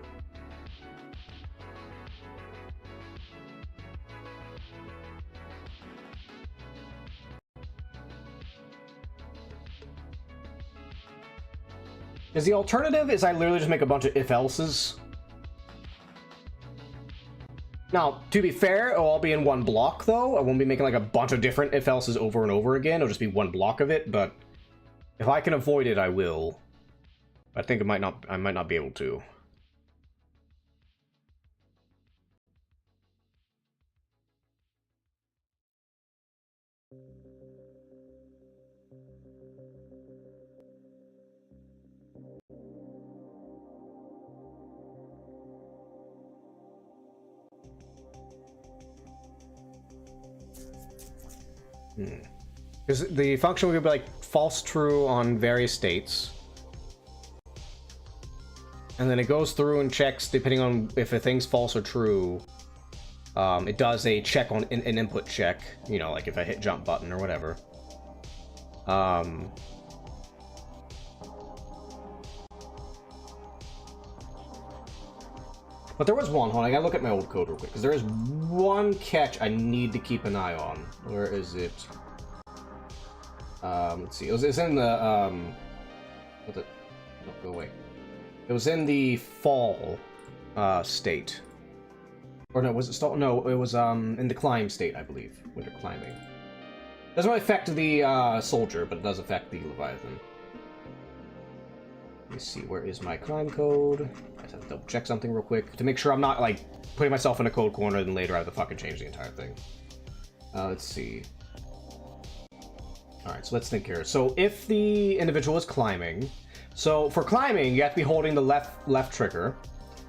Is the alternative is I literally just make a bunch of if-else's? Now, to be fair, it'll all be in one block, though. I won't be making like a bunch of different if-else's over and over again. It'll just be one block of it, but if I can avoid it, I will. I think I might not be able to. Because the function would be like false true on various states. And then it goes through and checks depending on if a thing's false or true. It does a check on an input check, you know, like if I hit jump button or whatever. But there was one, hold on, I gotta look at my old code real quick, because there is one catch I need to keep an eye on. Where is it? Let's see, it's in the, no, go away. It was in the fall, state. Or no, was it still, no, it was, in the climb state, I believe, winter climbing. Doesn't really affect the, soldier, but it does affect the Leviathan. Let me see, where is my climb code? I just have to double check something real quick to make sure I'm not, like, putting myself in a code corner and later I have to fucking change the entire thing. Let's see. Alright, so let's think here. So if the individual is climbing, so for climbing, you have to be holding the left trigger.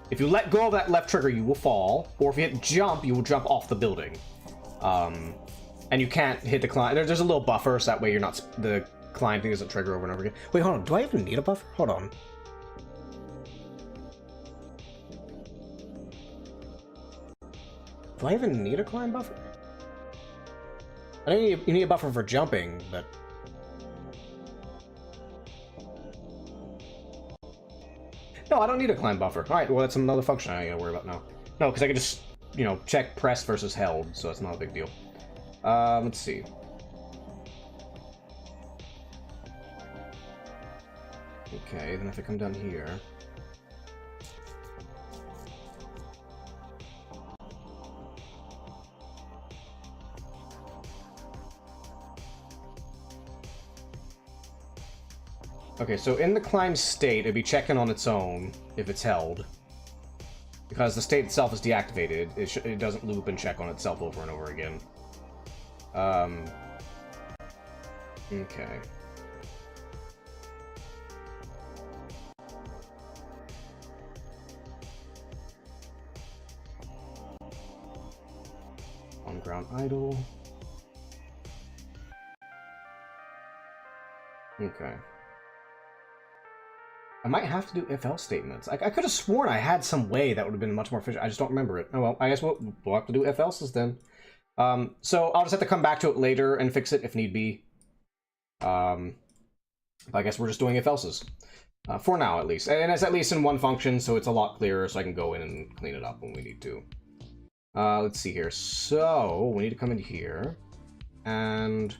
If you let go of that left trigger, you will fall, or if you hit jump, you will jump off the building. And you can't hit the climb. There's a little buffer, so that way you're not, the climb thing doesn't trigger over and over again. Wait, hold on. Do I even need a buffer? Hold on. Do I even need a climb buffer? I know you need a buffer for jumping, but... No, I don't need a climb buffer. Alright, well, that's another function I gotta worry about now. No, because I can just, you know, check press versus held, so it's not a big deal. Let's see. Okay, then if I come down here... Okay, so in the climb state, it'd be checking on its own if it's held. Because the state itself is deactivated, it doesn't loop and check on itself over and over again. Okay. On ground idle. Okay. I might have to do if-else statements. I could have sworn I had some way that would have been much more efficient. I just don't remember it. Oh well, I guess we'll have to do if-elses then. So I'll just have to come back to it later and fix it if need be. I guess we're just doing if-elses. For now, at least. And it's at least in one function, so it's a lot clearer, so I can go in and clean it up when we need to. Let's see here. So, we need to come in here. And...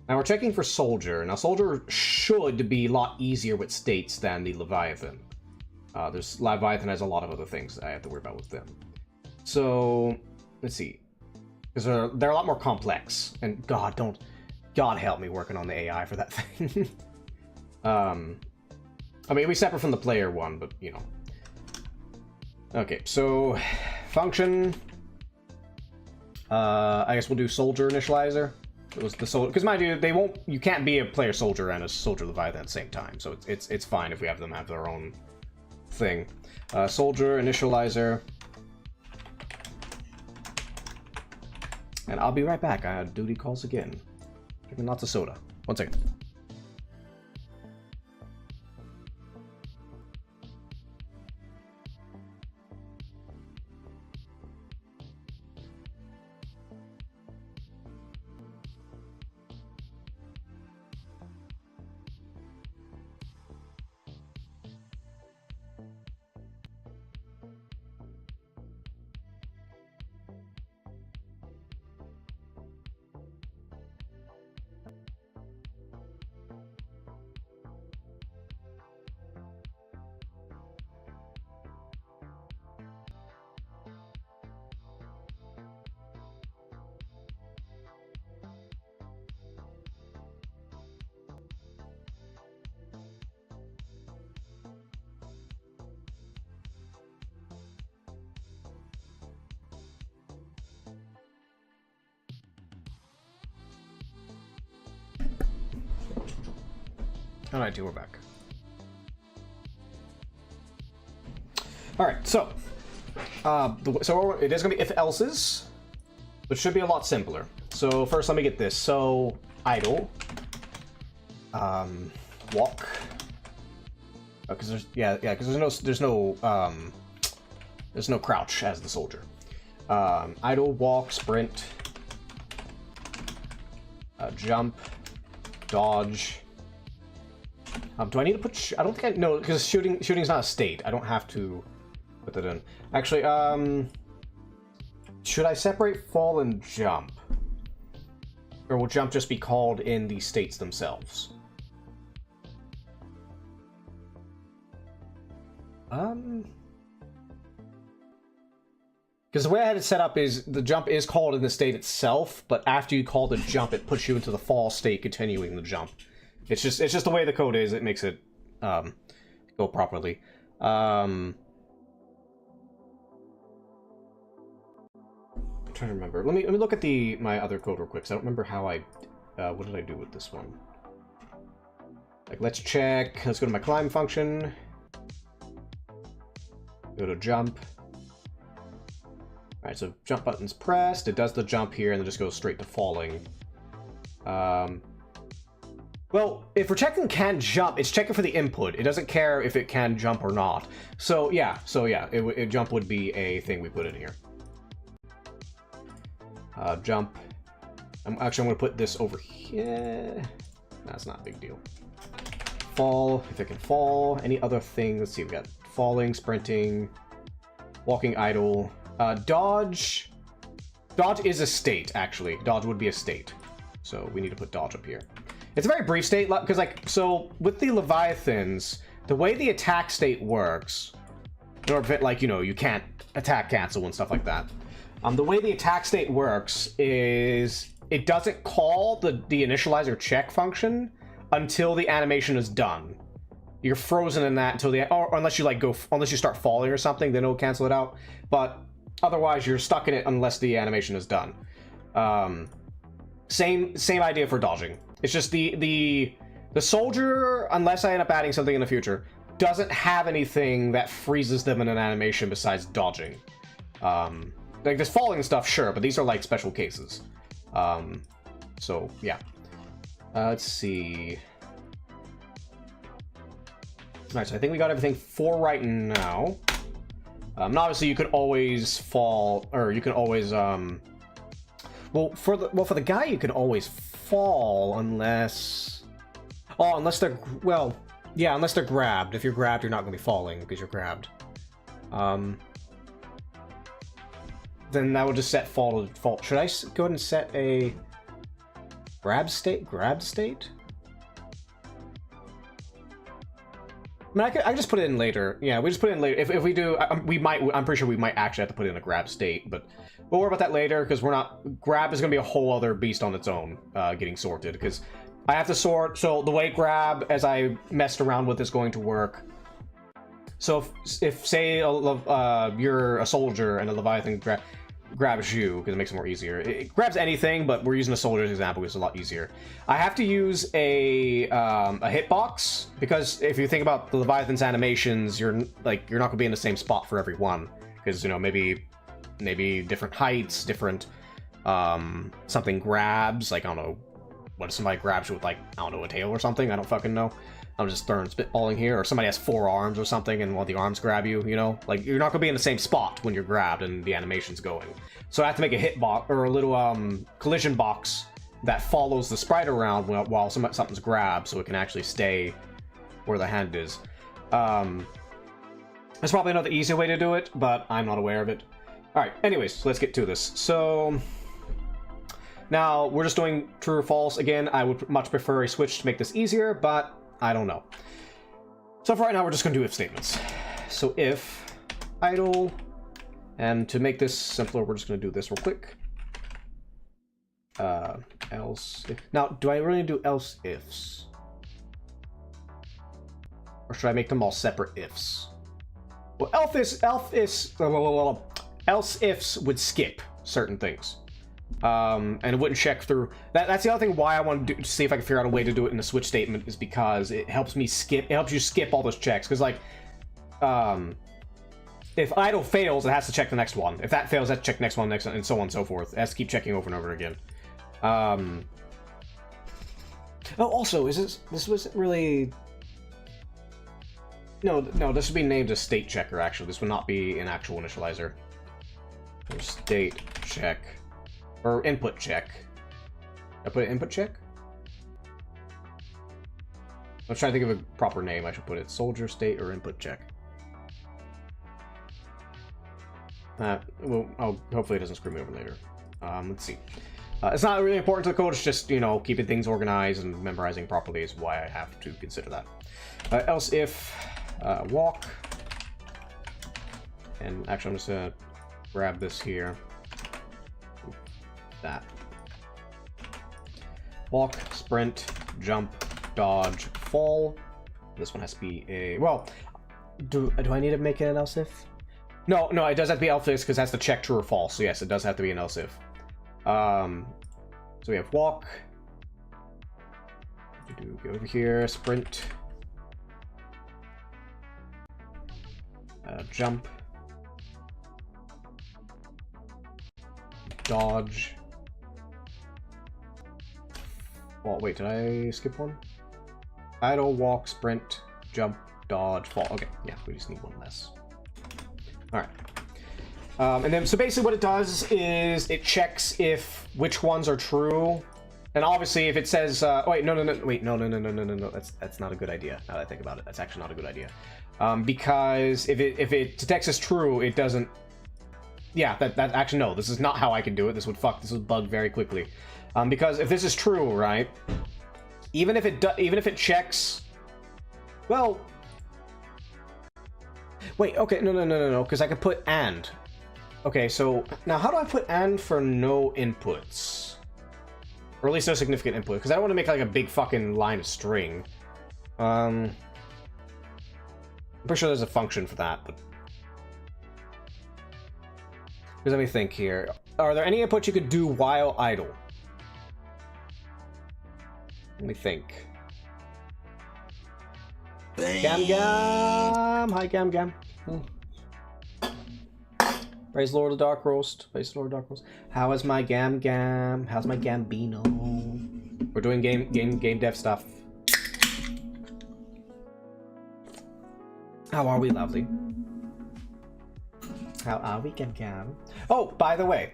now we're checking for Soldier. Now Soldier should be a lot easier with states than the Leviathan. Leviathan has a lot of other things that I have to worry about with them. So, let's see. Because they're a lot more complex. And God help me working on the AI for that thing. I mean, it'll be separate from the player one, but, you know. Okay, so, function. I guess we'll do Soldier Initializer. It was the soldier, because mind you, you can't be a player soldier and a soldier Leviathan at the same time, so it's fine if we have them have their own thing. Soldier initializer, and I'll be right back. Duty calls again. Give me lots of soda. 1 second. Alright, we're back. Alright, so it is going to be if-elses, which should be a lot simpler. So first let me get this. So, idle. Walk. Because there's no crouch as the soldier. Idle, walk, sprint, jump, dodge. Do I need to put? I don't think I no, because shooting's not a state. I don't have to put that in. Actually, should I separate fall and jump, or will jump just be called in the states themselves? Because the way I had it set up is the jump is called in the state itself, but after you call the jump, it puts you into the fall state, continuing the jump. It's just the way the code is. It makes it go properly. I'm trying to remember. Let me look at my other code real quick. 'Cause I don't remember how what did I do with this one? Like, let's check. Let's go to my climb function. Go to jump. Alright, so jump button's pressed. It does the jump here and then just goes straight to falling. Well, if we're checking can jump, it's checking for the input. It doesn't care if it can jump or not. So yeah, jump would be a thing we put in here. Jump. I'm gonna put this over here. That's not a big deal. Fall, if it can fall. Any other thing? Let's see, we got falling, sprinting, walking idle. Dodge. Dodge is a state, actually. Dodge would be a state. So we need to put dodge up here. It's a very brief state, because, like, so with the Leviathans, the way the attack state works, in order to, like, you know, you can't attack cancel and stuff like that. The way the attack state works is it doesn't call the initializer check function until the animation is done. You're frozen in that until the, or unless you, like, unless you start falling or something, then it'll cancel it out. But otherwise, you're stuck in it unless the animation is done. Same idea for dodging. It's just the soldier, unless I end up adding something in the future, doesn't have anything that freezes them in an animation besides dodging. Like, there's falling and stuff, sure, but these are, like, special cases. So, yeah. Let's see. Alright, so I think we got everything for right now. And obviously, you could always fall, or you can always, well, for the guy, you can always fall unless... Oh, unless they're... Well, yeah, unless they're grabbed. If you're grabbed, you're not going to be falling because you're grabbed. Then that would just set fall to default. Should I go ahead and set a grab state? Grab state? I mean, I can just put it in later. Yeah, we just put it in later. If we do, we might. I'm pretty sure we might actually have to put in a grab state, but we'll worry about that later because we're not. Grab is going to be a whole other beast on its own, getting sorted. Because I have to sort. So the way grab, as I messed around with, is going to work. So if say you're a soldier and a Leviathan grabs you, because it makes it more easier. It grabs anything, but we're using a soldier's example because it's a lot easier. I have to use a hitbox, because if you think about the Leviathan's animations, you're not going to be in the same spot for every one, because, you know, maybe different heights, different something grabs, like, I don't know, what if somebody grabs you with, like, I don't know, a tail or something? I don't fucking know. I'm just throwing spitballing here, or somebody has 4 arms or something, and while the arms grab you, you know, like, you're not gonna be in the same spot when you're grabbed and the animation's going. So I have to make a hit box, or a little collision box that follows the sprite around while something's grabbed, so it can actually stay where the hand is. There's probably another easier way to do it, but I'm not aware of it. All right, anyways, let's get to this. So now we're just doing true or false again. I would much prefer a switch to make this easier, but I don't know. So for right now, we're just going to do if statements. So if idle, and to make this simpler, we're just going to do this real quick. Else if. Now, do I really do else ifs? Or should I make them all separate ifs? Well, else ifs would skip certain things. And it wouldn't check through. That's the other thing why I want to see if I can figure out a way to do it in a switch statement, is because it helps me skip. It helps you skip all those checks. Because, like, if idle fails, it has to check the next one. If that fails, it has to check the next one, and so on and so forth. It has to keep checking over and over again. Oh, also, this wasn't really. No, this would be named a state checker. Actually, this would not be an actual initializer. Or state check. Or input check. I put input check? I'm trying to think of a proper name. I should put it soldier, state, or input check. Well, hopefully it doesn't screw me over later. Let's see. It's not really important to the code. It's just, you know, keeping things organized and memorizing properly is why I have to consider that. Else if walk. And actually, I'm just gonna grab this here. That. Walk, sprint, jump, dodge, fall. This one has to be a... Well, do I need to make it an else if? No, it does have to be else if because that's the check true or false. So yes, it does have to be an else if. So we have walk. Go over here, sprint. Jump. Dodge. Well, wait, did I skip one? Idle, walk, sprint, jump, dodge, fall. Okay, yeah, we just need one less. All right. And then, so basically what it does is it checks if which ones are true. And obviously if it says, oh wait, no, that's not a good idea. Now that I think about it, that's actually not a good idea. Because if it detects as true, it doesn't, yeah, that actually, no, this is not how I can do it. This would bug very quickly. Because if this is true, right, even if it checks, well, wait, okay, no, because I can put and. Okay, so now how do I put and for no inputs? Or at least no significant input, because I don't want to make like a big fucking line of string. I'm pretty sure there's a function for that, but... Let me think here. Are there any inputs you could do while idle? Let me think. Gam Gam! Hi Gam Gam. Praise Lord of Dark Roast. Praise Lord of Dark Roast. How is my Gam Gam? How's my Gambino? We're doing game dev stuff. How are we, lovely? How are we, Gam Gam? Oh, by the way.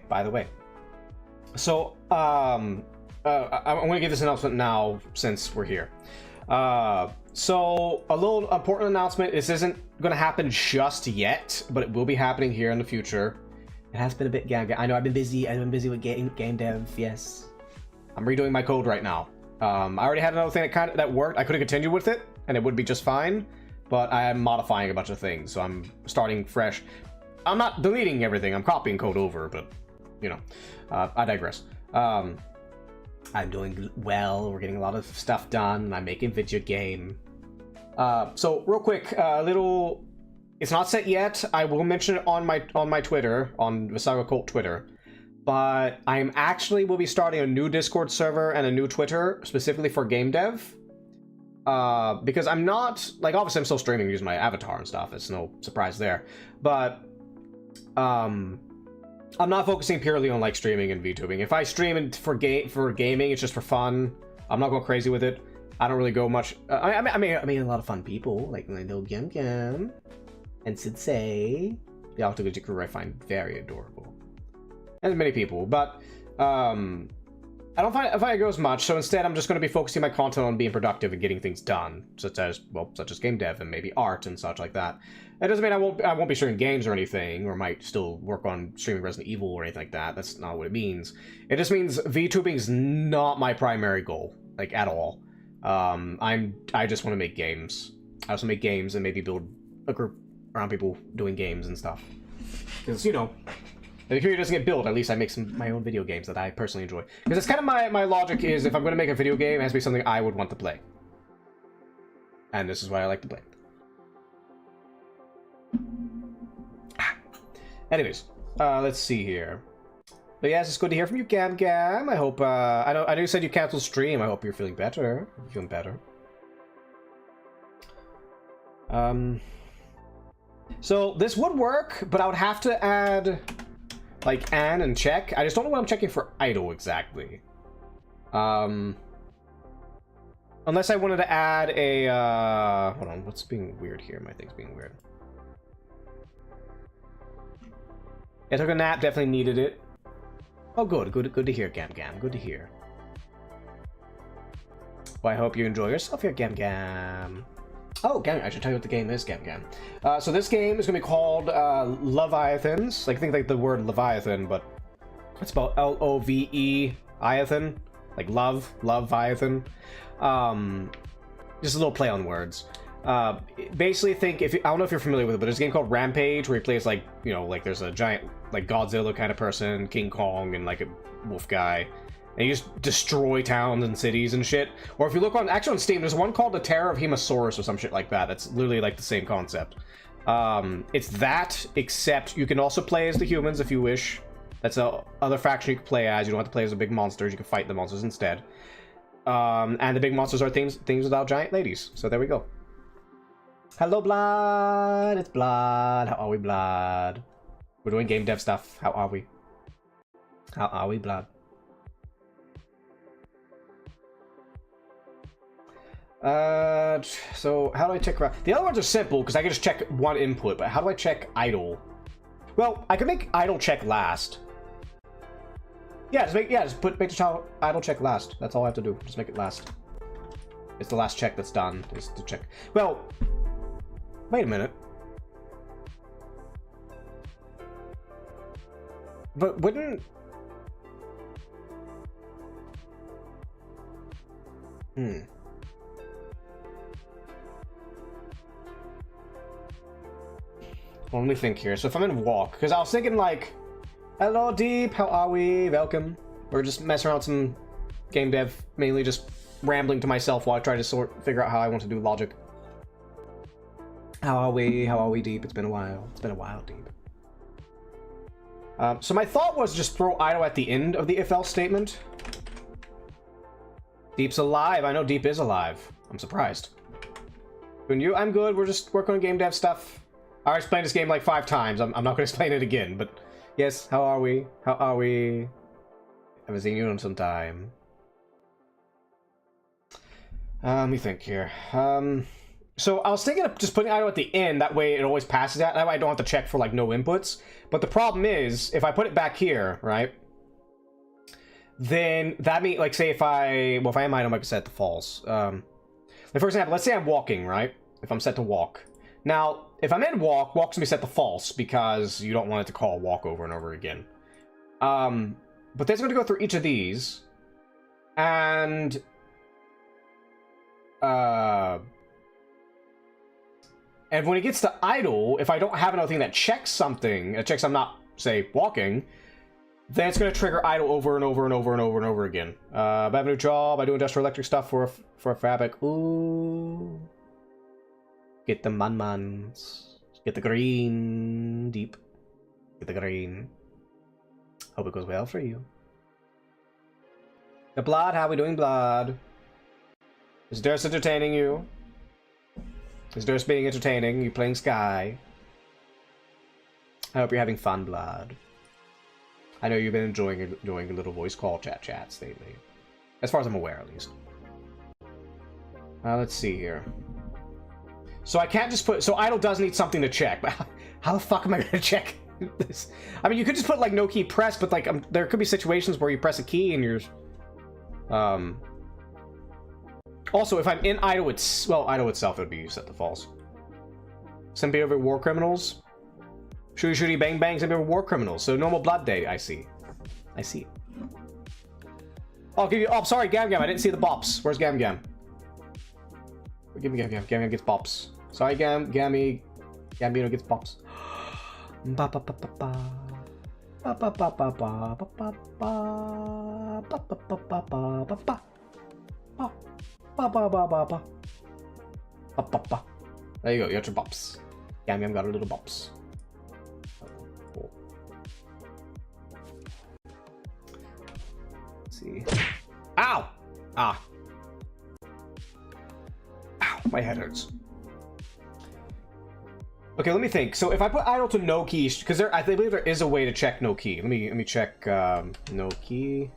So, I'm gonna give this announcement now since we're here. So, a little important announcement. This isn't going to happen just yet, but it will be happening here in the future. It has been a bit gam. I know I've been busy. With game dev. Yes, I'm redoing my code right now. I already had another thing that worked. I could have continued with it, and it would be just fine. But I am modifying a bunch of things, so I'm starting fresh. I'm not deleting everything. I'm copying code over, but you know, I digress. I'm doing well. We're getting a lot of stuff done, and I'm making video game. So real quick, little. It's not set yet. I will mention it on my Twitter, on Visaga Cult Twitter. But I'm actually will be starting a new Discord server and a new Twitter specifically for game dev. Because I'm not like obviously I'm still streaming using my avatar and stuff. It's no surprise there. But I'm not focusing purely on like streaming and VTubing. If I stream for gaming, it's just for fun. I'm not going crazy with it. I don't really go much. I mean, a lot of fun people like little Gam Gam and Sensei. The Octagon crew I find very adorable, and many people. But I don't find it goes much. So instead, I'm just going to be focusing my content on being productive and getting things done, such as game dev and maybe art and such like that. That doesn't mean I won't be streaming games or anything, or might still work on streaming Resident Evil or anything like that. That's not what it means. It just means VTubing is not my primary goal, like at all. I just want to make games. I also make games and maybe build a group around people doing games and stuff. Because you know, if the community doesn't get built, at least I make my own video games that I personally enjoy. Because it's kind of my logic is if I'm going to make a video game, it has to be something I would want to play. And this is why I like to play. Anyways, let's see here. But yes, it's good to hear from you, Gam Gam. I hope, I know you said you canceled stream. I hope you're feeling better. You're feeling better. So this would work, but I would have to add, like, and check. I just don't know what I'm checking for idle exactly. Unless I wanted to add a, hold on, what's being weird here? My thing's being weird. I took a nap, definitely needed it. Oh, good to hear, Gam Gam. Good to hear. Well, I hope you enjoy yourself here, Gam Gam. Oh, Gam, I should tell you what the game is, Gam Gam. So this game is going to be called Leviathans. Like, think like the word Leviathan, but it's spelled L-O-V-E, Iathan. Like Love-Viathan. Just a little play on words. Basically think, I don't know if you're familiar with it, but there's a game called Rampage where he plays like, you know, like there's a giant, like Godzilla kind of person, King Kong, and like a wolf guy. And you just destroy towns and cities and shit. Or if you look actually on Steam, there's one called The Terror of Hemosaurus or some shit like that. That's literally like the same concept. It's that, except you can also play as the humans if you wish. That's a other faction you can play as. You don't have to play as the big monsters. You can fight the monsters instead. And the big monsters are things without giant ladies. So there we go. Hello, Blood. It's Blood. How are we, Blood? We're doing game dev stuff. How are we? How are we, Blood? So how do I check? The other ones are simple because I can just check one input, but how do I check idle? Well, I can make idle check last. Yeah, just make make the child idle check last. That's all I have to do. Just make it last. It's the last check that's done. Is to check. Well, wait a minute. But wouldn't... Well, let me think here. So if I'm in walk, because I was thinking like, hello Deep, how are we? Welcome. We're just messing around with some game dev, mainly just rambling to myself while I try to figure out how I want to do logic. How are we? How are we, Deep? It's been a while. It's been a while, Deep. So my thought was just throw idle at the end of the if-else statement. Deep's alive. I know Deep is alive. I'm surprised. And you? I'm good. We're just working on game dev stuff. I already explained this game like 5 times. I'm not going to explain it again, but yes, how are we? How are we? Haven't seen you in some time. Let me think here. So I was thinking of just putting idle at the end, that way it always passes that way I don't have to check for like no inputs. But the problem is, if I put it back here, right, then that means, like, say if I am idle, I can set it to false. Like for example, let's say I'm walking, right? If I'm set to walk. Now, if I'm in walk's gonna be set to false because you don't want it to call walk over and over again. But then it's gonna go through each of these, and when it gets to idle, if I don't have another thing that checks something, it checks I'm not, say, walking, then it's going to trigger idle over and over and over and over and over again. I have a new job. I do industrial electric stuff for a fabric. Ooh. Get the man-mans. Get the green. Deep. Get the green. Hope it goes well for you. The Blood, how we doing, Blood? Is Durst entertaining you? Is Durst being entertaining? You playing Sky? I hope you're having fun, Blood. I know you've been enjoying a little voice call chats lately. As far as I'm aware, at least. Let's see here. So I can't just put... So idle does need something to check, but how the fuck am I going to check this? I mean, you could just put, like, no key press, but, like, there could be situations where you press a key and you're... Also, if I'm in idle, idle itself would be set to false. Send me over war criminals. Shooty shooty bang bang, send me over war criminals. So normal blood day, I see. I see. I'll give you... Oh, sorry, Gam Gam, I didn't see the bops. Where's Gam Gam? Give me Gam Gam. Gam Gam gets bops. Sorry, Gambino gets bops. Ba ba ba ba ba. Ba ba ba ba ba ba ba ba. Ba ba ba ba ba ba ba. Ba ba ba ba ba. Ba ba ba. There you go, you got your bops. Gam Gam got a little bops. Cool. Let's see. Ow! Ah. Ow, my head hurts. Okay, let me think. So if I put idle to no key, because I believe there is a way to check no key. Let me check no key.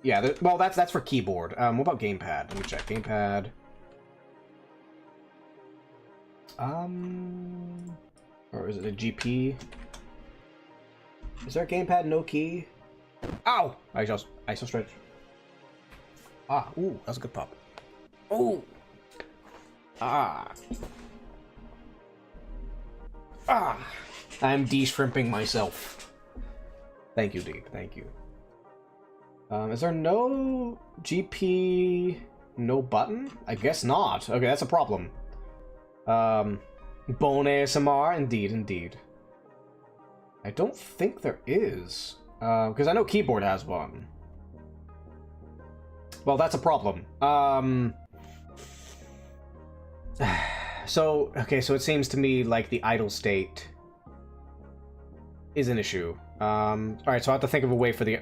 Yeah, well that's for keyboard. What about gamepad? Let me check gamepad. Or is it a GP? Is there a gamepad no key? Ow! I so stretch. Ah, ooh, that's a good pop. Ooh. Ah. Ah. I'm de-shrimping myself. Thank you, Deep. Thank you. Is there no GP, no button? I guess not. Okay, that's a problem. Bone ASMR? Indeed. I don't think there is. Because I know keyboard has one. Well, that's a problem. So it seems to me like the idle state is an issue. Alright, so I have to think of a way for the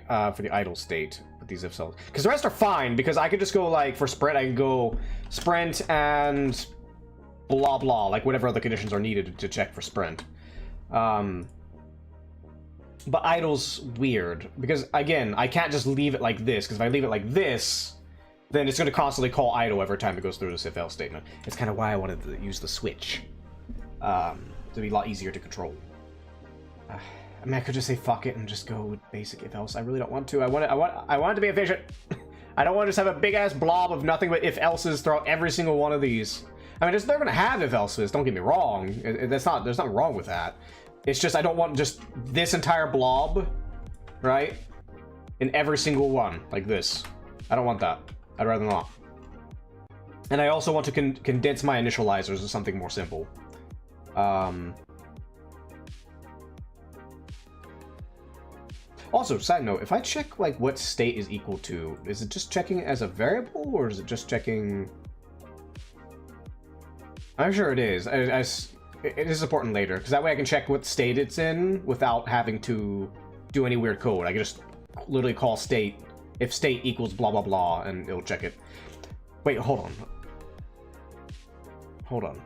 idle state with these if cells. Because the rest are fine, because I could just go, like, for sprint, I can go sprint and blah blah, like whatever other conditions are needed to check for sprint. But idle's weird, because, again, I can't just leave it like this, because if I leave it like this, then it's going to constantly call idle every time it goes through this if else statement. It's kind of why I wanted to use the switch. To be a lot easier to control. I mean, I could just say fuck it and just go with basic if else. I really don't want to. I want it to be efficient. I don't want to just have a big ass blob of nothing but if else's throughout every single one of these. I mean, they're gonna have if else's. Don't get me wrong. There's nothing wrong with that. It's just I don't want just this entire blob, right, in every single one like this. I don't want that. I'd rather not. And I also want to condense my initializers to something more simple. Also, side note, if I check like what state is equal to, is it just checking as a variable or is it just checking? I'm sure it is. It is important later because that way I can check what state it's in without having to do any weird code. I can just literally call state if state equals blah blah blah and it'll check it. Wait, hold on. Hold on.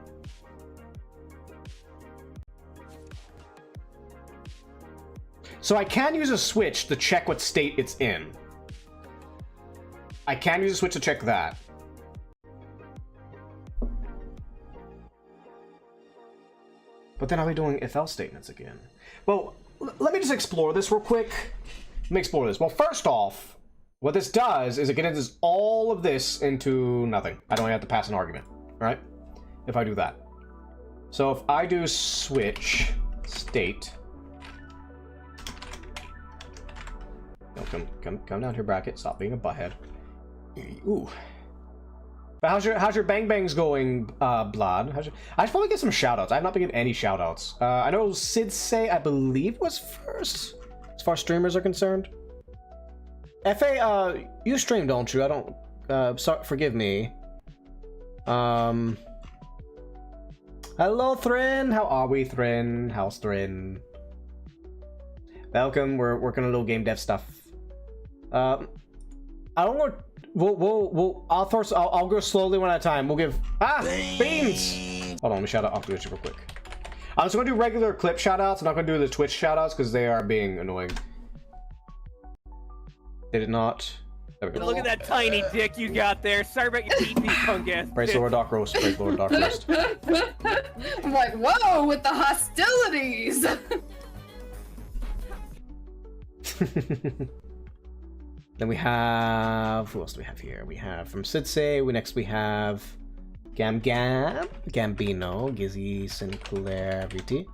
So I can use a switch to check what state it's in. I can use a switch to check that. But then I'll be doing if-else statements again. Well, let me just explore this real quick. Let me explore this. Well, first off, what this does is it condenses all of this into nothing. I don't have to pass an argument, right? If I do that. So if I do switch state... No, come down here, bracket. Stop being a butthead. Ooh. But how's your bang bangs going, Blood? I should probably get some shoutouts. I have not been getting any shoutouts. I know Sid Say, I believe, was first, as far as streamers are concerned. FA, you stream, don't you? I don't. Sorry, forgive me. Hello, Thrin. How are we, Thrin? How's Thrin? Welcome. We're working on a little game dev stuff. I don't want. I'll go slowly one at a time. We'll give beans. Hold on, let me shout out off Twitch real quick. I'm just gonna do regular clip shoutouts. I'm not gonna do the Twitch shoutouts because they are being annoying. Did it not? There we go. Look at that tiny dick you got there. Sorry about your PP, punk ass. Praise Lord Doc Roast. Praise Lord Doc Roast. I'm like, whoa, with the hostilities. Then we have, who else do we have here? We have from Sitsei. Next we have Gambino, Gizzy, Sinclair, VT.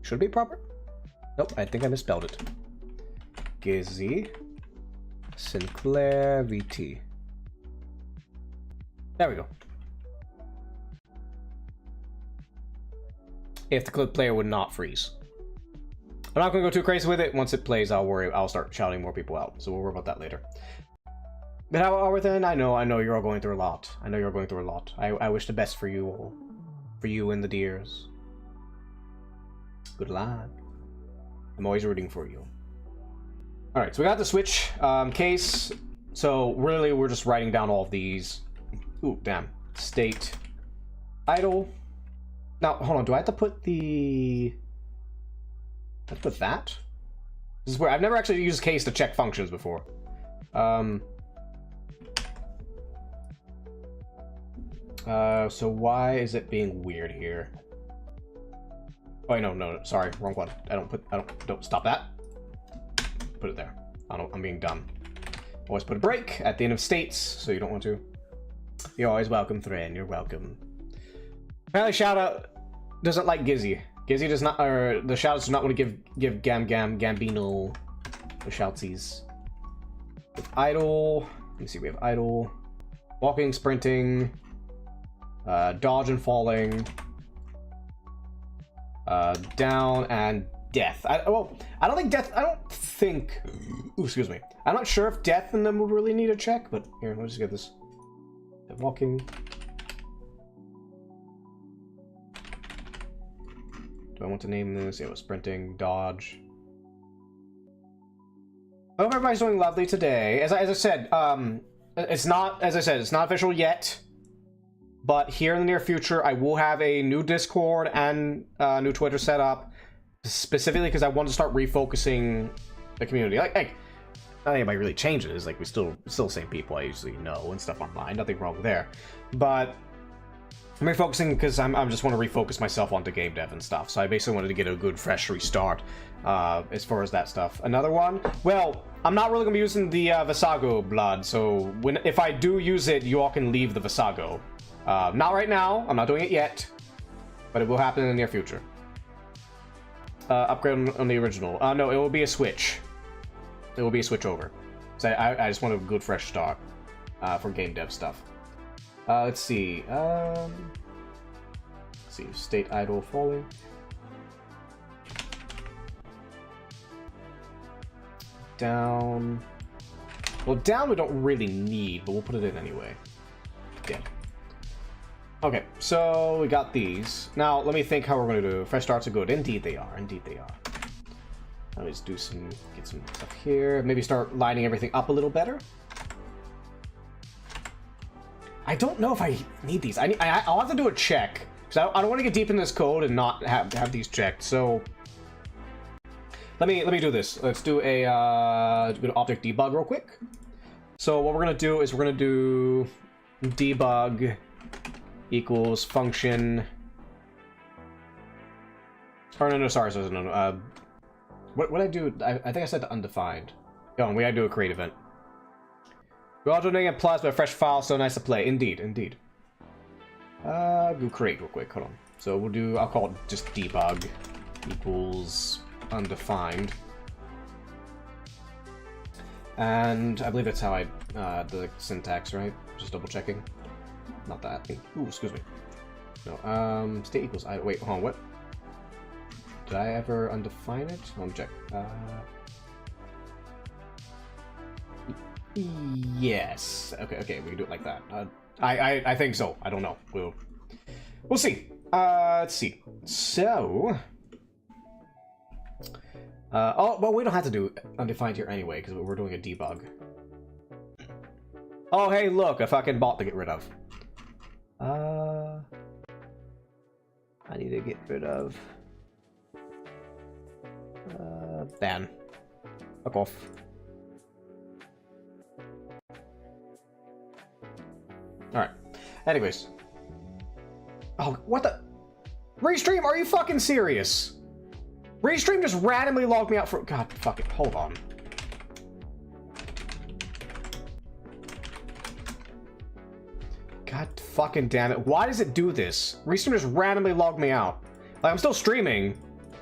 Should it be proper? Nope, I think I misspelled it. Gizzy, Sinclair, VT. There we go. If the clip player would not freeze. I'm not going to go too crazy with it. Once it plays, I'll start shouting more people out. So we'll worry about that later. But how are we then? I know you're all going through a lot. I wish the best for you all. For you and the dears. Good luck. I'm always rooting for you. Alright, so we got the switch case. So really, we're just writing down all of these. Ooh, damn. State. Idle. Now, hold on. Do I have to put the... Let's put that. This is where I've never actually used case to check functions before. So why is it being weird here? Oh no, sorry, wrong one. Don't stop that. Put it there. I'm being dumb. Always put a break at the end of states, so you don't want to. You're always welcome, Thran. You're welcome. Apparently, shout out doesn't like Gizzy. Gizzy does not, or the shoutouts do not want to give Gambino the shoutsies. Idle. Let me see. We have idle, walking, sprinting, dodge and falling, down and death. I don't think. Ooh, excuse me. I'm not sure if death in them would really need a check, but here, let's just get this. Walking. Do I want to name this? Yeah, it was sprinting, dodge. I hope everybody's doing lovely today. As I said, it's not official yet, but here in the near future, I will have a new Discord and new Twitter set up, specifically because I want to start refocusing the community. Like not anybody really changes. Like, we still the same people I usually know and stuff online. Nothing wrong there. But I'm refocusing because I'm just want to refocus myself onto game dev and stuff. So I basically wanted to get a good fresh restart as far as that stuff. Another one? Well, I'm not really going to be using the Visago blood. So if I do use it, you all can leave the Visago. Not right now. I'm not doing it yet. But it will happen in the near future. Upgrade on the original. No, it will be a switch. It will be a switch over. So I just want a good fresh start for game dev stuff. Let's see. Let's see. State idle falling. Down. Well, down we don't really need, but we'll put it in anyway. Yeah. Okay, so we got these. Now, let me think how we're going to do. Fresh starts are good. Indeed they are. Indeed they are. Let's do get some stuff here. Maybe start lining everything up a little better. I don't know if I need these. I'll have to do a check. Because I don't want to get deep in this code and not have these checked. So, let me do this. Let's do a object debug real quick. So what we're going to do is we're going to do debug equals function. Or no, sorry, no. What I do? I think I said undefined. Oh, and we gotta do a create event. We're also doing a plus, but a fresh file, so nice to play. Indeed. Do create real quick. Hold on. So we'll do. I'll call it just debug equals undefined. And I believe that's how I the syntax, right? Just double checking. Not that. Ooh, excuse me. No. State equals. Wait. Hold on. What? Did I ever undefine it? Let me check. Yes. Okay. We can do it like that. I think so. I don't know. We'll see. Let's see. So. Oh, well, we don't have to do undefined here anyway because we're doing a debug. Oh, hey, look, a fucking bot to get rid of. I need to get rid of. Ban. Fuck off. Alright. Anyways. Oh, what the? Restream, are you fucking serious? Restream just randomly logged me out for. God, fuck it. Hold on. God fucking damn it. Why does it do this? Restream just randomly logged me out. Like, I'm still streaming,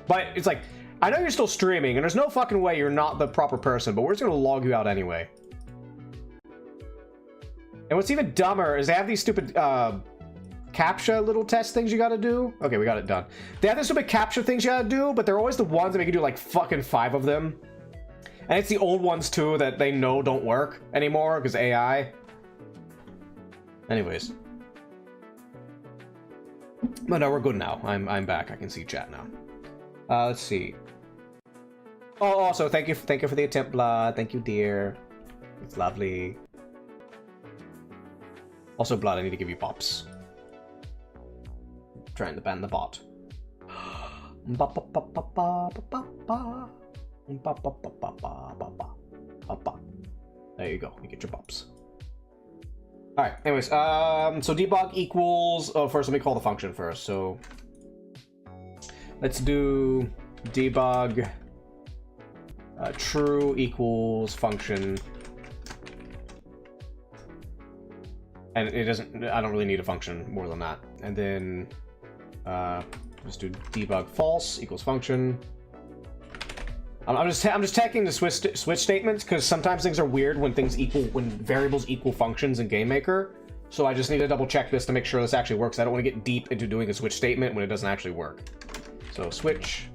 but it's like, I know you're still streaming, and there's no fucking way you're not the proper person, but we're just gonna log you out anyway. And what's even dumber is they have these stupid, CAPTCHA little test things you gotta do. Okay, we got it done. They have these stupid CAPTCHA things you gotta do, but they're always the ones that make you do like fucking 5 of them. And it's the old ones too that they know don't work anymore because AI. Anyways. But no, we're good now. I'm back. I can see chat now. Let's see. Oh, also, thank you for the attempt, Blood. Thank you, dear. It's lovely. Also, Blood, I need to give you pops. Trying to ban the bot. There you go. You get your pops. Alright, anyways, so debug equals... Oh, first let me call the function first. So let's do debug true equals function. And it doesn't... I don't really need a function more than that. And then just do debug false equals function. I'm just checking the switch statements because sometimes things are weird when variables equal functions in GameMaker. So I just need to double check this to make sure this actually works. I don't want to get deep into doing a switch statement when it doesn't actually work. So switch.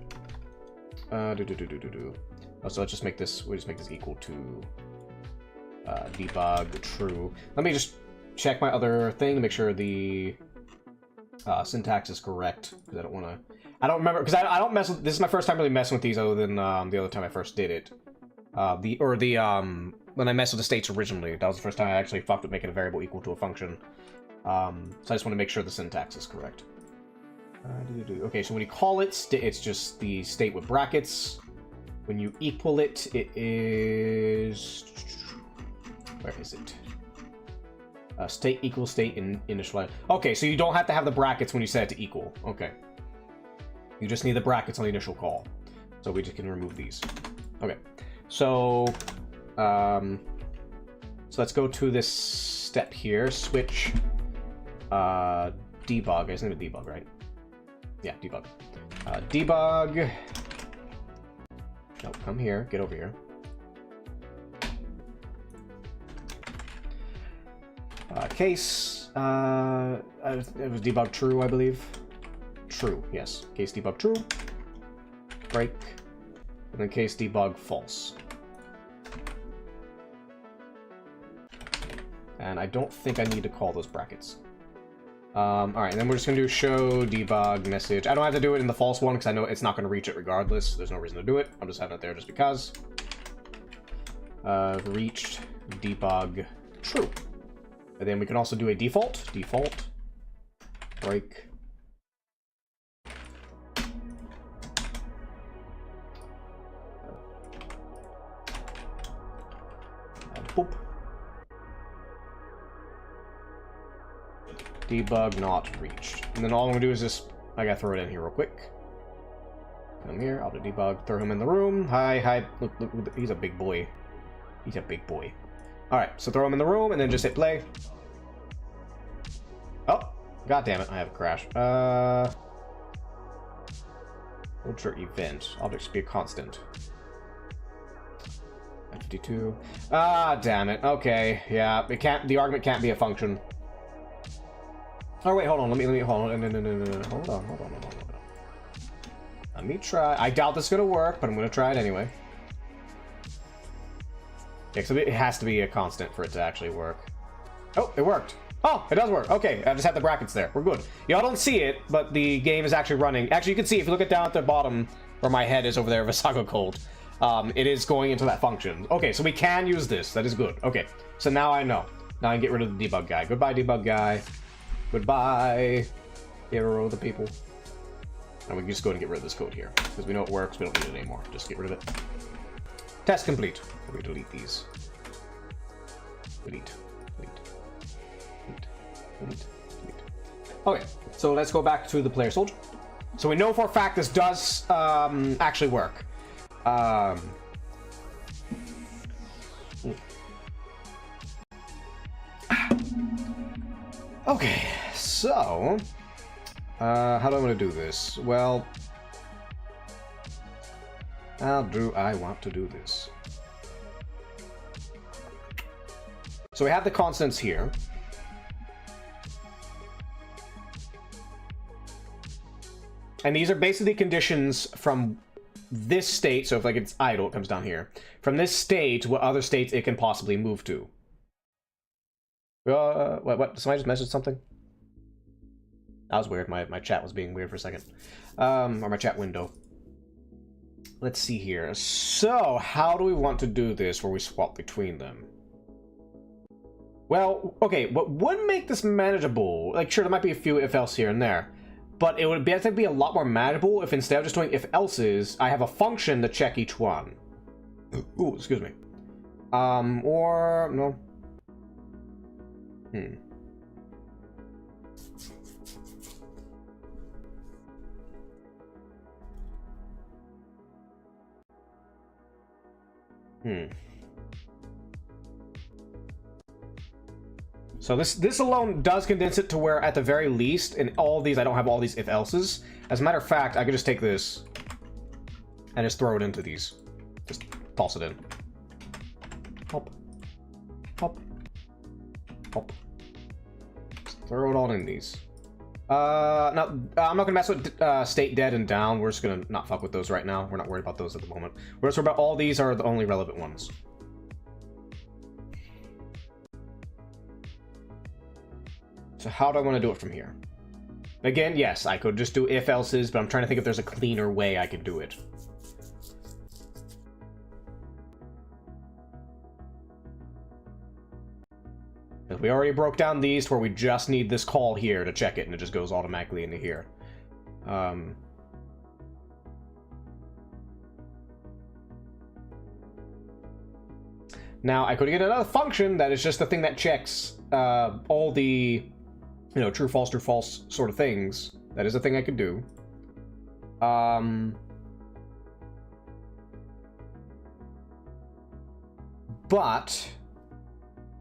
Oh, so let's just make this. We'll just make this equal to debug true. Let me just check my other thing to make sure the syntax is correct because I don't want to. I don't remember because I don't mess with. This is my first time really messing with these, other than the other time I first did it. When I messed with the states originally, that was the first time I actually fucked with making a variable equal to a function. So I just want to make sure the syntax is correct. Okay, so when you call it, it's just the state with brackets. When you equal it, it is... Where is it? State equals state in initialize. Okay, so you don't have to have the brackets when you set it to equal. Okay. You just need the brackets on the initial call. So we just can remove these. Okay. So let's go to this step here. Switch debug. Isn't it debug, right? Yeah, debug. Debug. No, come here. Get over here. Case. It was debug true, I believe. True, yes. Case debug true. Break. And then case debug false. And I don't think I need to call those brackets. Alright, and then we're just going to do show debug message. I don't have to do it in the false one because I know it's not going to reach it regardless. There's no reason to do it. I'm just having it there just because. Reached debug true. And then we can also do a default. Default. Break. Boop. Debug not reached. And then all I'm gonna do is just, I gotta throw it in here real quick. Come here, I'll do debug, throw him in the room. Hi. Look, he's a big boy. He's a big boy. Alright, so throw him in the room and then just hit play. Oh, god damn it, I have a crash. Ultra event. Objects be a constant. 52. Ah, damn it. Okay, yeah, it can't. The argument can't be a function. Oh wait, hold on. Let me hold on. No. Hold on. Let me try. I doubt this is gonna work, but I'm gonna try it anyway. Yeah, so it has to be a constant for it to actually work. Oh, it worked. Oh, it does work. Okay, I just have the brackets there. We're good. Y'all don't see it, but the game is actually running. Actually, you can see if you look at down at the bottom where my head is over there of Visago Cold. It is going into that function. Okay, so we can use this. That is good. Okay, so now I know. Now I can get rid of the debug guy. Goodbye, debug guy. Goodbye, hero of the people. And we can just go ahead and get rid of this code here. Because we know it works, we don't need it anymore. Just get rid of it. Test complete. We delete these. Delete. Okay, so let's go back to the player soldier. So we know for a fact this does actually work. Okay, so how do I want to do this? Well, how do I want to do this? So we have the constants here. And these are basically conditions from this state. So if like it's idle, it comes down here. From this state, what other states it can possibly move to. What? Somebody just messaged something? That was weird. My chat was being weird for a second. Or my chat window. Let's see here. So, how do we want to do this where we swap between them? Well, okay, what would make this manageable? Like, sure, there might be a few if-else here and there. But it would be, I think, be a lot more manageable if instead of just doing if-elses, I have a function to check each one. Ooh, excuse me. Or... no. So this alone does condense it to where, at the very least, in all these, I don't have all these if-elses. As a matter of fact, I could just take this and just throw it into these. Just toss it in. Hop. Hop. Hop. Just throw it all in these. Now, I'm not gonna mess with state dead and down. We're just gonna not fuck with those right now. We're not worried about those at the moment. We're just worried about all these are the only relevant ones. So how do I want to do it from here? Again, yes, I could just do if-elses, but I'm trying to think if there's a cleaner way I could do it. We already broke down these to where we just need this call here to check it, and it just goes automatically into here. Now, I could get another function that is just the thing that checks all the, you know, true, false sort of things. That is a thing I could do. But,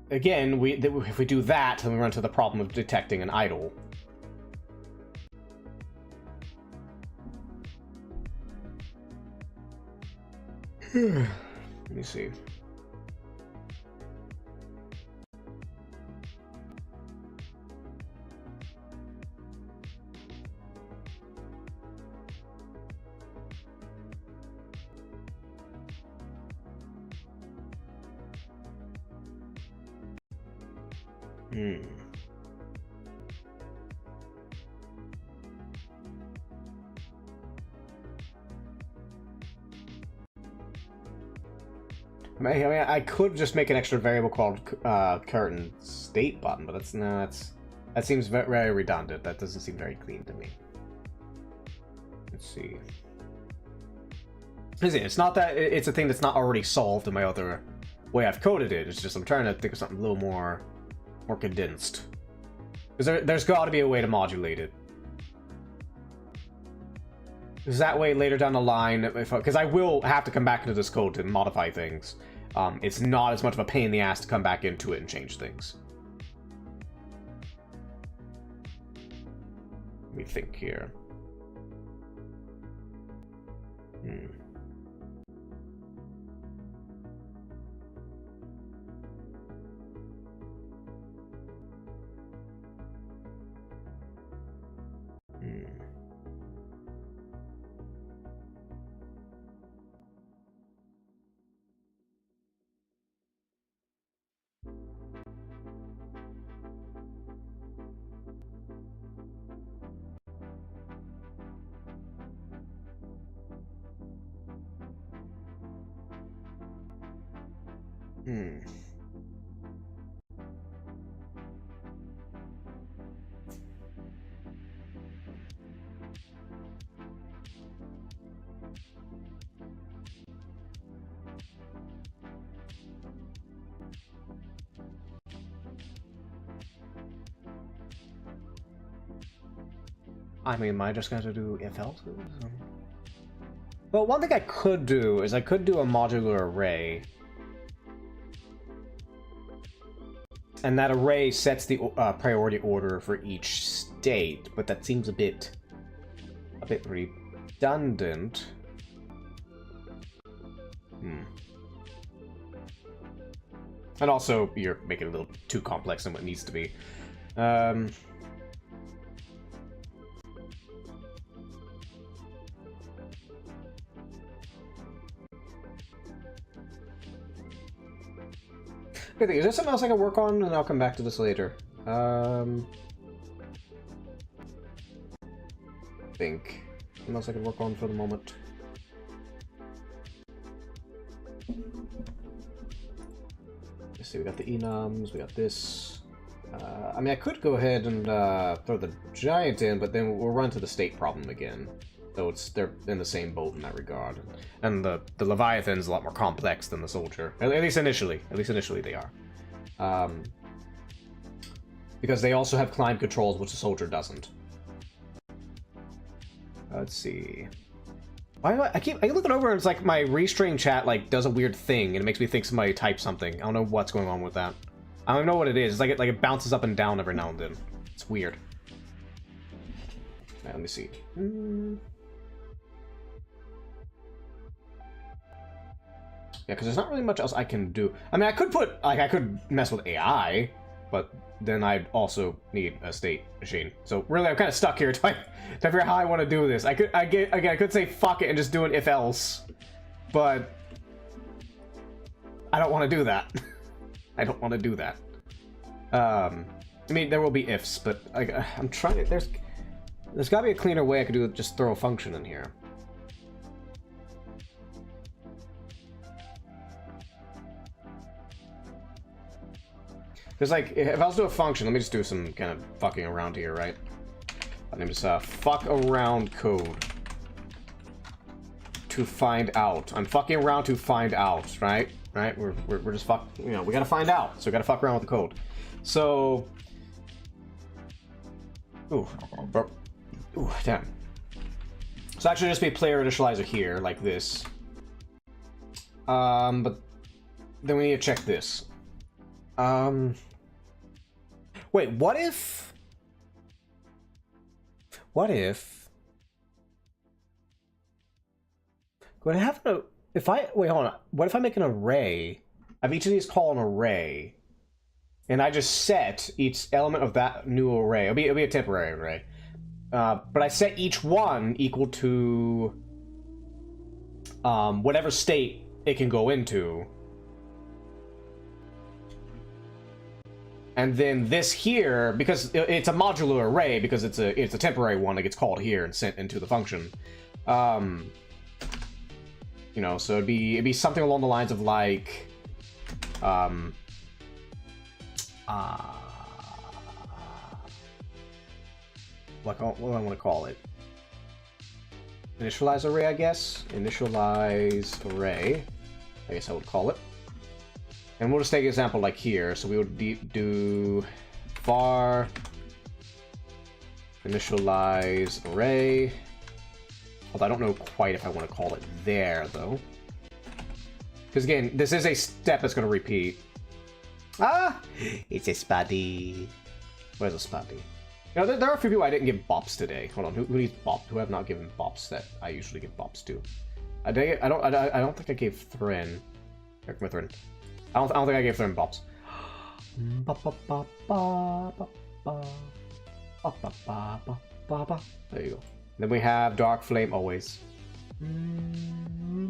again, if we do that, then we run into the problem of detecting an idle. Let me see. I mean, I could just make an extra variable called current state button, but that seems very, very redundant. That doesn't seem very clean to me. Let's see. It's not that it's a thing that's not already solved in my other way I've coded it. It's just I'm trying to think of something a little more condensed. Because there's got to be a way to modulate it. Because that way, later down the line, because I will have to come back into this code to modify things, it's not as much of a pain in the ass to come back into it and change things. Let me think here. I mean, am I just going to do if else? Well, one thing I could do is I could do a modular array. And that array sets the priority order for each state, but that seems a bit redundant. And also, you're making it a little too complex than what it needs to be. Is there something else I can work on? And I'll come back to this later. Think. Something else I can work on for the moment. Let's see, we got the enums, we got this. I mean, I could go ahead and throw the giant in, but then we'll run to the state problem again. So they're in the same boat in that regard. And the Leviathan's a lot more complex than the soldier. At least initially. At least initially they are. Because they also have climb controls, which the soldier doesn't. Let's see. I keep looking over and it's like my restream chat like does a weird thing and it makes me think somebody typed something. I don't know what's going on with that. I don't know what it is. It's like it bounces up and down every now and then. It's weird. Right, let me see. Yeah, because there's not really much else I can do. I mean, I could mess with AI, but then I'd also need a state machine. So really, I'm kind of stuck here to figure out how I want to do this. I could say fuck it and just do an if else, but I don't want to do that. I don't want to do that. I mean, there will be ifs, but I'm trying. There's got to be a cleaner way I could do it. Just throw a function in here. Because, like, if I was to do a function, let me just do some kind of fucking around here, right? Let me just fuck around code to find out. I'm fucking around to find out, right? right? We're just you know, we gotta find out. So we gotta fuck around with the code. So, ooh, damn. So actually, just be a player initializer here, like this. But then we need to check this. Wait, what if? Would I have a? If I wait, hold on. What if I make an array of each of these called an array, and I just set each element of that new array? It'll be a temporary array, but I set each one equal to whatever state it can go into, and then this here, because it's a modular array, because it's a temporary one that gets called here and sent into the function. You know, so it'd be something along the lines of like, what do I want to call it? Initialize array, I guess. Initialize array, I guess I would call it. And we'll just take an example like here. So we would do var initialize array. Although I don't know quite if I want to call it there, though. Because again, this is a step that's going to repeat. Ah! It's a spuddy. Where's a spuddy? You know, there are a few people I didn't give bops today. Hold on, who needs bops? Who have not given bops that I usually give bops to? I don't think I gave Thrin. Here, come Thrin. I don't think I gave Thrin bops. There you go. Then we have Dark Flame always. And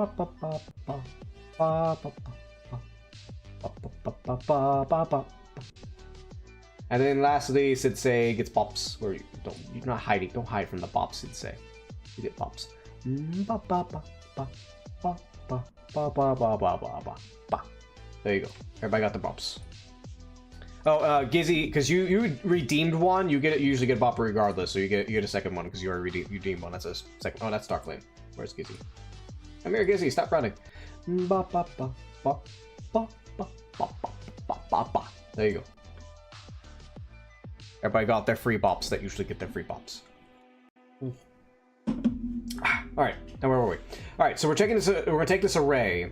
then lastly, Sensei gets bops. Where you're not hiding. Don't hide from the bops, Sensei. You get bops. There you go. Everybody got the bops. Oh, Gizzy, because you redeemed one, you usually get a bop regardless, so you get a second one because you already redeemed one. That's a second. Oh, that's Darkflame. Where's Gizzy? Come here, Gizzy. Stop running. There you go. Everybody got their free bops that usually get their free bops. All right, now where were we? All right, so we're taking this. We're gonna take this array.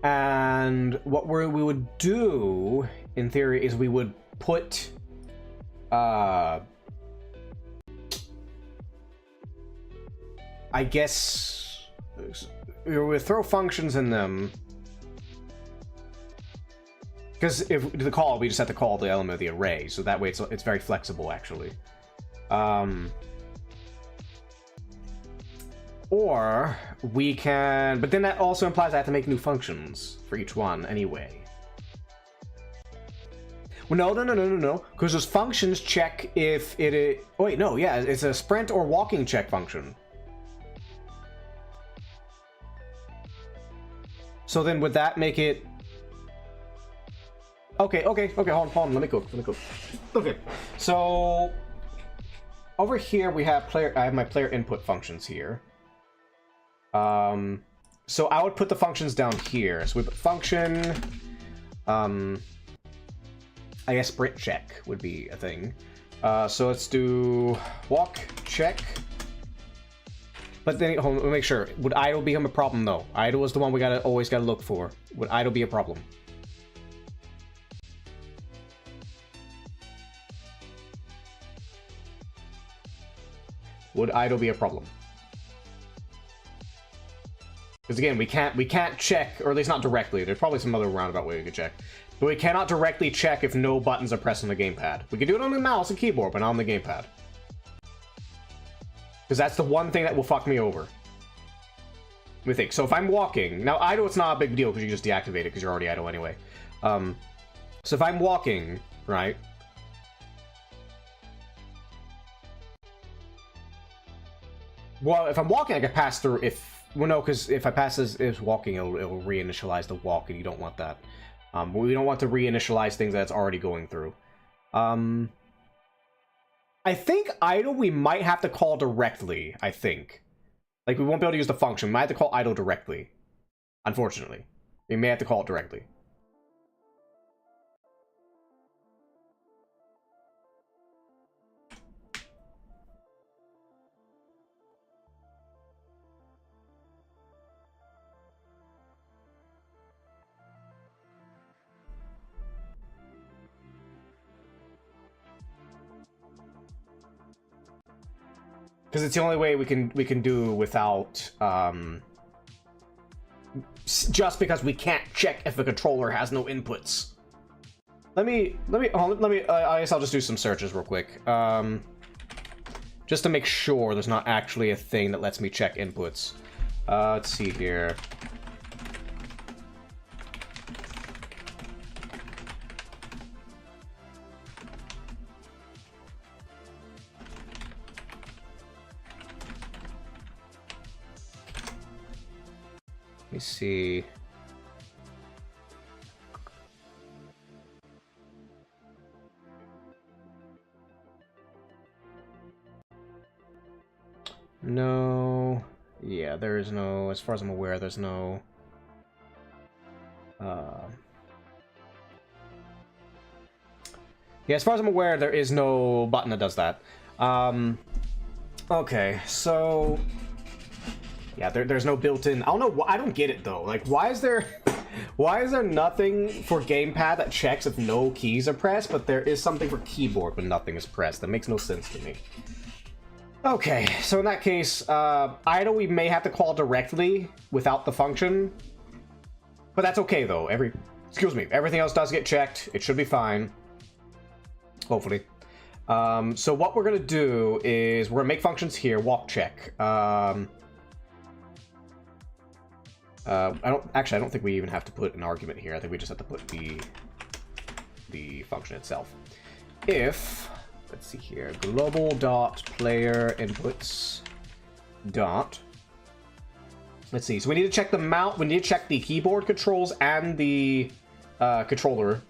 And what we would do, in theory, is we would put, I guess, we would throw functions in them. Because if the call, we just have to call the element of the array, so that way it's very flexible, actually. Or we can, but then that also implies I have to make new functions for each one anyway. Well, no, because those functions check if it is, oh wait, no, yeah, it's a sprint or walking check function. So then would that make it, okay, hold on, let me cook. Okay, so over here we have I have my player input functions here. So I would put the functions down here. So we put function, I guess sprint check would be a thing. So let's do walk check. But then, hold on, make sure. Would idle become a problem though? Idle is the one we always gotta look for. Would idle be a problem? Would idle be a problem? Because again, we can't check, or at least not directly. There's probably some other roundabout way we could check. But we cannot directly check if no buttons are pressed on the gamepad. We can do it on the mouse and keyboard, but not on the gamepad. Because that's the one thing that will fuck me over. Let me think. So if I'm walking... Now, idle, it's not a big deal because you just deactivate it because you're already idle anyway. So if I'm walking, right... Well, if I'm walking, I can pass through if... Well, no, because if I pass as walking, it'll reinitialize the walk, and you don't want that. We don't want to reinitialize things that's already going through. I think idle we might have to call directly, I think. Like, we won't be able to use the function. We might have to call idle directly. Unfortunately. You may have to call it directly. Because it's the only way we can do without just because we can't check if a controller has no inputs. Let me I guess I'll just do some searches real quick. Just to make sure there's not actually a thing that lets me check inputs. Let's see here. Let me see. No. Yeah, there is no, as far as I'm aware, there's no... Yeah, as far as I'm aware, there is no button that does that. Okay, so... Yeah, there's no built-in... I don't know why... I don't get it, though. Like, why is there... Why is there nothing for gamepad that checks if no keys are pressed, but there is something for keyboard when nothing is pressed? That makes no sense to me. Okay, so in that case, either we may have to call directly without the function, but that's okay, though. Everything else does get checked. It should be fine. Hopefully. So what we're going to do is we're going to make functions here, walk check. I don't think we even have to put an argument here. I think we just have to put the function itself. If, let's see here, global dot player inputs dot. Let's see. So we need to check the mount. We need to check the keyboard controls and the controller,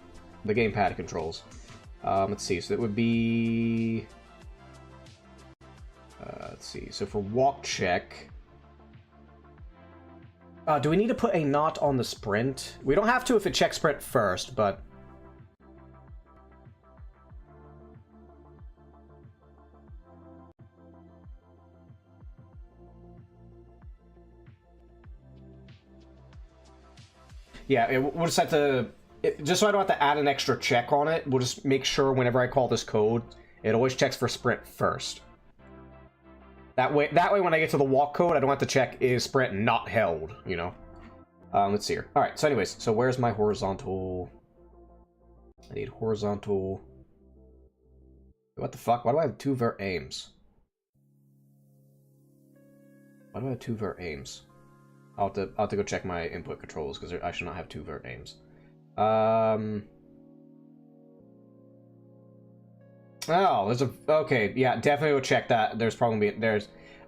the gamepad controls. Let's see. So it would be. Let's see. So for walk check. Do we need to put a not on the sprint? We don't have to if it checks sprint first, but... Yeah, we'll just have to... just so I don't have to add an extra check on it, we'll just make sure whenever I call this code, it always checks for sprint first. That way, when I get to the walk code, I don't have to check is sprint not held, you know? Let's see here. All right, so anyways, so where's my horizontal? I need horizontal. What the fuck? Why do I have two vert aims? Why do I have two vert aims? I'll have to go check my input controls because I should not have two vert aims. Oh, there's a... Okay, yeah, definitely go check that. There's probably...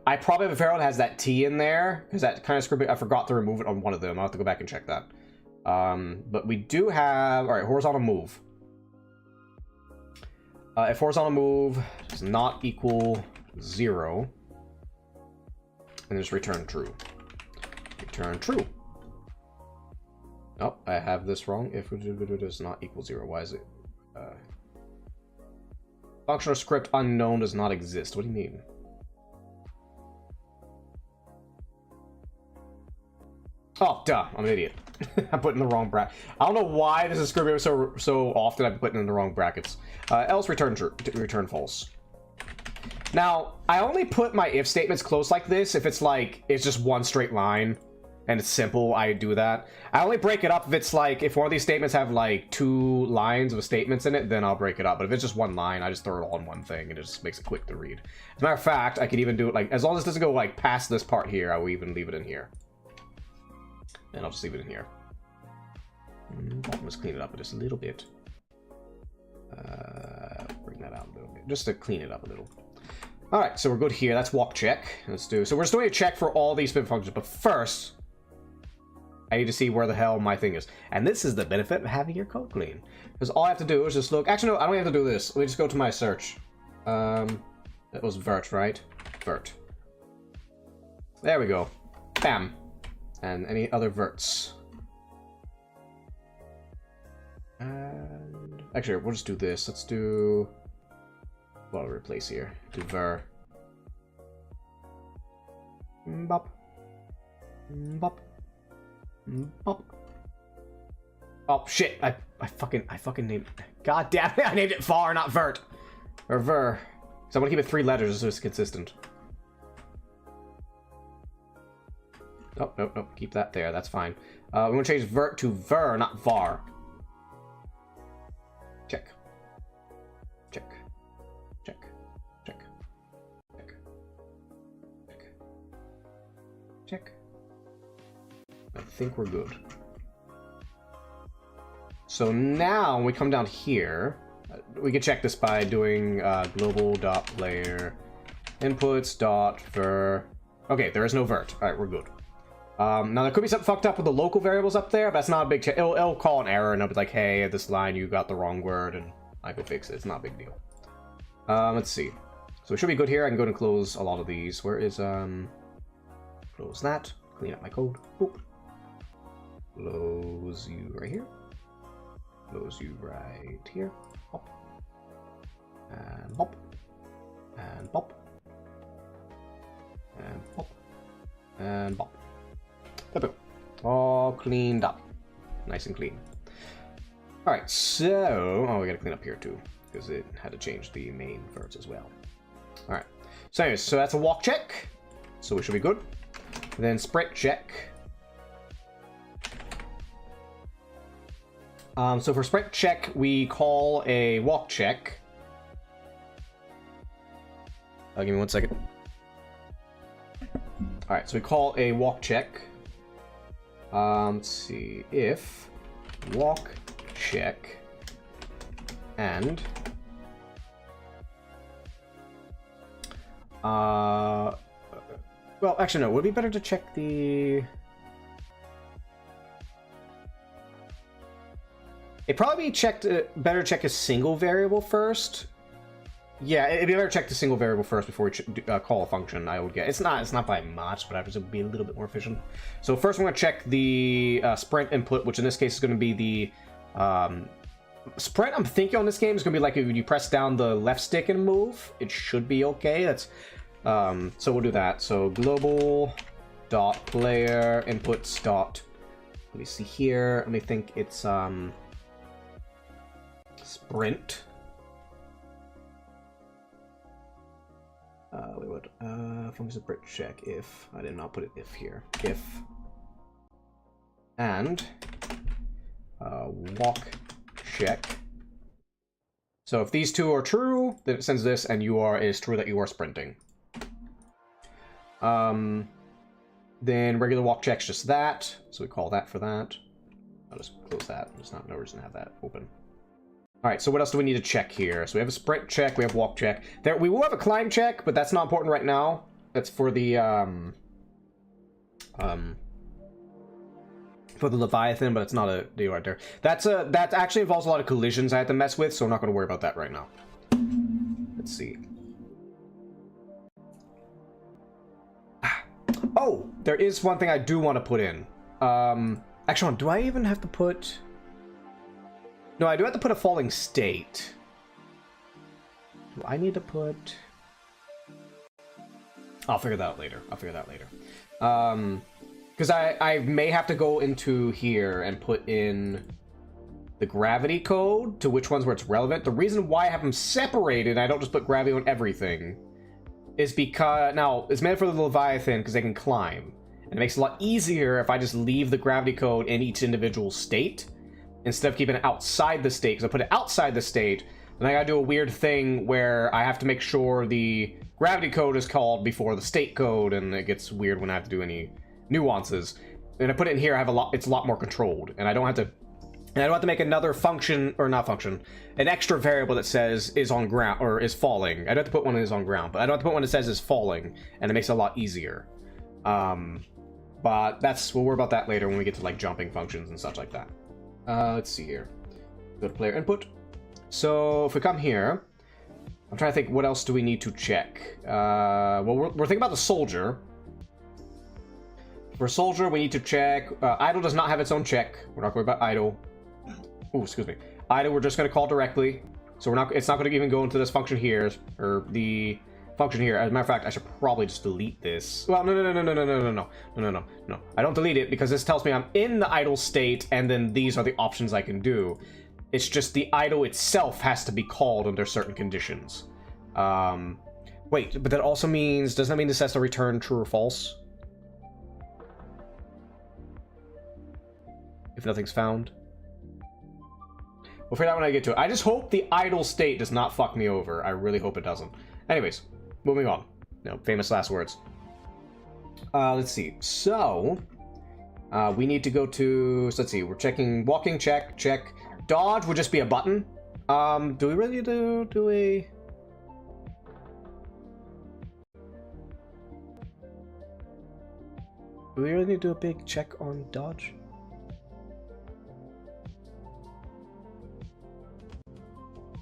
I probably have a variable that has that T in there, because that kind of script... I forgot to remove it on one of them. I'll have to go back and check that. But we do have... Alright, horizontal move. If horizontal move does not equal 0, then just return true. Return true. Oh, I have this wrong. If it does not equal 0, why is it... Functional script unknown does not exist. What do you mean? Oh, duh. I'm an idiot. I'm putting the wrong bracket. I don't know why this is screwing me so often. I'm putting in the wrong brackets. Else return true. Return false. Now, I only put my if statements close like this if it's like it's just one straight line and it's simple. I do that. I only break it up if it's like if one of these statements have like 2 lines of statements in it, then I'll break it up. But if it's just one line, I just throw it all in one thing and it just makes it quick to read. As a matter of fact, I could even do it like as long as it doesn't go like past this part here, I will even leave it in here. And I'll just leave it in here. Let's clean it up just a little bit. Bring that out a little bit, just to clean it up a little. All right, so we're good here. That's walk check. Let's do. So we're just doing a check for all these spin functions, but first, I need to see where the hell my thing is. And this is the benefit of having your code clean, because all I have to do is just look. Actually, no, I don't have to do this. Let me just go to my search. That was vert, right? Vert. There we go. Bam. And any other verts. Actually, we'll just do this. Let's do... What do we replace here? Do ver. Bop. Bop. Bop. Oh shit! I fucking named it. God damn it! I named it var, not vert. Or ver. So I want to keep it 3 letters so it's consistent. Oh, nope. Keep that there. That's fine. We want to change vert to ver, not var. Check. Check. Check. Check. Check. Check. Check. I think we're good. So now, when we come down here, we can check this by doing global.layer inputs.ver. Okay, there is no vert. Alright, we're good. Now, there could be something fucked up with the local variables up there, but that's not a big check. It'll call an error, and it'll be like, hey, at this line, you got the wrong word, and I go fix it. It's not a big deal. Let's see. So we should be good here. I can go and close a lot of these. Where is, close that. Clean up my code. Boop. Close you right here. Close you right here. Hop. And hop. And pop. And pop. And pop. Boom. All cleaned up. Nice and clean. Alright, so... Oh, we gotta clean up here too, because it had to change the main verbs as well. Alright. So anyways, so that's a walk check. So we should be good. Then sprint check. So for sprint check, we call a walk check. Give me 1 second. Alright, so we call a walk check. Let's see. If walk check and well, actually no, would it be better to check the... It'd probably be checked, better check a single variable first. Yeah, it'd be better to check the single variable first before we call a function, I would get. It's not by much, but I would be a little bit more efficient. So first we're going to check the sprint input, which in this case is going to be the... sprint, I'm thinking on this game, is going to be like when you press down the left stick and move. It should be okay. That's so we'll do that. So global.player inputs dot... Let me see here. Let me think it's... sprint. Wait, what? Function sprint check if. I did not put it if here. If. And. Walk check. So if these two are true, then it sends this, and it is true that you are sprinting. Then regular walk check's just that. So we call that for that. I'll just close that. There's not no reason to have that open. Alright, so what else do we need to check here? So we have a sprint check, we have walk check. We will have a climb check, but that's not important right now. That's for the Leviathan, but it's not a deal right there. That actually involves a lot of collisions I have to mess with, so I'm not going to worry about that right now. Let's see. Oh, there is one thing I do want to put in. Actually, do I even have to put... No, I do have to put a falling state. Do I need to put... I'll figure that out later. Because I may have to go into here and put in the gravity code to which ones where it's relevant. The reason why I have them separated and I don't just put gravity on everything is because... Now, it's meant for the Leviathan because they can climb. And it makes it a lot easier if I just leave the gravity code in each individual state instead of keeping it outside the state. Because I put it outside the state, then I gotta do a weird thing where I have to make sure the gravity code is called before the state code, and it gets weird when I have to do any nuances. And I put it in here, it's a lot more controlled, and I don't have to make another function, or not function, an extra variable that says is on ground, or is falling. I don't have to put one that is on ground, but I don't have to put one that says is falling, and it makes it a lot easier. But we'll worry about that later when we get to like jumping functions and such like that. Let's see here. Go to player input. So if we come here, I'm trying to think what else do we need to check. Well, we're thinking about the soldier. For soldier, we need to check. Idle does not have its own check. We're not going about idle. Oh, excuse me. idle we're just going to call directly. So it's not going to even go into this function here, or the function here. As a matter of fact, I should probably just delete this. Well, no. I don't delete it because this tells me I'm in the idle state, and then these are the options I can do. It's just the idle itself has to be called under certain conditions. Wait, but that also means, doesn't that mean this has to return true or false? If nothing's found? We'll figure out when I get to it. I just hope the idle state does not fuck me over. I really hope it doesn't. Anyways, moving on. No, famous last words. Let's see. So, we need to go to... So let's see. We're checking walking, check. Dodge would just be a button. Do we really do a... Do we really need to do a big check on dodge?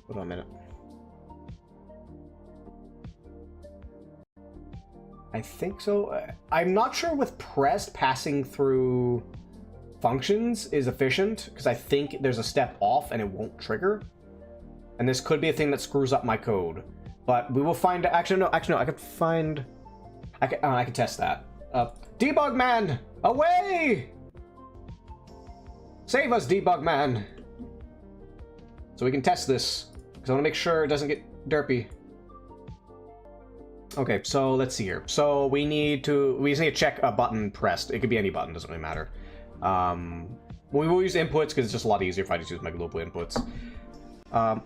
Hold on a minute. I think so. I'm not sure with pressed passing through functions is efficient, because I think there's a step off and it won't trigger. And this could be a thing that screws up my code. But we will find... Actually, no. I could find... I can test that. Debug man! Away! Save us, debug man! So we can test this. Because I want to make sure it doesn't get derpy. Okay, so let's see here. So we just need to check a button pressed. It could be any button, doesn't really matter. We will use inputs because it's just a lot easier if I just use my global inputs.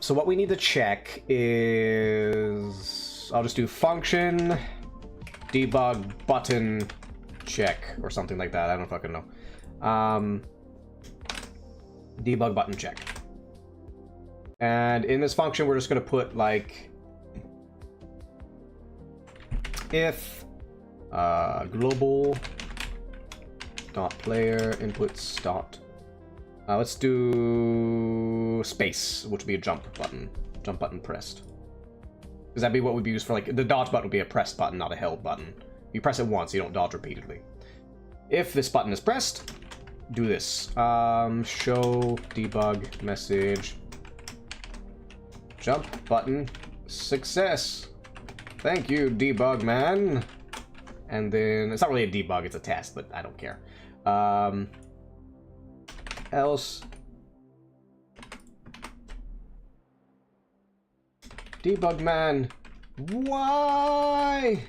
So what we need to check is... I'll just do function debug button check or something like that. I don't fucking know. Debug button check. And in this function, we're just going to put, like, if global dot player inputs dot let's do space, which would be a jump button pressed, because that'd be what would be used for, like, the dodge button would be a pressed button, not a held button. You press it once, you don't dodge repeatedly. If this button is pressed, do this. Show debug message jump button success. Thank you, debug man. And then it's not really a debug, it's a test, but I don't care. Else debug man, why?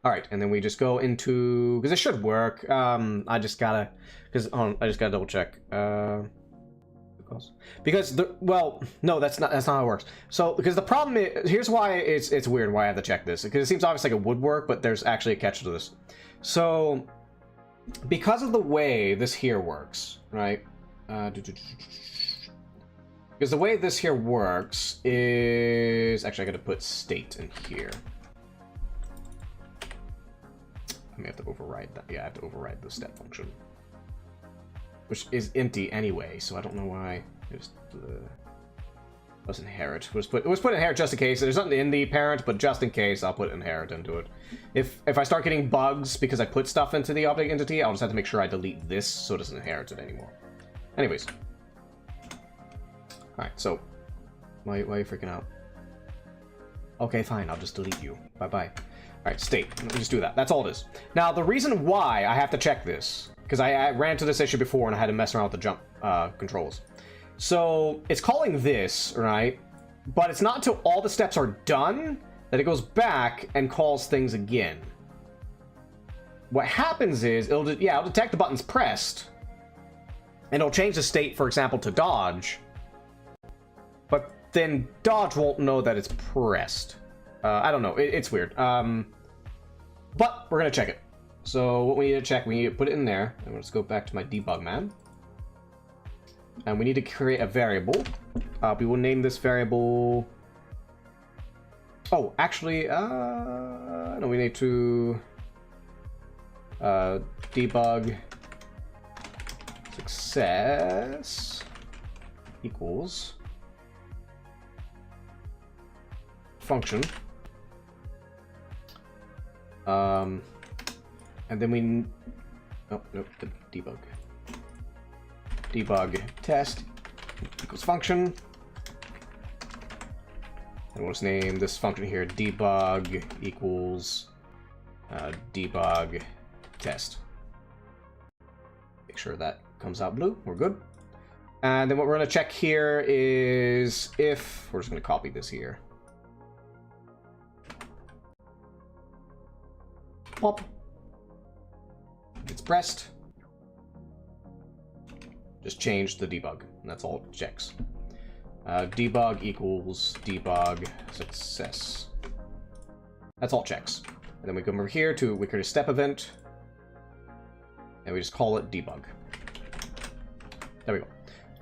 All right, and then we just go into, because it should work. I just gotta double check. Because no, that's not how it works. So because the problem is, here's why it's weird why I have to check this, because it seems obvious like it would work, but there's actually a catch to this. So because of the way this here works, right? Because the way this here works is actually I got to put state in here. I may have to override that. Yeah, I have to override the step function, which is empty anyway, so I don't know why. It was inherit. It was put inherit just in case. There's nothing in the parent, but just in case, I'll put inherit into it. If I start getting bugs because I put stuff into the object entity, I'll just have to make sure I delete this so it doesn't inherit it anymore. Anyways. Alright, so why are you freaking out? Okay, fine, I'll just delete you. Bye-bye. Alright, state. Let me just do that. That's all it is. Now, the reason why I have to check this, because I ran into this issue before and I had to mess around with the jump controls. So it's calling this, right? But it's not until all the steps are done that it goes back and calls things again. What happens is it'll detect the button's pressed, and it'll change the state, for example, to dodge. But then dodge won't know that it's pressed. I don't know. It's weird. But we're gonna check it. So what we need to check, we need to put it in there. And let's go back to my debug man. And we need to create a variable. We will name this variable... Oh, actually, no, we need to debug success equals function. And then we... Oh, nope, the debug test equals function. And we'll just name this function here debug equals debug test. Make sure that comes out blue. We're good. And then what we're going to check here is if... We're just going to copy this here. Pop. If it's pressed, just change the debug. And that's all it checks. Debug equals debug success. That's all it checks. And then we come over here to, we create a step event. And we just call it debug. There we go.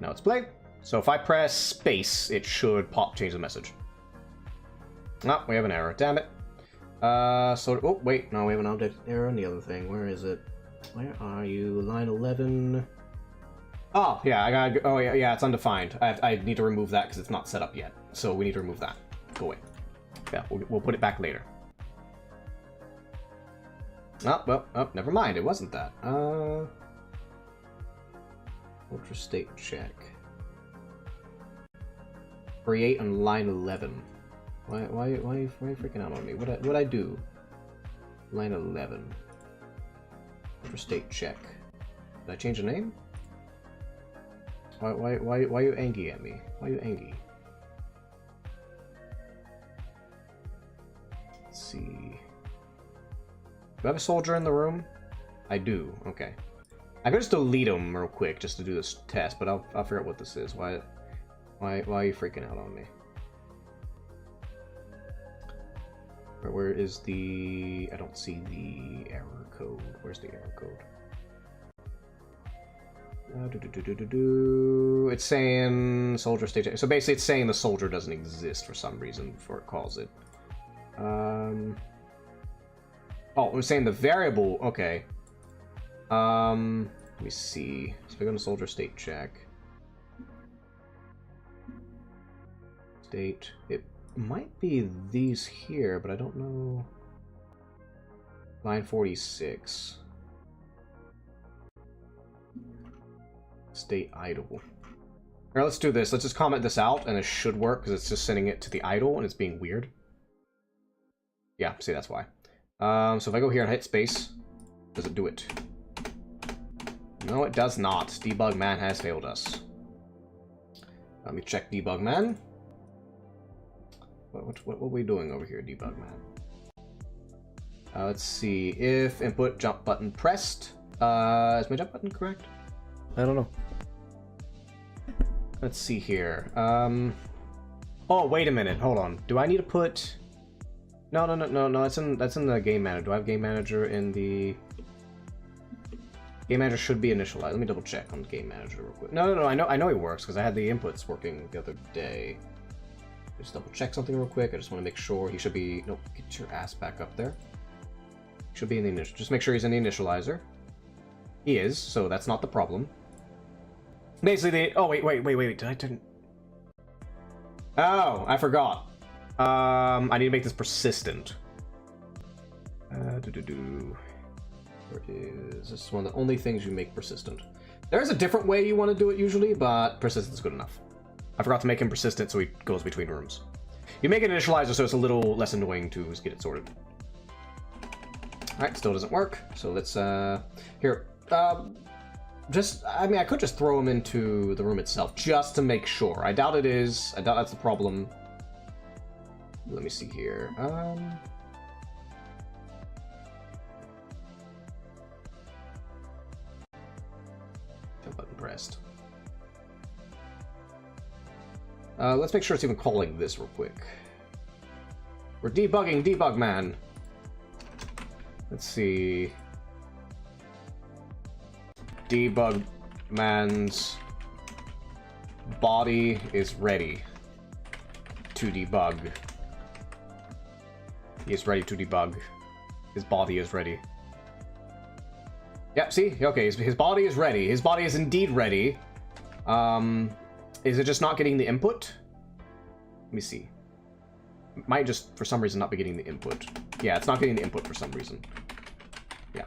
Now it's play. So if I press space, it should change the message. Ah, we have an error. Damn it. Oh, wait. No, we have an update error on the other thing. Where is it? Where are you? Line 11. Oh, yeah, I gotta go. Oh, yeah, it's undefined. I need to remove that because it's not set up yet. So we need to remove that. Go away. Yeah, we'll put it back later. Oh, well, never mind. It wasn't that. Ultra state check. Create on line 11. Why are you freaking out on me? What'd I do? Line 11. Ultra state check. Did I change the name? Why are you angry at me? Why are you angry? Let's see. Do I have a soldier in the room? I do. Okay. I could just delete him real quick just to do this test, but I'll figure out what this is. Why are you freaking out on me? Where is the... I don't see the error code. Where's the error code? It's saying soldier stage. So basically it's saying the soldier doesn't exist for some reason before it calls it. Oh, we're saying the variable. Okay. Let me see. So we go to soldier state check. State. It might be these here, but I don't know. Line 46. State idle. Alright, let's do this. Let's just comment this out, and it should work, because it's just sending it to the idle, and it's being weird. Yeah, see, that's why. So if I go here and hit space, does it do it? No, it does not. Debug man has failed us. Let me check debug man. What are we doing over here, debug man? Let's see. If input jump button pressed. Is my jump button correct? I don't know. Let's see here. Oh, wait a minute. Hold on. Do I need to put... No. That's in the game manager. Do I have game manager in the... Game manager should be initialized. Let me double check on the game manager real quick. No. I know it works because I had the inputs working the other day. Just double check something real quick. I just want to make sure he should be... Nope, get your ass back up there. Should be in the initial... Just make sure he's in the initializer. He is, so that's not the problem. Basically, oh, wait. Didn't... Oh, I forgot. I need to make this persistent. Where is... This is one of the only things you make persistent. There's a different way you want to do it usually, but persistent is good enough. I forgot to make him persistent so he goes between rooms. You make an initializer so it's a little less annoying to get it sorted. Alright, still doesn't work. So let's, here. I mean, I could just throw him into the room itself just to make sure. I doubt it is. I doubt that's the problem. Let me see here. Jump button pressed. Let's make sure it's even calling this real quick. We're debugging debug man. Let's see. Debug man's body is ready to debug. He is ready to debug. His body is ready. Yep, see? Okay, his body is ready. His body is indeed ready. Is it just not getting the input? Let me see. It might just, for some reason, not be getting the input. Yeah, it's not getting the input for some reason. Yeah,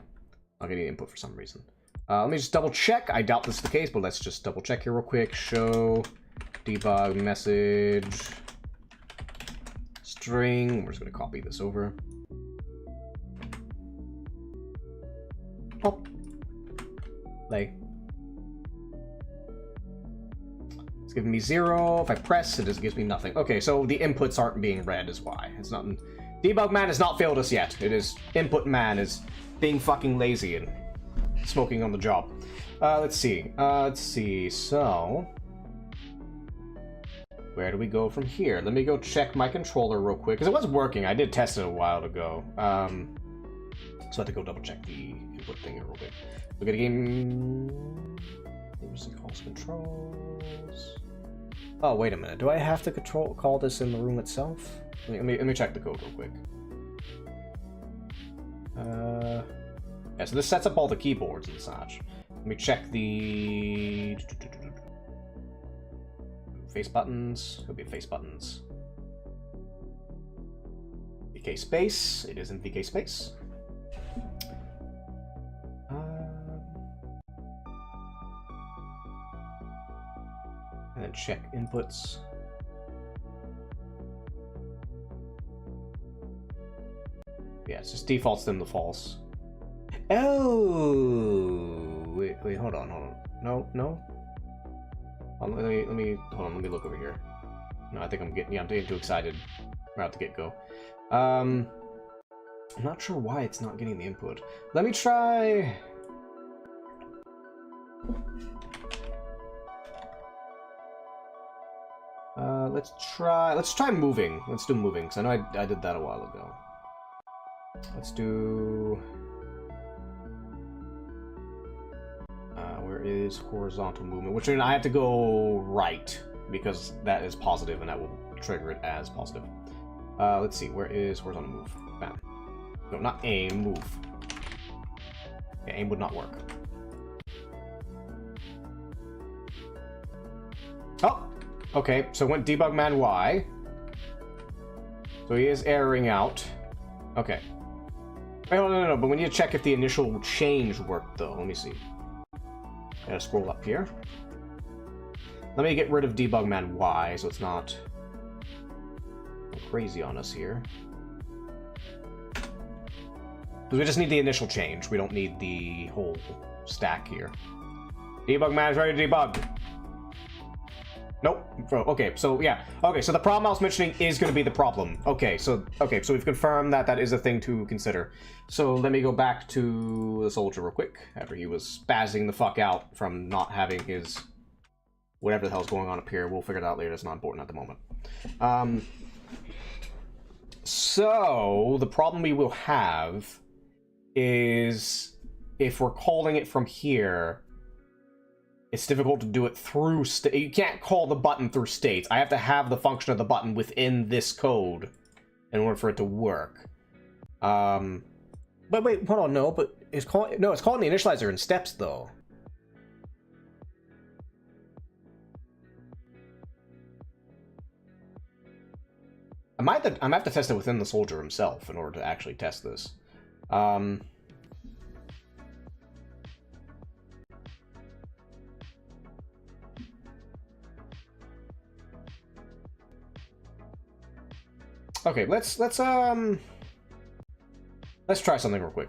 not getting the input for some reason. Let me just double check. I doubt this is the case, but let's just double check here real quick. Show debug message string. We're just gonna copy this over. Pop. Play. It's giving me 0. If I press, it just gives me nothing. Okay, so the inputs aren't being read is why. It's not. Debug man has not failed us yet. It is input man is being fucking lazy and smoking on the job. Let's see. So, where do we go from here? Let me go check my controller real quick because it was working. I did test it a while ago. So I have to go double check the input thing real quick. Look at game. Calls controls. Oh, wait a minute. Do I have to call this in the room itself? Let me check the code real quick. Yeah, so this sets up all the keyboards and such. Let me check the face buttons. It'll be face buttons. VK space. It isn't VK space. And then check inputs. Yeah, it just defaults them to false. Oh, wait, hold on. No. Let me hold on. Let me look over here. No, I think I'm getting too excited right at the get-go. I'm not sure why it's not getting the input. Let me try. Let's try moving. Let's do moving, because I know I did that a while ago. Let's do... where is horizontal movement? Which means I have to go right, because that is positive, and that will trigger it as positive. Let's see, where is horizontal move? Bam. No, not aim, move. Yeah, aim would not work. Oh! Okay, so went debug man Y. So he is erroring out. Okay. No, but we need to check if the initial change worked, though. Let me see. Gotta scroll up here. Let me get rid of debug man Y, so it's not crazy on us here. Because we just need the initial change. We don't need the whole stack here. Debug man is ready to debug. Nope. Okay, so yeah. Okay, so the problem I was mentioning is going to be the problem. Okay, so we've confirmed that that is a thing to consider. So let me go back to the soldier real quick after he was spazzing the fuck out from not having his whatever the hell's going on up here. We'll figure it out later. It's not important at the moment. So the problem we will have is if we're calling it from here. It's difficult to do it through you can't call the button through states. I have to have the function of the button within this code in order for it to work. But wait, hold on, no, but it's calling the initializer in steps though. I might have to test it within the soldier himself in order to actually test this. Okay, let's try something real quick.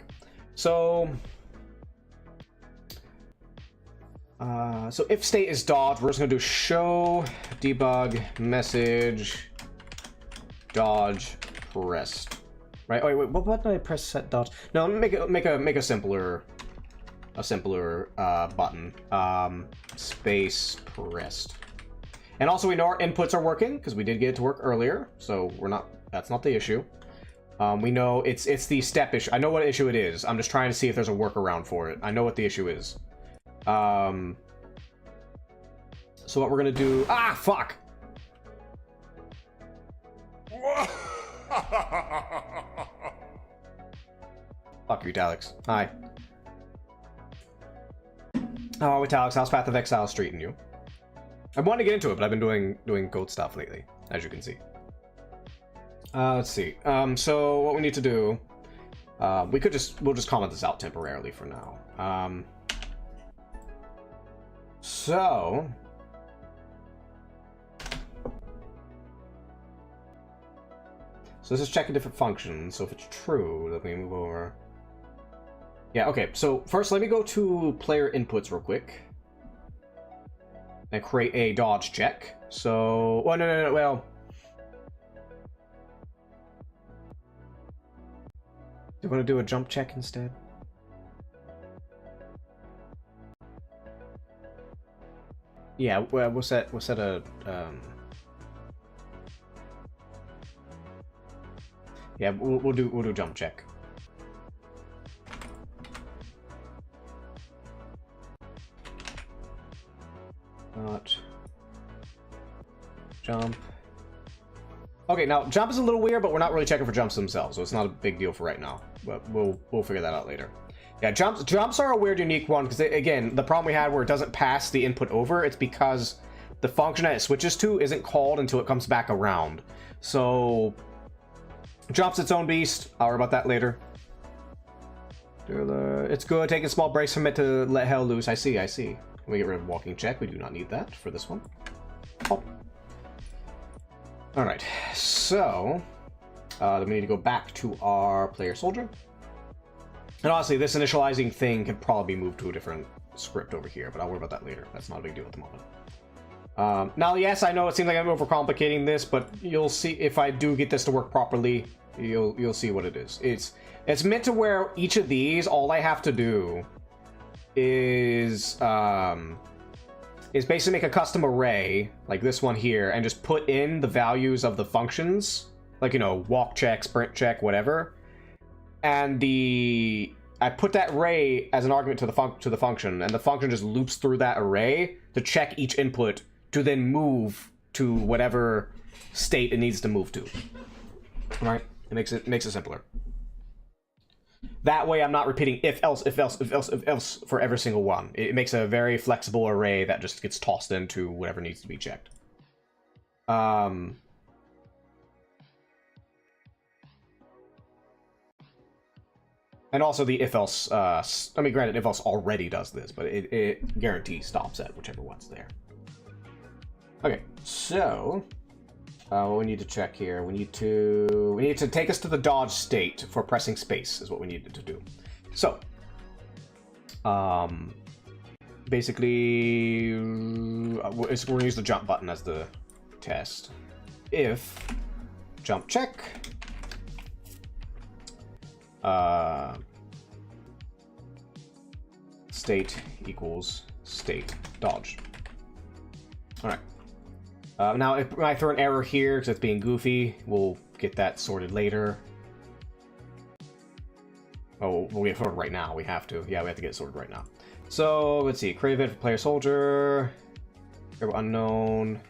So if state is dot, we're just gonna do show debug message dodge pressed. Right? Oh wait, what button did I press set dot? No, make a simpler button. Space pressed. And also we know our inputs are working because we did get it to work earlier, so that's not the issue. We know it's the step issue. I know what issue it is. I'm just trying to see if there's a workaround for it. I know what the issue is. So what we're gonna do... Ah, fuck! Fuck you, Alex. Hi. Oh, Alex, how's Path of Exile treating you? I wanted to get into it, but I've been doing code stuff lately, as you can see. Let's see. So what we need to do, we'll just comment this out temporarily for now. So So this is checking different functions. So if it's true, let me move over. Yeah, okay. So first, let me go to player inputs real quick. And create a dodge check. So... Oh, no, well... Do you want to do a jump check instead? Yeah, well, we'll set a... Yeah, we'll do jump check. Not jump. Okay, now jump is a little weird, but we're not really checking for jumps themselves, so it's not a big deal for right now. But we'll figure that out later. Yeah, jumps are a weird, unique one because again, the problem we had where it doesn't pass the input over, it's because the function that it switches to isn't called until it comes back around. So jump's its own beast. I'll worry about that later. It's good. Taking small breaks from it to let hell loose. I see. We get rid of walking check. We do not need that for this one. Oh. Alright, so then we need to go back to our player soldier. And honestly, this initializing thing could probably be moved to a different script over here, but I'll worry about that later. That's not a big deal at the moment. Now, yes, I know it seems like I'm overcomplicating this, but you'll see if I do get this to work properly, you'll see what it is. It's meant to where each of these, all I have to do is basically make a custom array, like this one here, and just put in the values of the functions, like, you know, walk check, sprint check, whatever. And I put that array as an argument to the function, and the function just loops through that array to check each input to then move to whatever state it needs to move to. All right, it makes it simpler. That way, I'm not repeating if else for every single one. It makes a very flexible array that just gets tossed into whatever needs to be checked. And also the if-else, I mean, granted, if-else already does this, but it guarantees stops at whichever one's there. Okay, so, what we need to check here, we need to take us to the dodge state for pressing space, is what we needed to do. So, basically, we're going to use the jump button as the test. If jump check, state equals state dodge. All right. Now, if I throw an error here because it's being goofy, we'll get that sorted later. Oh, we'll get it sorted right now. We have to. Yeah, we have to get it sorted right now. So, let's see. Create event for player soldier. Variable unknown.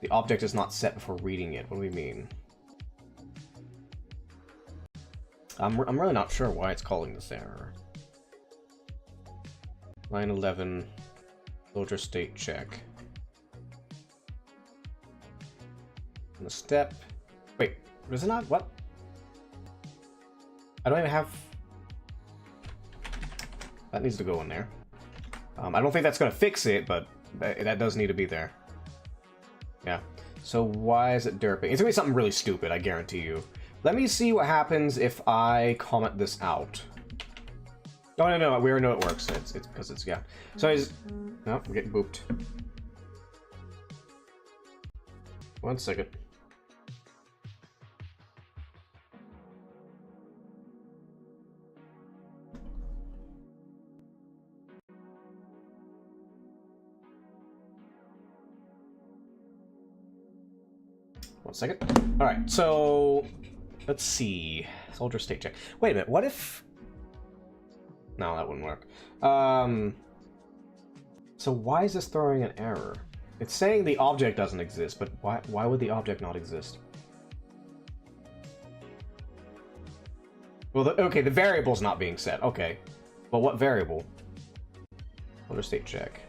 The object is not set before reading it. What do we mean? I'm really not sure why it's calling this error. Line 11. Soldier state check. And the step. Wait, does it not? What? I don't even have. That needs to go in there. I don't think that's going to fix it, but that does need to be there. Yeah. So why is it derping? It's going to be something really stupid, I guarantee you. Let me see what happens if I comment this out. Oh, no, we already know it works. It's because it's, yeah. So he's. No, I'm getting booped. 1 second. All right, so let's see. Soldier state check. Wait a minute. What if? No, that wouldn't work. So why is this throwing an error? It's saying the object doesn't exist, but why would the object not exist? Well, okay, the variable's not being set. Okay, well, what variable? Soldier state check.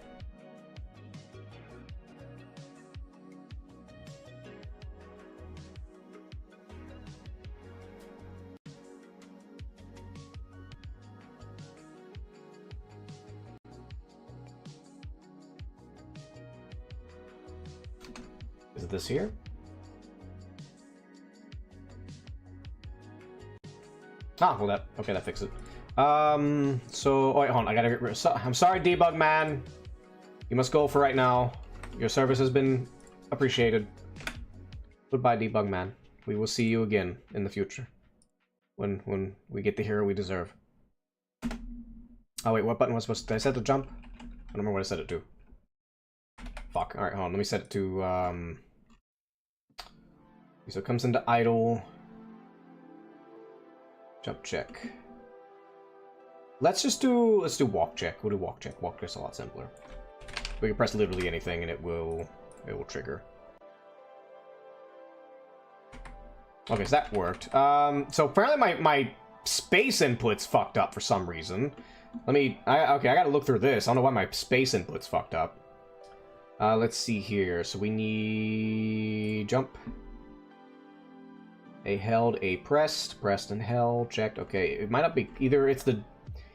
Is it this here? Ah, well that fixed it. So, oh wait, hold on, I gotta get rid of... I'm sorry, Debug Man. You must go for right now. Your service has been appreciated. Goodbye, Debug Man. We will see you again in the future. When we get the hero we deserve. Oh wait, what button was supposed to... Did I set to jump? I don't remember what I set it to. Fuck. Alright, hold on, let me set it to, so it comes into idle. Jump check. Let's do walk check. We'll do walk check. Walk check's a lot simpler. We can press literally anything and it will trigger. Okay, so that worked. So apparently my space input's fucked up for some reason. Okay, I gotta look through this. I don't know why my space input's fucked up. Let's see here. So we need jump. A held, a pressed, pressed and held, checked. Okay, it might not be either. It's the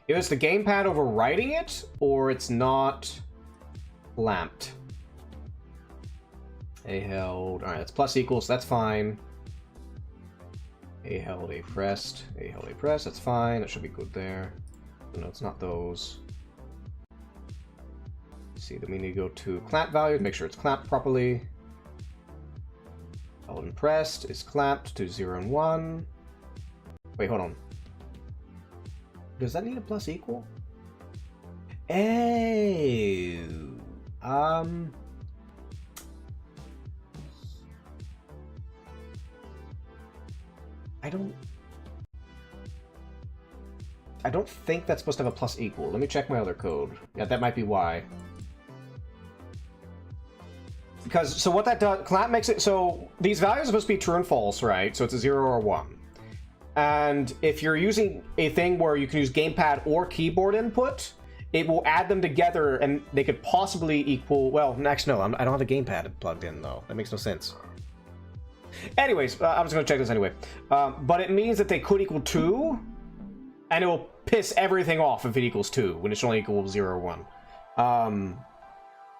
gamepad overriding it, or it's not clamped. A held. All right, that's plus equals. So that's fine. A held, a pressed, a held, a pressed. That's fine. That should be good there. No, it's not those. Let's see, then we need to go to clamp values. Make sure it's clamped properly. Held and pressed is clamped to 0 and 1. Wait, hold on. Does that need a plus equal? Oh. I don't think that's supposed to have a plus equal. Let me check my other code. Yeah, that might be why. Because, so what that does, clamp makes it, so these values are supposed to be true and false, right? So it's a 0 or a 1. And if you're using a thing where you can use gamepad or keyboard input, it will add them together and they could possibly equal, well, next, no, I don't have a gamepad plugged in though. That makes no sense. Anyways, I'm just going to check this anyway. But it means that they could equal 2, and it will piss everything off if it equals 2, when it should only equal 0 or 1.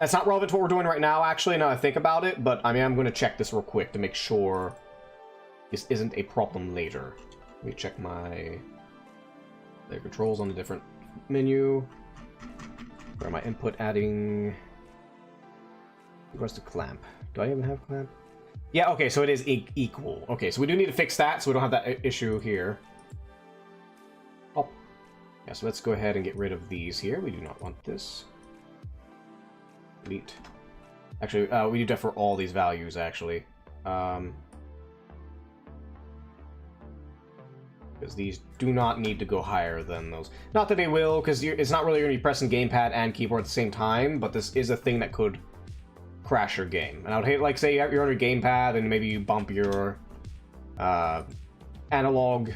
That's not relevant to what we're doing right now, actually, now I think about it, but I mean, I'm going to check this real quick to make sure this isn't a problem later. Let me check my controls on a different menu. Where am I input adding? Where's the clamp? Do I even have clamp? Yeah, okay, so it is equal. Okay, so we do need to fix that so we don't have that issue here. Oh. Yeah, so let's go ahead and get rid of these here. We do not want this. Delete. Actually, we need that for all these values, actually. Because these do not need to go higher than those. Not that they will, because it's not really going to be pressing gamepad and keyboard at the same time, but this is a thing that could crash your game. And I would hate, like, say you're on your gamepad and maybe you bump your analog,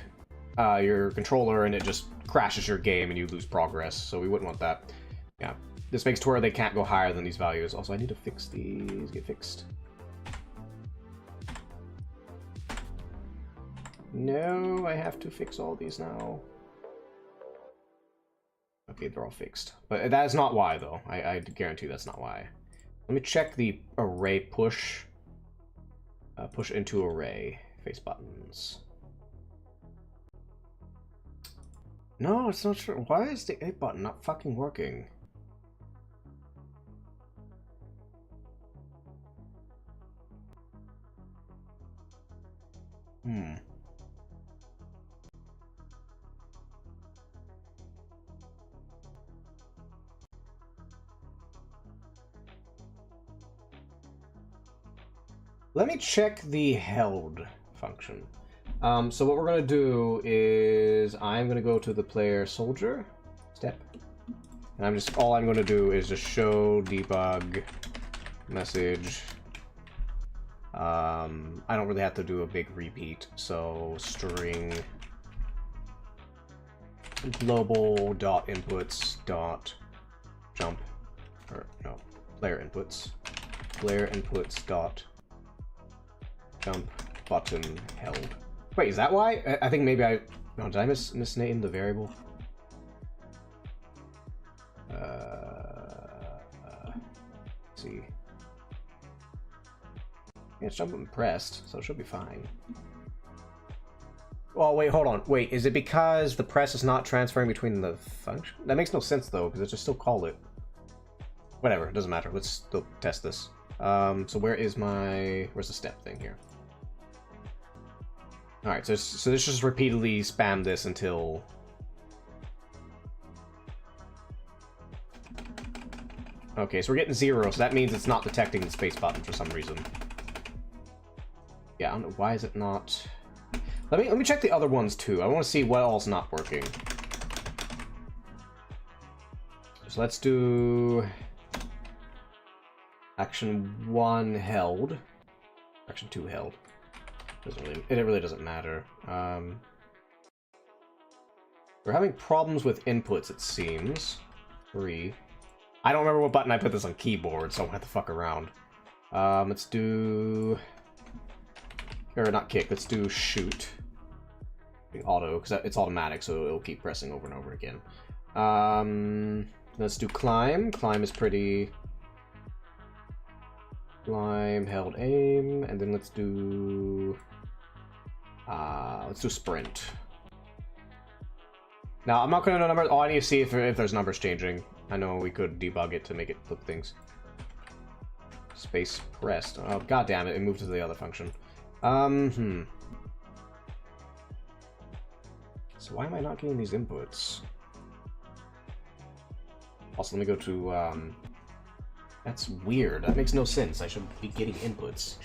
your controller, and it just crashes your game and you lose progress. So we wouldn't want that. Yeah. This makes it to where they can't go higher than these values. Also, I need to fix these. Get fixed. No, I have to fix all these now. Okay, they're all fixed. But that is not why, though. I guarantee that's not why. Let me check the array push. Push into array. Face buttons. No, it's not sure. Why is the A button not fucking working? Let me check the held function. So what we're going to do is I'm going to go to the player soldier step. And all I'm going to do is just show debug message. I don't really have to do a big repeat, so string global dot inputs dot jump, or no, player inputs dot jump button held. Wait, is that why? I think maybe no, did I misname the variable? Let's see. Yeah, it's jump and pressed, so it should be fine. Oh, wait, hold on. Wait, is it because the press is not transferring between the function? That makes no sense, though, because it just still called it. Whatever, it doesn't matter. Let's still test this. So where's the step thing here? Alright, so this just repeatedly spam this until... Okay, so we're getting 0, so that means it's not detecting the space button for some reason. Yeah, I don't know, why is it not... Let me check the other ones too. I want to see what all's not working. So let's do action 1 held, action 2 held. It really doesn't matter. We're having problems with inputs, it seems. 3. I don't remember what button I put this on keyboard, so I have to fuck around. Let's do... Or not kick, let's do shoot. Auto, because it's automatic, so it'll keep pressing over and over again. Let's do climb. Climb is pretty... Climb, held aim, and then let's do sprint. Now, I'm not going to know numbers. Oh, I need to see if there's numbers changing. I know we could debug it to make it look things. Space pressed. Oh, god damn it, it moved to the other function. So why am I not getting these inputs? Also, let me go to, that's weird. That makes no sense. I should be getting inputs.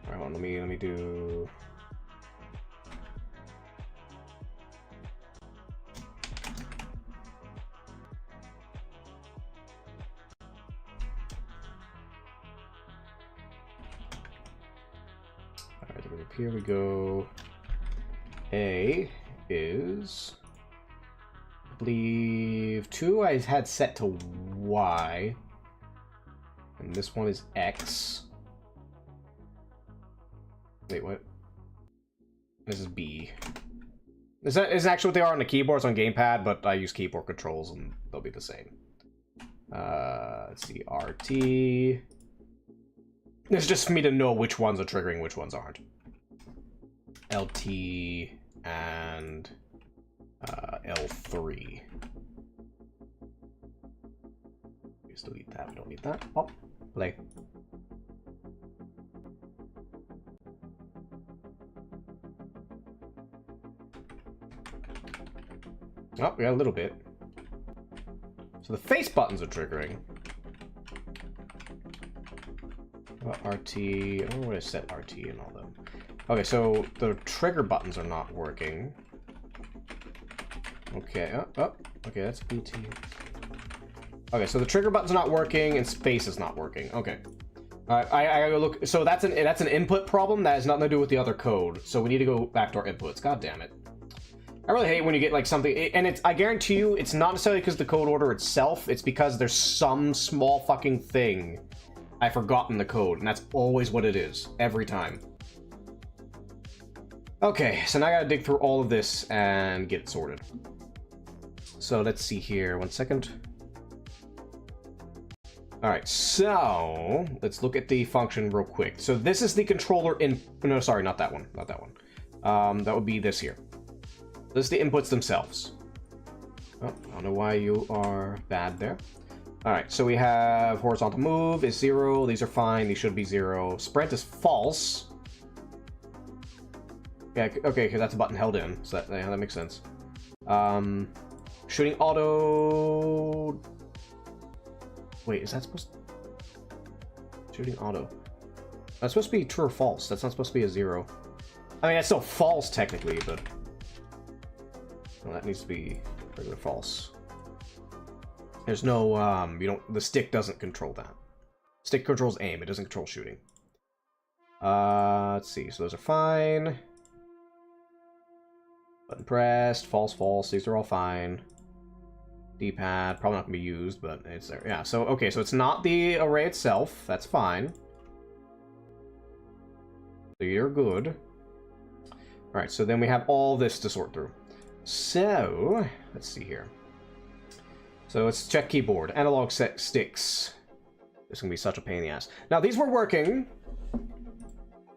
Alright, well, let me do... Here we go. A is, I believe, 2 I had set to Y, and this one is X. Wait, what? This is B. Is actually what they are on the keyboards on gamepad, but I use keyboard controls and they'll be the same. Let's see, RT. It's just for me to know which ones are triggering, which ones aren't. LT and L3. Just delete that. We don't need that. Oh, play. Oh, we got a little bit. So the face buttons are triggering. RT. I don't know where to set RT and all them. Okay, so the trigger buttons are not working. Okay, okay, that's BT. Okay, so the trigger button's not working and space is not working. Okay. Alright, I gotta look. So that's an input problem that has nothing to do with the other code. So we need to go back to our inputs. God damn it. I really hate when you get like something, and I guarantee you, it's not necessarily because the code order itself, it's because there's some small fucking thing I've forgotten the code, and that's always what it is, every time. Okay, so now I gotta dig through all of this and get it sorted. So let's see here, 1 second. Alright, so let's look at the function real quick. So this is the controller in, no, sorry, not that one, not that one. That would be this here. This is the inputs themselves. Oh, I don't know why you are bad there. Alright, so we have horizontal move is 0. These are fine. These should be 0. Sprint is false. Yeah, okay, because that's a button held in. So that makes sense. Shooting auto... Wait, is that supposed to... Shooting auto. That's supposed to be true or false. That's not supposed to be a 0. I mean, that's still false, technically, but... Well, that needs to be regular false. There's no, the stick doesn't control that. Stick controls aim, it doesn't control shooting. Let's see, so those are fine. Button pressed, false, false, these are all fine. D-pad, probably not gonna be used, but it's there. Yeah, so, okay, so it's not the array itself, that's fine. So you're good. Alright, so then we have all this to sort through. So, let's see here. So let's check keyboard. Analog set sticks. This is going to be such a pain in the ass. Now, these were working.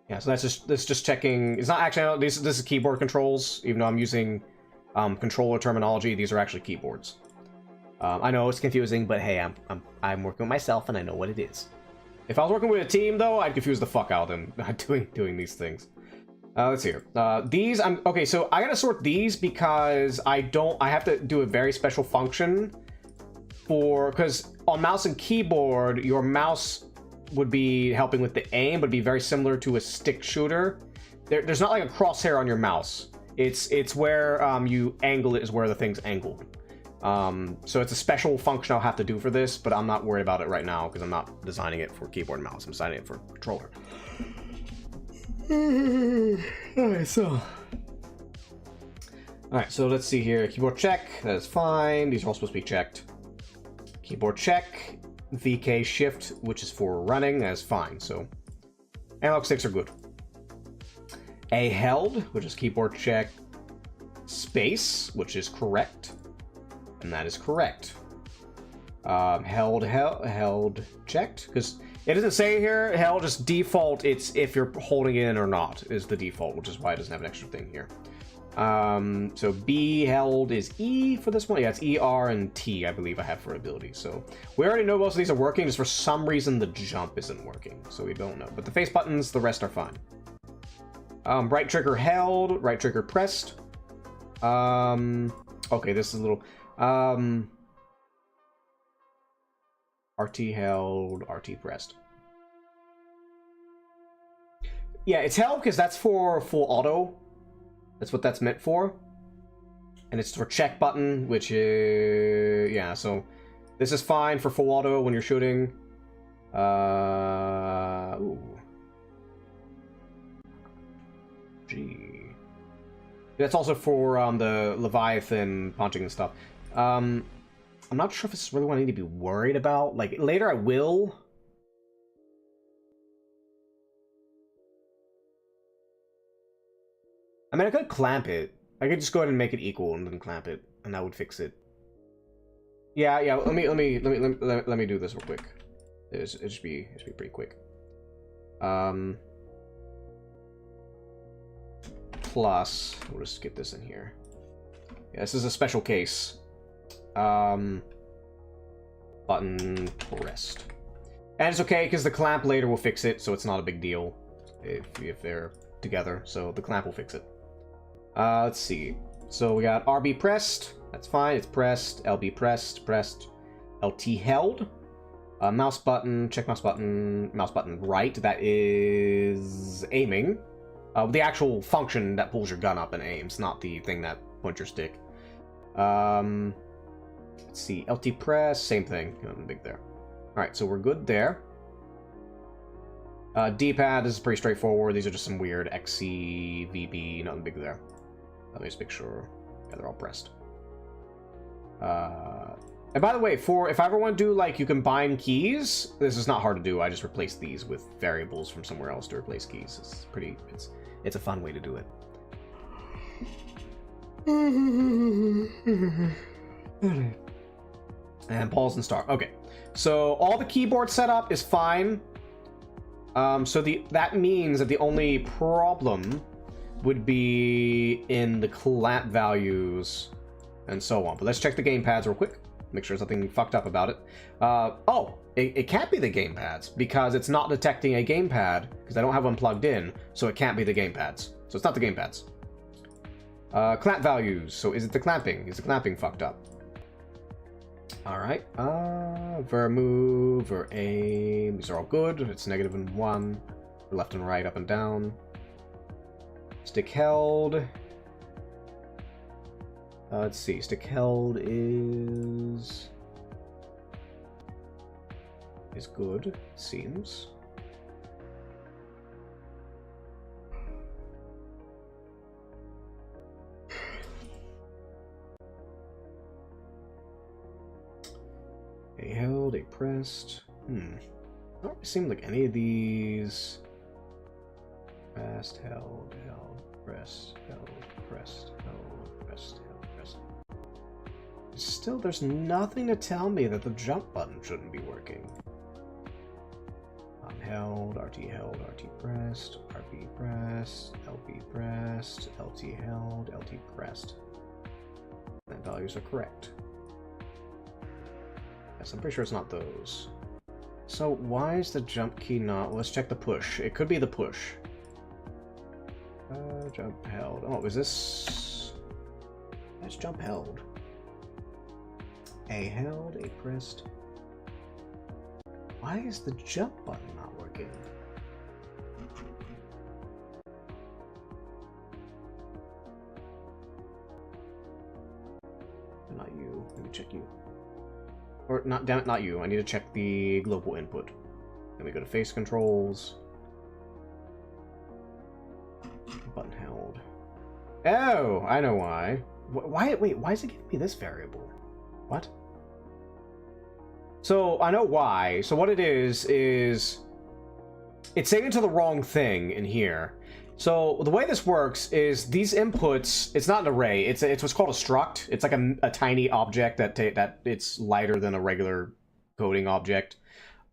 Yeah, so that's just checking. It's not actually this is keyboard controls, even though I'm using controller terminology. These are actually keyboards. I know it's confusing, but hey, I'm working with myself and I know what it is. If I was working with a team though, I'd confuse the fuck out of them doing these things. Let's see here. These okay. So I gotta sort these because I have to do a very special function because on mouse and keyboard, your mouse would be helping with the aim, but it'd be very similar to a stick shooter. There's not like a crosshair on your mouse. It's where you angle it is where the thing's angled. So it's a special function I'll have to do for this, but I'm not worried about it right now because I'm not designing it for keyboard and mouse. I'm designing it for controller. Alright, so let's see here. Keyboard check, that is fine. These are all supposed to be checked. Keyboard check. VK shift, which is for running, that's fine. So analog sticks are good. A held, which is keyboard check. Space, which is correct, and that is correct. Held checked, because it doesn't say here. Held just default. It's if you're holding it in or not is the default, which is why it doesn't have an extra thing here. So B held is E for this one. Yeah, it's E, R, and T, I believe I have for ability. So we already know most of these are working, just for some reason the jump isn't working. So we don't know. But the face buttons, the rest are fine. Right trigger held, right trigger pressed. Okay, this is a little... RT held, RT pressed. Yeah, it's held because that's for full auto. That's what that's meant for. And it's for check button, which is... yeah, so this is fine for full auto when you're shooting. Ooh. G. That's also for the Leviathan punching and stuff. I'm not sure if this is really what I need to be worried about. Like, later I will. I mean, I could clamp it. I could just go ahead and make it equal and then clamp it, and that would fix it. Yeah. Let me do this real quick. It should be pretty quick. Plus, we'll just get this in here. Yeah, this is a special case. Button pressed, and it's okay because the clamp later will fix it, so it's not a big deal if they're together. So the clamp will fix it. Let's see. So we got RB pressed. That's fine. It's pressed. LB pressed. LT held. Mouse button. Check mouse button. Mouse button right. That is aiming. The actual function that pulls your gun up and aims, not the thing that points your stick. Let's see. LT press. Same thing. Nothing big there. All right. So we're good there. D-pad, this is pretty straightforward. These are just some weird XC, VB, nothing big there. Let me just make sure. Yeah, they're all pressed. And by the way, if I ever want to do, like, you combine keys, this is not hard to do. I just replace these with variables from somewhere else to replace keys. It's a fun way to do it. And pause and start. Okay. So all the keyboard setup is fine. So that means that the only problem would be in the clamp values and so on. But let's check the gamepads real quick. Make sure there's nothing fucked up about it. It can't be the gamepads because it's not detecting a gamepad because I don't have one plugged in, so it can't be the gamepads. So it's not the gamepads. Clamp values. So is it the clamping? Is the clamping fucked up? Alright, ver move, ver aim, these are all good. It's negative and 1, left and right, up and down. Stick held. Let's see, stick held is good, it seems. A held, a pressed. Don't really seem like any of these. Pressed, held, pressed, held, pressed, held, pressed, held, pressed. Still, there's nothing to tell me that the jump button shouldn't be working. Held, RT held, RT pressed, RB pressed, LB pressed, LT held, LT pressed. And values are correct. Yes, I'm pretty sure it's not those. So why is the jump key not? Let's check the push. It could be the push. Jump held. Oh, is this? That's jump held. A held, A pressed. Why is the jump button not working? Not you. Let me check you. Or not, damn it, not you. I need to check the global input. Then we go to face controls. Button held. Oh, I know why. Why? Wait, why is it giving me this variable? What? So I know why. So what it is it's saving to the wrong thing in here. So the way this works is these inputs. It's not an array. It's what's called a struct. It's like a tiny object that it's lighter than a regular coding object.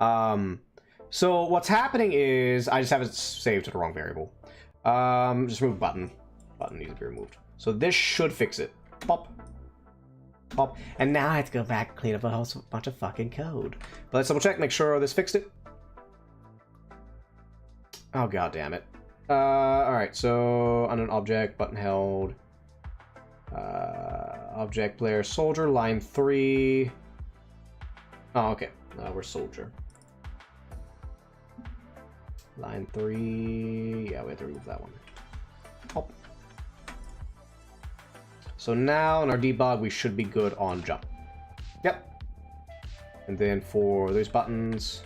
So what's happening is I just have it saved to the wrong variable. Just remove button. Button needs to be removed. So this should fix it. Pop. Pop. And now I have to go back and clean up a whole bunch of fucking code. But let's double check, make sure this fixed it. Oh, god damn it. Alright, so on an object, button held. Object player soldier, line 3. Oh, okay. We're soldier. Line 3. Yeah, we have to remove that one. Pop. So now in our debug, we should be good on jump. Yep. And then for those buttons,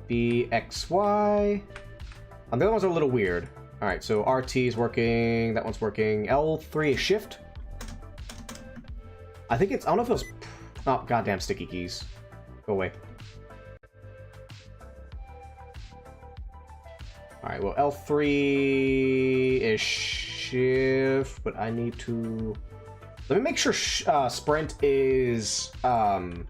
B, X, Y. The other ones are a little weird. All right, so RT is working. That one's working. L3 is shift. I think it's. I don't know if it was. Oh, goddamn sticky keys. Go away. All right. Well, L3 is shift, but I need to. Let me make sure sprint is. Hold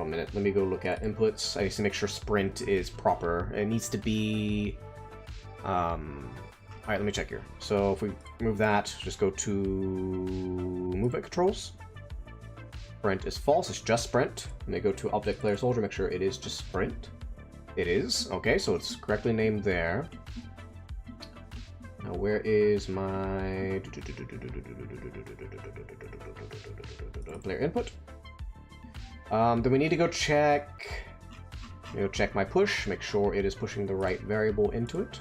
on a minute. Let me go look at inputs. I need to make sure sprint is proper. It needs to be. All right, let me check here. So if we move that, just go to movement controls. Sprint is false. It's just sprint. Let me go to object player soldier. Make sure it is just sprint. It is. Okay, so it's correctly named there. Now where is my player input? Then we need to go check. Check my push. Make sure it is pushing the right variable into it.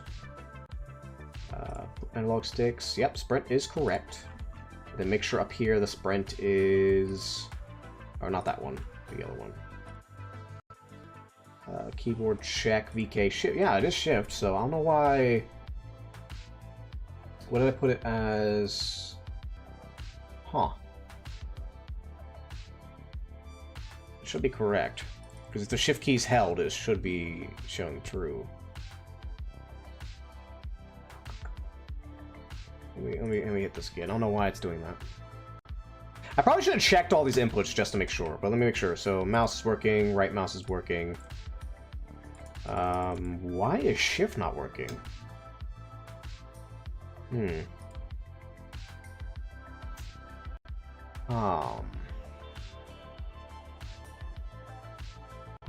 Analog sticks. Yep, sprint is correct. Then make sure up here the sprint is, or not that one, the other one. Keyboard check VK shift. Yeah, it is shift. So I don't know why. What did I put it as? Huh. It should be correct. Because if the shift key's held, it should be showing true. Let me hit this again. I don't know why it's doing that. I probably should have checked all these inputs just to make sure, but let me make sure. So mouse is working, right mouse is working. Why is shift not working?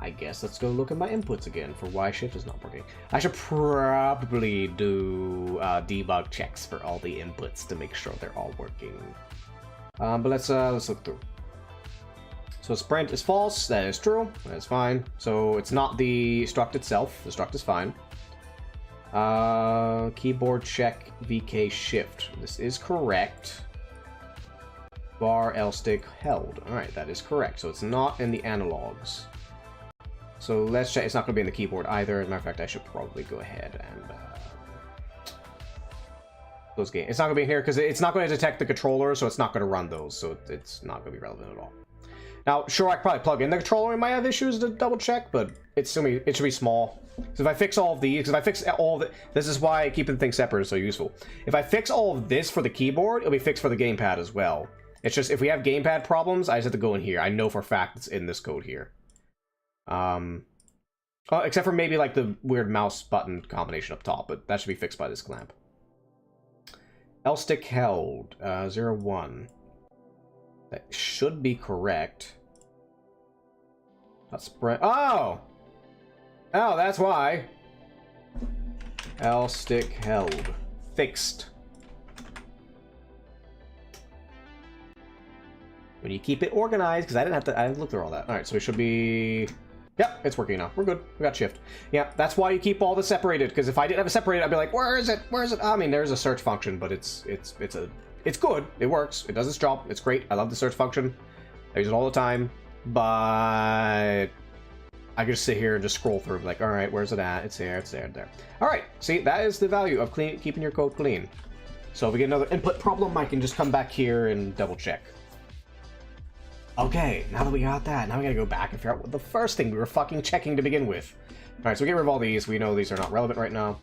I guess let's go look at my inputs again for why shift is not working. I should probably do debug checks for all the inputs to make sure they're all working. But let's look through. So sprint is false. That is true. That's fine. So it's not the struct itself. The struct is fine. Keyboard check VK shift. This is correct. Bar L stick held. All right, that is correct. So it's not in the analogs. So let's check. It's not going to be in the keyboard either. As a matter of fact, I should probably go ahead and close game. It's not going to be in here because it's not going to detect the controller, so it's not going to run those. So it's not going to be relevant at all. Now, sure, I could probably plug in the controller. It might have issues to double check, but it should be small. So if I fix all of these, because if I fix all of this is why keeping things separate is so useful. If I fix all of this for the keyboard, it'll be fixed for the gamepad as well. It's just if we have gamepad problems, I just have to go in here. I know for a fact it's in this code here. Except for maybe like the weird mouse button combination up top, but that should be fixed by this clamp. L stick held, 0, 1. That should be correct. Not spread. Oh! Oh, that's why. L stick held. Fixed. When you keep it organized, because I didn't look through all that. Alright, so it should be... Yep, it's working now. We're good. We got shift. Yeah, that's why you keep all this separated, because if I didn't have it separated, I'd be like, where is it? Where is it? I mean, there's a search function, but it's good. It works. It does its job. It's great. I love the search function. I use it all the time, but I can just sit here and just scroll through, like, alright, where's it at? It's there, it's there, there. Alright, see, that is the value of keeping your code clean. So if we get another input problem, I can just come back here and double check. Okay, now that we got that, now we gotta go back and figure out what the first thing we were fucking checking to begin with. Alright, so we get rid of all these. We know these are not relevant right now.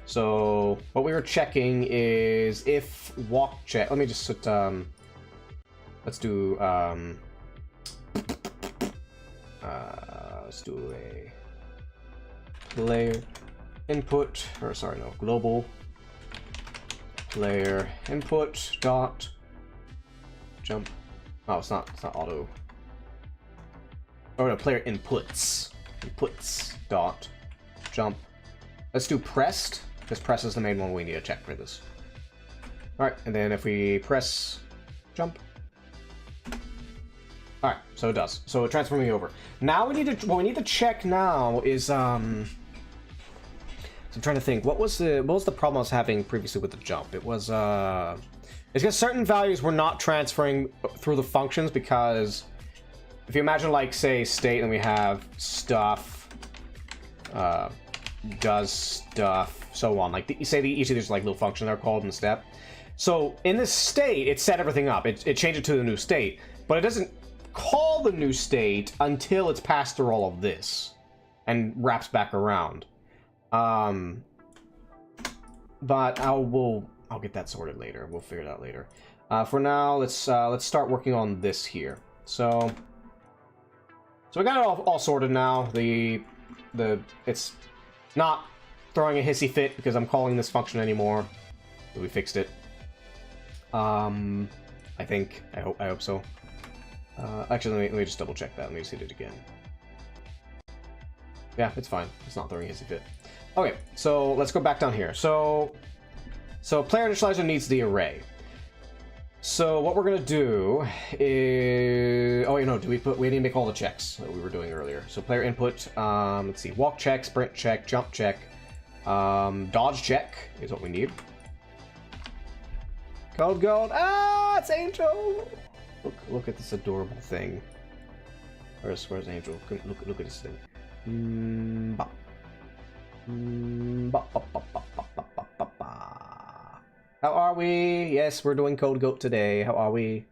So, what we were checking is if walk check... Let me just put, let's do, let's do a player input, or sorry, no, global player input dot jump. Oh, it's not auto. Oh no, player inputs dot jump. Let's do pressed, because press is the main one we need to check for this. All right, and then if we press jump. All right, so it does. So it transferred me over. Now we need to. What we need to check now is So I'm trying to think. What was the problem I was having previously with the jump? It was it's because certain values were not transferring through the functions, because if you imagine, like, say state, and we have stuff, does stuff, so on. Like each of these like little functions are called in the step. So in this state, it set everything up. It changed it to the new state, but it doesn't call the new state until it's passed through all of this and wraps back around. But I'll get that sorted later. We'll figure it out later. For now, let's start working on this here. So we got it all sorted now. It's not throwing a hissy fit because I'm calling this function anymore. We fixed it. I think. I hope so. Actually, let me just double check that. Let me just hit it again. Yeah, it's fine. It's not throwing a hissy fit. Okay, so let's go back down here. So player initializer needs the array. So what we're gonna do is, oh wait, no, we need to make all the checks that we were doing earlier. So player input, let's see, walk check, sprint check, jump check, dodge check is what we need. Gold, ah, it's Angel. Look at this adorable thing. Where's Angel? Look at this thing. How are we? Yes, we're doing Code Goat today. How are we?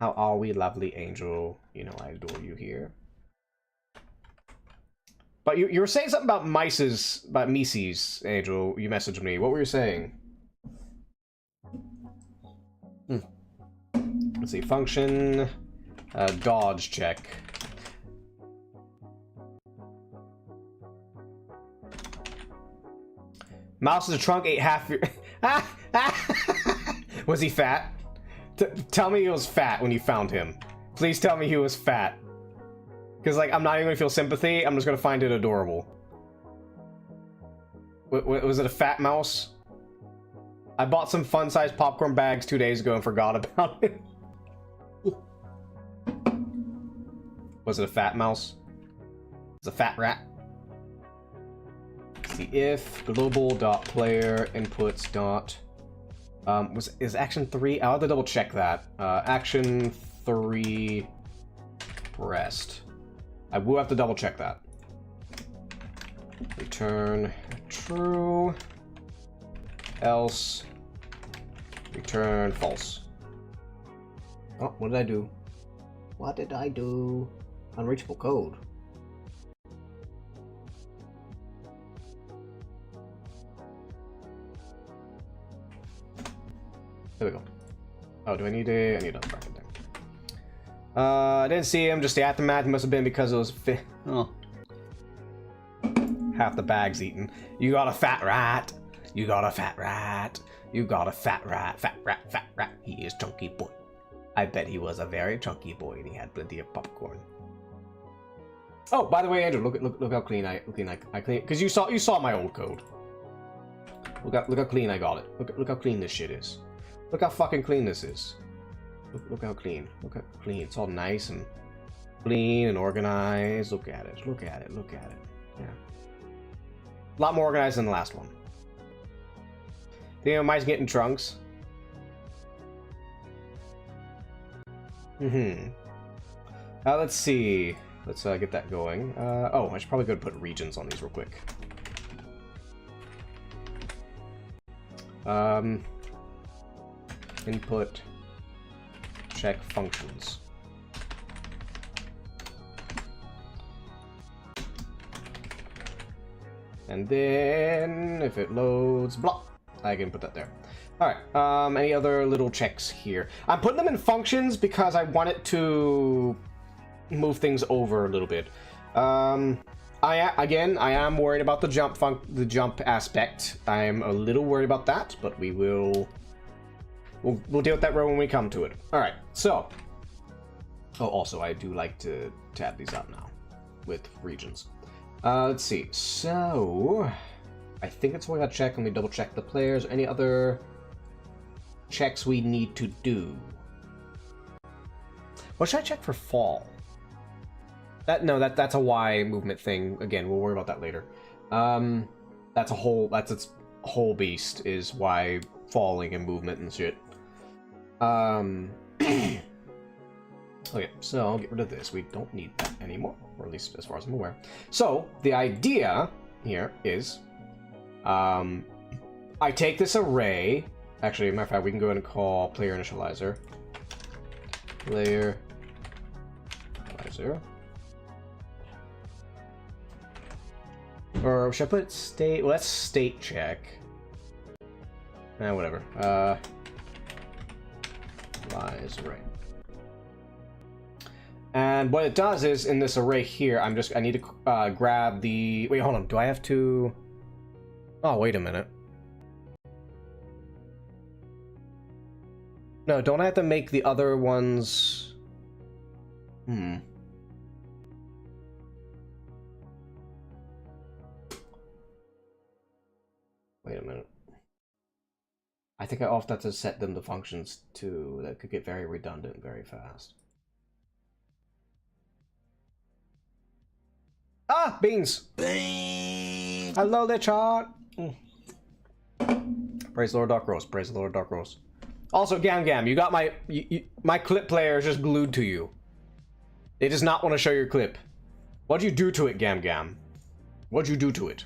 How are we, lovely Angel? You know I adore you here. But you were saying something about Mises, Angel. You messaged me. What were you saying? Let's see. Function. Dodge check. Mouse in the trunk ate half your... Was he fat? Tell me he was fat when you found him. Please tell me he was fat. Because, like, I'm not even going to feel sympathy. I'm just going to find it adorable. Was it a fat mouse? I bought some fun-sized popcorn bags 2 days ago and forgot about it. Was it a fat mouse? Was it a fat rat? Let's see, if global.player inputs dot is action 3? I'll have to double check that. Action 3 pressed. I will have to double check that. Return true, else return false. Oh, what did I do? What did I do? Unreachable code. There we go. Oh, do I need a... I need another bracket there. I didn't see him, just the aftermath must have been because it was... Oh. half the bag's eaten. You got a fat rat. You got a fat rat. You got a fat rat. Fat rat, fat rat. He is chunky boy. I bet he was a very chunky boy and he had plenty of popcorn. Oh, by the way, Andrew, look how clean I clean, because you saw my old code. Look how clean I got it. Look how clean this shit is. Look how fucking clean this is. Look how clean. Look how clean. It's all nice and clean and organized. Look at it. Look at it. Look at it. Yeah. A lot more organized than the last one. You know, mine's getting trunks. Let's see. Let's get that going. Oh, I should probably go put regions on these real quick. Input, check functions. And then if it loads, blah, I can put that there. All right. Any other little checks here? I'm putting them in functions because I want it to move things over a little bit. I am worried about the jump aspect. I'm a little worried about that, but we'll deal with that when we come to it. All right. So, oh, also I do like to tab these up now with regions. Let's see. So, I think that's what I gotta check. Let me double check the players. Any other checks we need to do? What should I check for fall? That's a Y movement thing. Again, we'll worry about that later. That's its whole beast, is Y falling and movement and shit. Okay, so I'll get rid of this. We don't need that anymore, or at least as far as I'm aware. So the idea here is, I take this array. Actually, as a matter of fact, we can go ahead and call player initializer. Player initializer. Or should I put state? Well, let's state check. Whatever. Lies array. And what it does is, in this array here, I need to grab the. Wait, hold on. Do I have to? Oh, wait a minute. No, don't I have to make the other ones? Wait a minute. I think I often have to set them to functions too. That could get very redundant very fast. Ah, beans! Beans! Hello there, chart! Praise the Lord, Dark Rose. Praise the Lord, Dark Rose. Also, Gam, you got my clip player is just glued to you. It does not want to show your clip. What'd you do to it, Gam? What'd you do to it?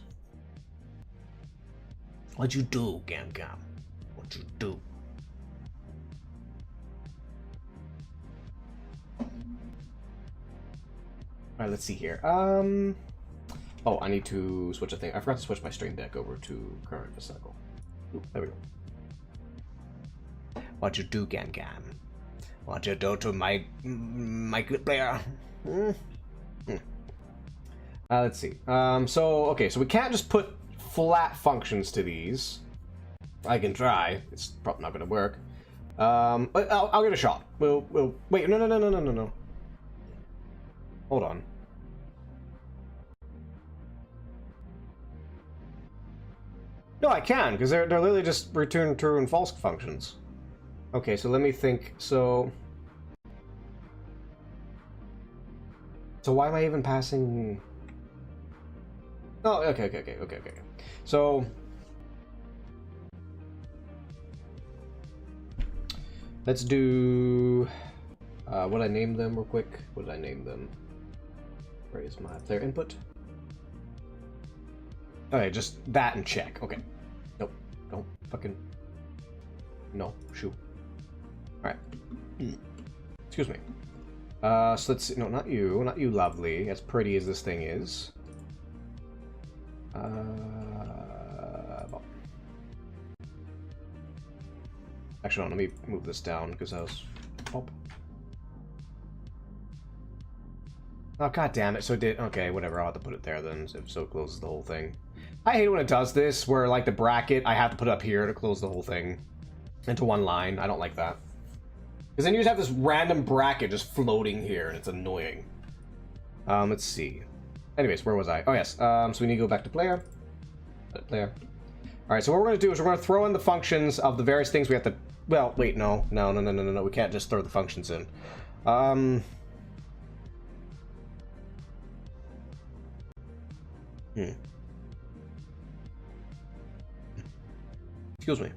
What'd you do, Gam? What'd you do? Alright, let's see here. Oh, I need to switch a thing. I forgot to switch my stream deck over to current cycle. There we go. What you do, Gam? What you do to my clip player? Let's see. Okay, so we can't just put flat functions to these. I can try. It's probably not going to work. But I'll give it a shot. We'll wait. No. Hold on. No, I can, because they're literally just return true and false functions. Okay, so let me think. So why am I even passing? Oh, okay. So let's do. What did I name them real quick? What did I name them? Where is my player input? Okay, just that and check. Okay. Nope. Don't fucking. No. Shoot. Alright. Excuse me. So let's see. No, not you. Not you, lovely. As pretty as this thing is. Actually, no, let me move this down because I was. Pop. Oh, god damn it. So it did... Okay, whatever. I'll have to put it there then, so it closes the whole thing. I hate when it does this, where, like, the bracket, I have to put it up here to close the whole thing into one line. I don't like that. Because then you just have this random bracket just floating here, and it's annoying. Let's see. Anyways, where was I? Oh, yes. So we need to go back to player. Player. Alright, so what we're going to do is we're going to throw in the functions of the various things we have to... Well, wait, no. No. We can't just throw the functions in. Excuse me.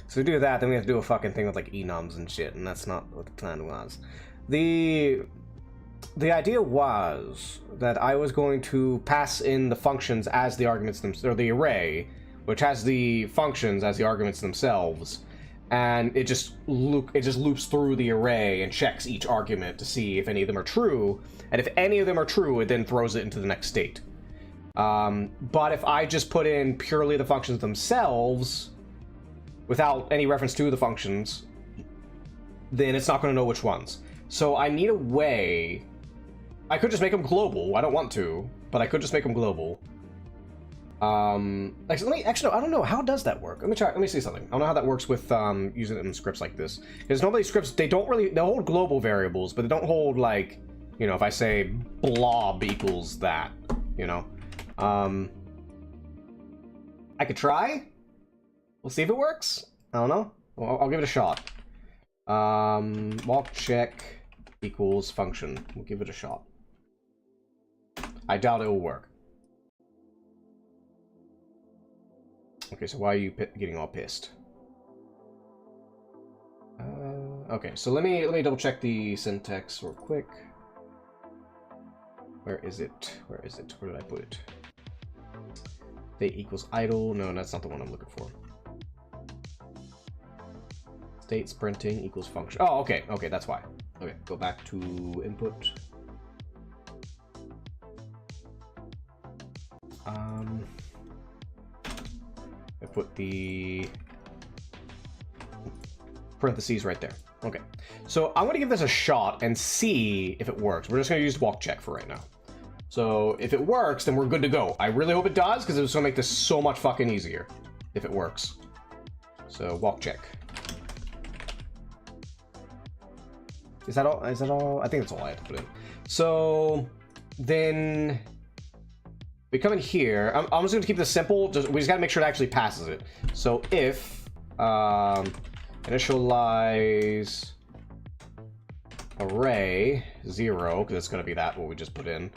So we do that, then we have to do a fucking thing with like enums and shit, and that's not what the plan was. The idea was that I was going to pass in the functions as the arguments themselves, or the array, which has the functions as the arguments themselves, and it just loops through the array and checks each argument to see if any of them are true, and if any of them are true, it then throws it into the next state. But if I just put in purely the functions themselves, without any reference to the functions, then it's not going to know which ones. So I need a way... I could just make them global. I don't want to, but I could just make them global. Actually, no, I don't know. How does that work? Let me see something. I don't know how that works with using it in scripts like this. Because normally scripts, they hold global variables, but they don't hold, like, you know, if I say blob equals that, you know. I could try. We'll see if it works. I don't know. I'll give it a shot. Walk check equals function. We'll give it a shot. I doubt it will work. Okay, so why are you getting all pissed? Okay, so let me double check the syntax real quick. Where is it? Where is it? Where did I put it? State equals idle. No, that's not the one I'm looking for. State sprinting equals function. Oh, okay. Okay, that's why. Okay, go back to input. I put the parentheses right there. Okay, so I'm gonna give this a shot and see if it works. We're just gonna use walk check for right now. So if it works, then we're good to go. I really hope it does, because it's gonna make this so much fucking easier if it works. So walk check. Is that all? Is that all? I think that's all I have to put in. So then we come in here. I'm just going to keep this simple. We just got to make sure it actually passes it. So if initialize array 0, because it's going to be that what we just put in,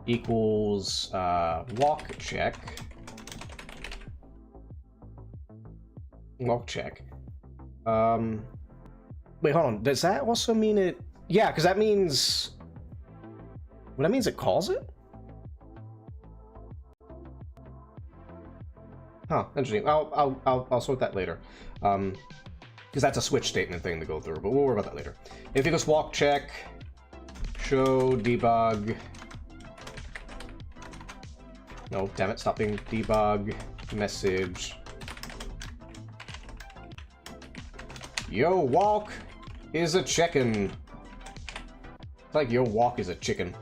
equals walk check. Walk check. Wait, hold on. Does that also mean it? Yeah, because that means... Well, that means it calls it? Huh, interesting. I'll sort that later. Because that's a switch statement thing to go through, but we'll worry about that later. If it goes walk check, show debug... No, damn it, stop being debug, message... Yo, walk is a chicken. It's like yo, walk is a chicken.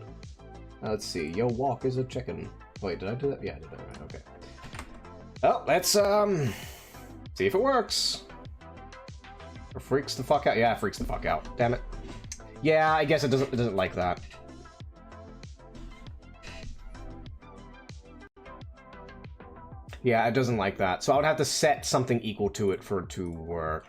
Let's see. Yo, walk is a chicken. Wait, did I do that? Yeah, I did that right. Okay. Well, let's see if it works. Or freaks the fuck out. Yeah, it freaks the fuck out. Damn it. Yeah, I guess it doesn't like that. Yeah, it doesn't like that. So I would have to set something equal to it for it to work.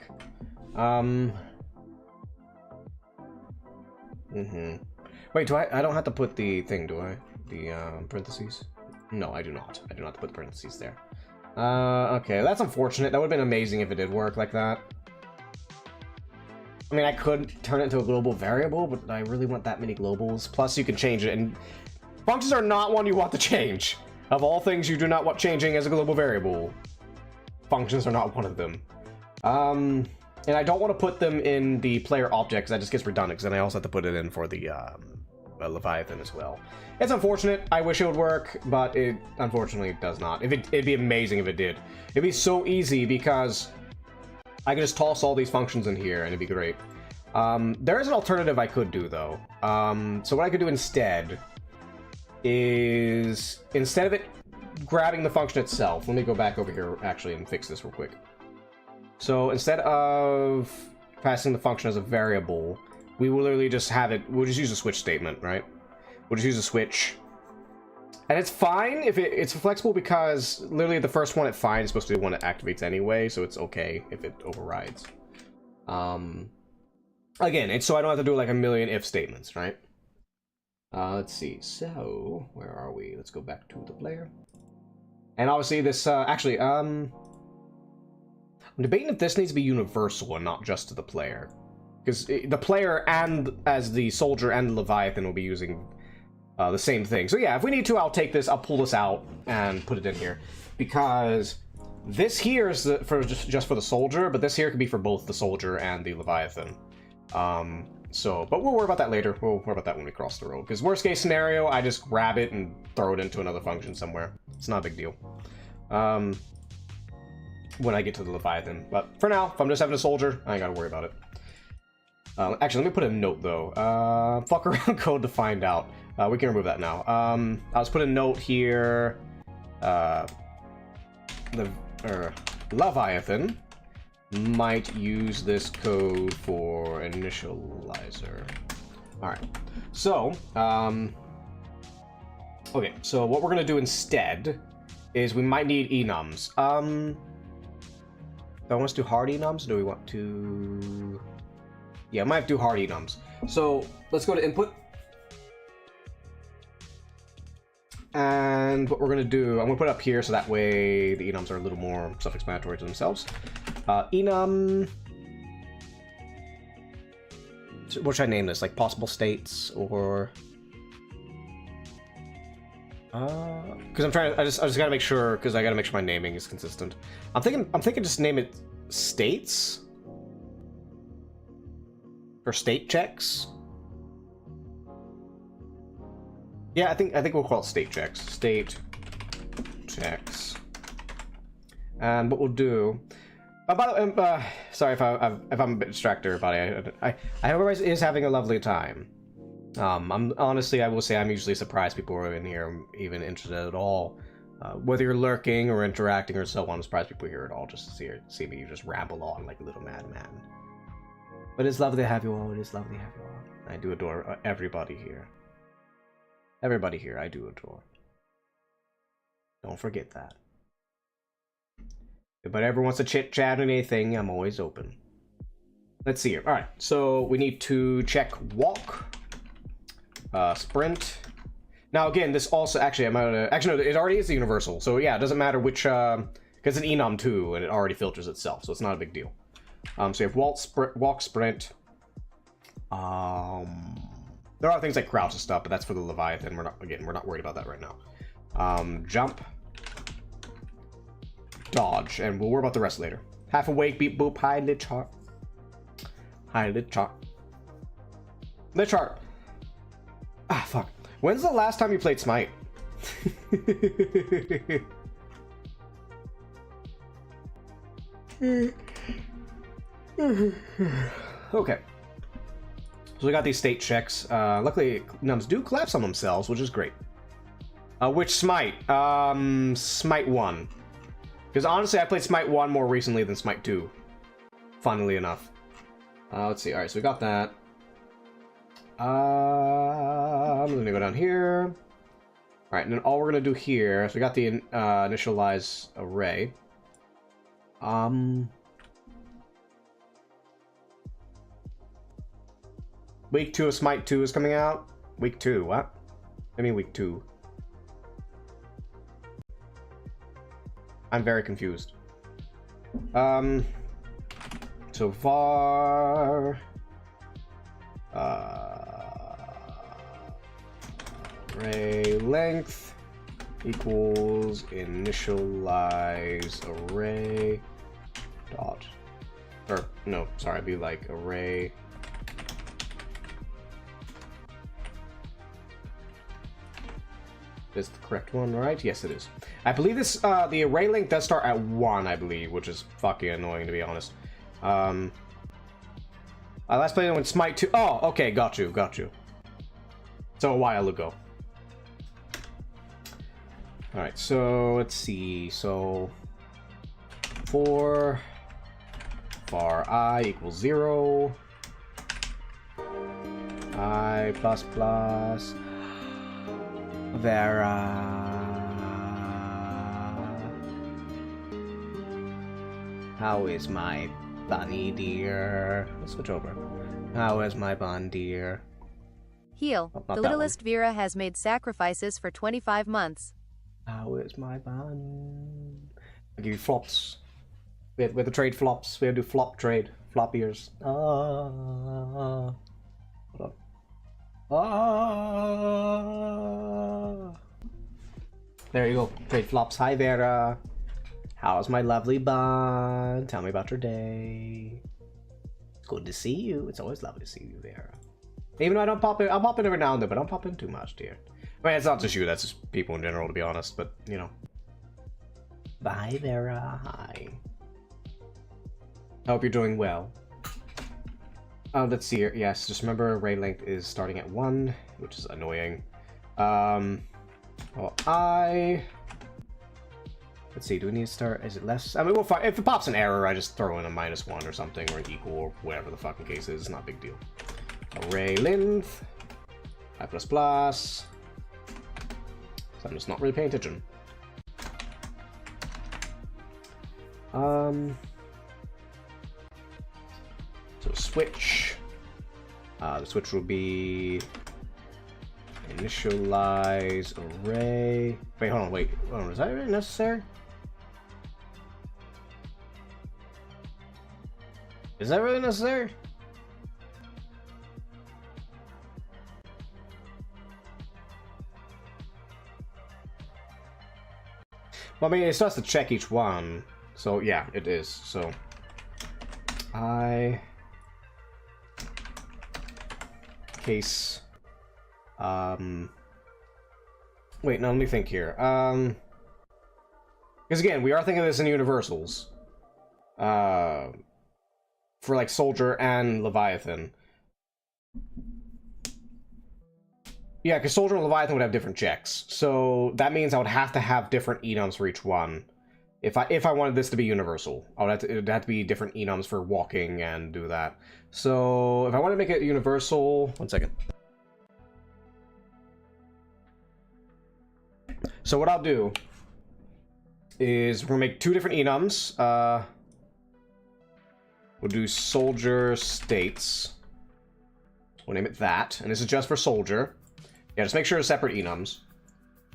Wait, I don't have to put the thing, do I? The, parentheses? No, I do not. I do not have to put the parentheses there. Okay, that's unfortunate. That would have been amazing if it did work like that. I mean, I could turn it into a global variable, but I really want that many globals. Plus, you can change it, and functions are not one you want to change. Of all things you do not want changing as a global variable, functions are not one of them. And I don't want to put them in the player object, because that just gets redundant, because then I also have to put it in for the Leviathan as well. It's unfortunate. I wish it would work, but it unfortunately does not. It'd be amazing if it did. It'd be so easy, because I could just toss all these functions in here, and it'd be great. There is an alternative I could do, though. So what I could do instead is, instead of it grabbing the function itself, let me go back over here, actually, and fix this real quick. So instead of passing the function as a variable, we will literally just have it, we'll just use a switch statement, right? We'll just use a switch. And it's fine if it's flexible because literally the first one it finds is supposed to be the one that activates anyway, so it's okay if it overrides. Again, it's so I don't have to do like a million if statements, right? Let's see. So, where are we? Let's go back to the player. And obviously this, actually, I'm debating if this needs to be universal and not just to the player. Because the player and as the soldier and the Leviathan will be using the same thing. So yeah, if we need to, I'll take this, I'll pull this out and put it in here. Because this here is for just for the soldier, but this here could be for both the soldier and the Leviathan. But we'll worry about that later. We'll worry about that when we cross the road. Because worst case scenario, I just grab it and throw it into another function somewhere. It's not a big deal. When I get to the Leviathan. But for now, if I'm just having a soldier, I ain't gotta worry about it. Actually, let me put a note, though. Fuck around code to find out. We can remove that now. I'll just put a note here. Leviathan might use this code for initializer. Alright. So, okay, so what we're gonna do instead is we might need enums. Do I want us to do hard enums? Or do we want to... Yeah, I might have to do hard enums. So, let's go to input. And what we're going to do, I'm going to put it up here so that way the enums are a little more self-explanatory to themselves. Enum... What should I name this? Like possible states or... Because I'm trying to, I just gotta make sure, because I gotta make sure my naming is consistent. I'm thinking just name it states? For state checks? Yeah, I think we'll call it state checks. State checks. And what we'll do... by the way, sorry if I'm a bit distracted, everybody. I hope everybody is having a lovely time. I'm honestly, I will say I'm usually surprised people are in here even interested at all. Whether you're lurking or interacting or so on, I'm surprised people are here at all just to see me just ramble on like a little madman. But it's lovely to have you all. It is lovely to have you all. I do adore everybody here. Everybody here, I do adore. Don't forget that. If anybody ever wants to chit chat or anything, I'm always open. Let's see here. All right, so we need to check walk. Sprint. Now again, this also actually no, it already is the universal. So yeah, it doesn't matter which because it's an enum too, and it already filters itself, so it's not a big deal. So you have walk, sprint. There are things like crouch and stuff, but that's for the Leviathan. We're not worried about that right now. Jump, dodge, and we'll worry about the rest later. Half awake, beep boop, hide lit chart. Hide lit chart. Lit chart. Ah, fuck. When's the last time you played Smite? Okay. So we got these state checks. Luckily, nums do collapse on themselves, which is great. Which Smite? Smite 1. Because honestly, I played Smite 1 more recently than Smite 2. Funnily enough. Let's see. Alright, so we got that. I'm gonna go down here. Alright, and then all we're gonna do here, so we got the initialize array. Week 2 of Smite 2 is coming out. Week 2, what? I mean week 2. I'm very confused. So var array length equals initialize array dot, or no, sorry, it'd be like array is the correct one, right? Yes, it is. I believe this, the array length does start at 1, I believe, which is fucking annoying, to be honest. I last played it when Smite 2. Oh, okay, got you. So a while ago. Alright, so let's see. So 4 var I equals 0. I plus plus Vera. How is my bunny dear? Let's switch over. How is my bun dear? Heal. Oh, The littlest Vera has made sacrifices for 25 months. How is my bun? I'll give you flops. We have to trade flops. We have to do flop trade. Flop ears. Hold on. There you go. Trade flops. Hi, Vera. How's my lovely bun? Tell me about your day. It's good to see you. It's always lovely to see you, Vera. Even though I don't pop in, I'll pop in every now and then, but I don't pop in too much, dear. I mean, it's not just you, that's just people in general, to be honest, but, you know. Bye, Vera. Hi. I hope you're doing well. Let's see here. Yes, just remember array length is starting at 1, which is annoying. Well, let's see, do we need to start? Is it less? I mean, we'll find. If it pops an error, I just throw in a -1 or something, or an equal, or whatever the fucking case is. It's not a big deal. Array length. I++. So I'm just not really paying attention. So switch. The switch will be initialize array. Wait, hold on, wait. Hold on, is that really necessary? Is that really necessary? Well, I mean, it starts to check each one. So, yeah, it is. So, case, wait, no, let me think here. Because again, we are thinking of this in universals. For, like, Soldier and Leviathan. Yeah, because Soldier and Leviathan would have different checks. So that means I would have to have different enums for each one. If I wanted this to be universal, it would have to be different enums for walking and do that. So if I want to make it universal, 1 second. So what I'll do is we're gonna make 2 different enums. We'll do Soldier States. We'll name it that, and this is just for Soldier. Yeah, just make sure it's separate enums.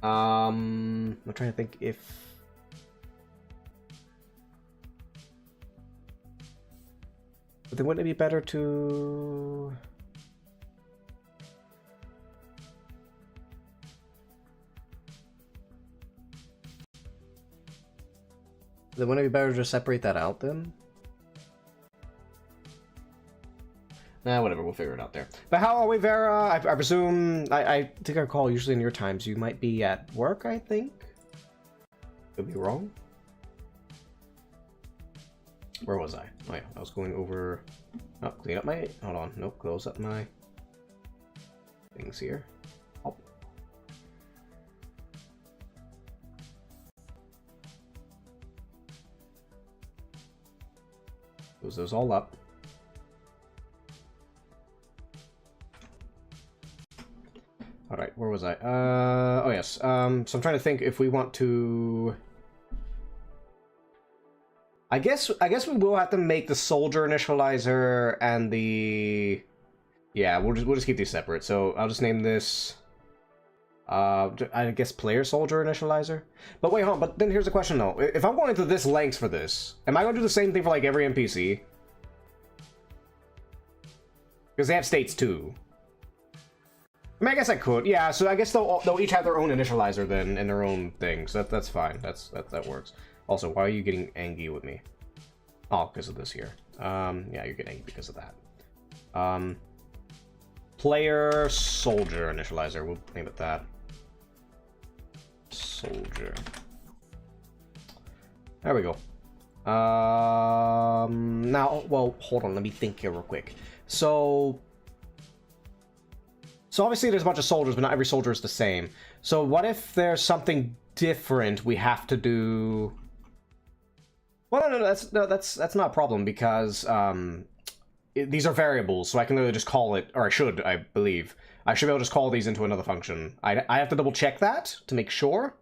I'm trying to think if... But then wouldn't it be better to... Then wouldn't it be better to just separate that out then? Nah, whatever, we'll figure it out there. But how are we, Vera? I presume... I think I recall usually in your times you might be at work, I think? Could be wrong. Where was I? Oh yeah, I was going over... Oh, clean up my... Hold on. Nope, close up my... things here. Oh. Close those all up. Alright, where was I? Oh yes. So I'm trying to think if we want to... I guess we will have to make the Soldier initializer and the... Yeah, we'll just keep these separate. So I'll just name this... I guess Player Soldier initializer? But wait, hold on, but then here's the question though. If I'm going to this length for this, am I going to do the same thing for like every NPC? Because they have states too. I mean, I guess I could. Yeah, so I guess they'll each have their own initializer then and their own thing. So that's fine. That works. Also, why are you getting angry with me? Oh, because of this here. Yeah, you're getting angry because of that. Player Soldier initializer. We'll name it that. Soldier. There we go. Now, well, hold on. Let me think here real quick. So obviously there's a bunch of soldiers, but not every soldier is the same. So what if there's something different we have to do? Well, no, that's not a problem because these are variables, so I can literally just call it, or I should, I believe. I should be able to just call these into another function. I have to double check that to make sure.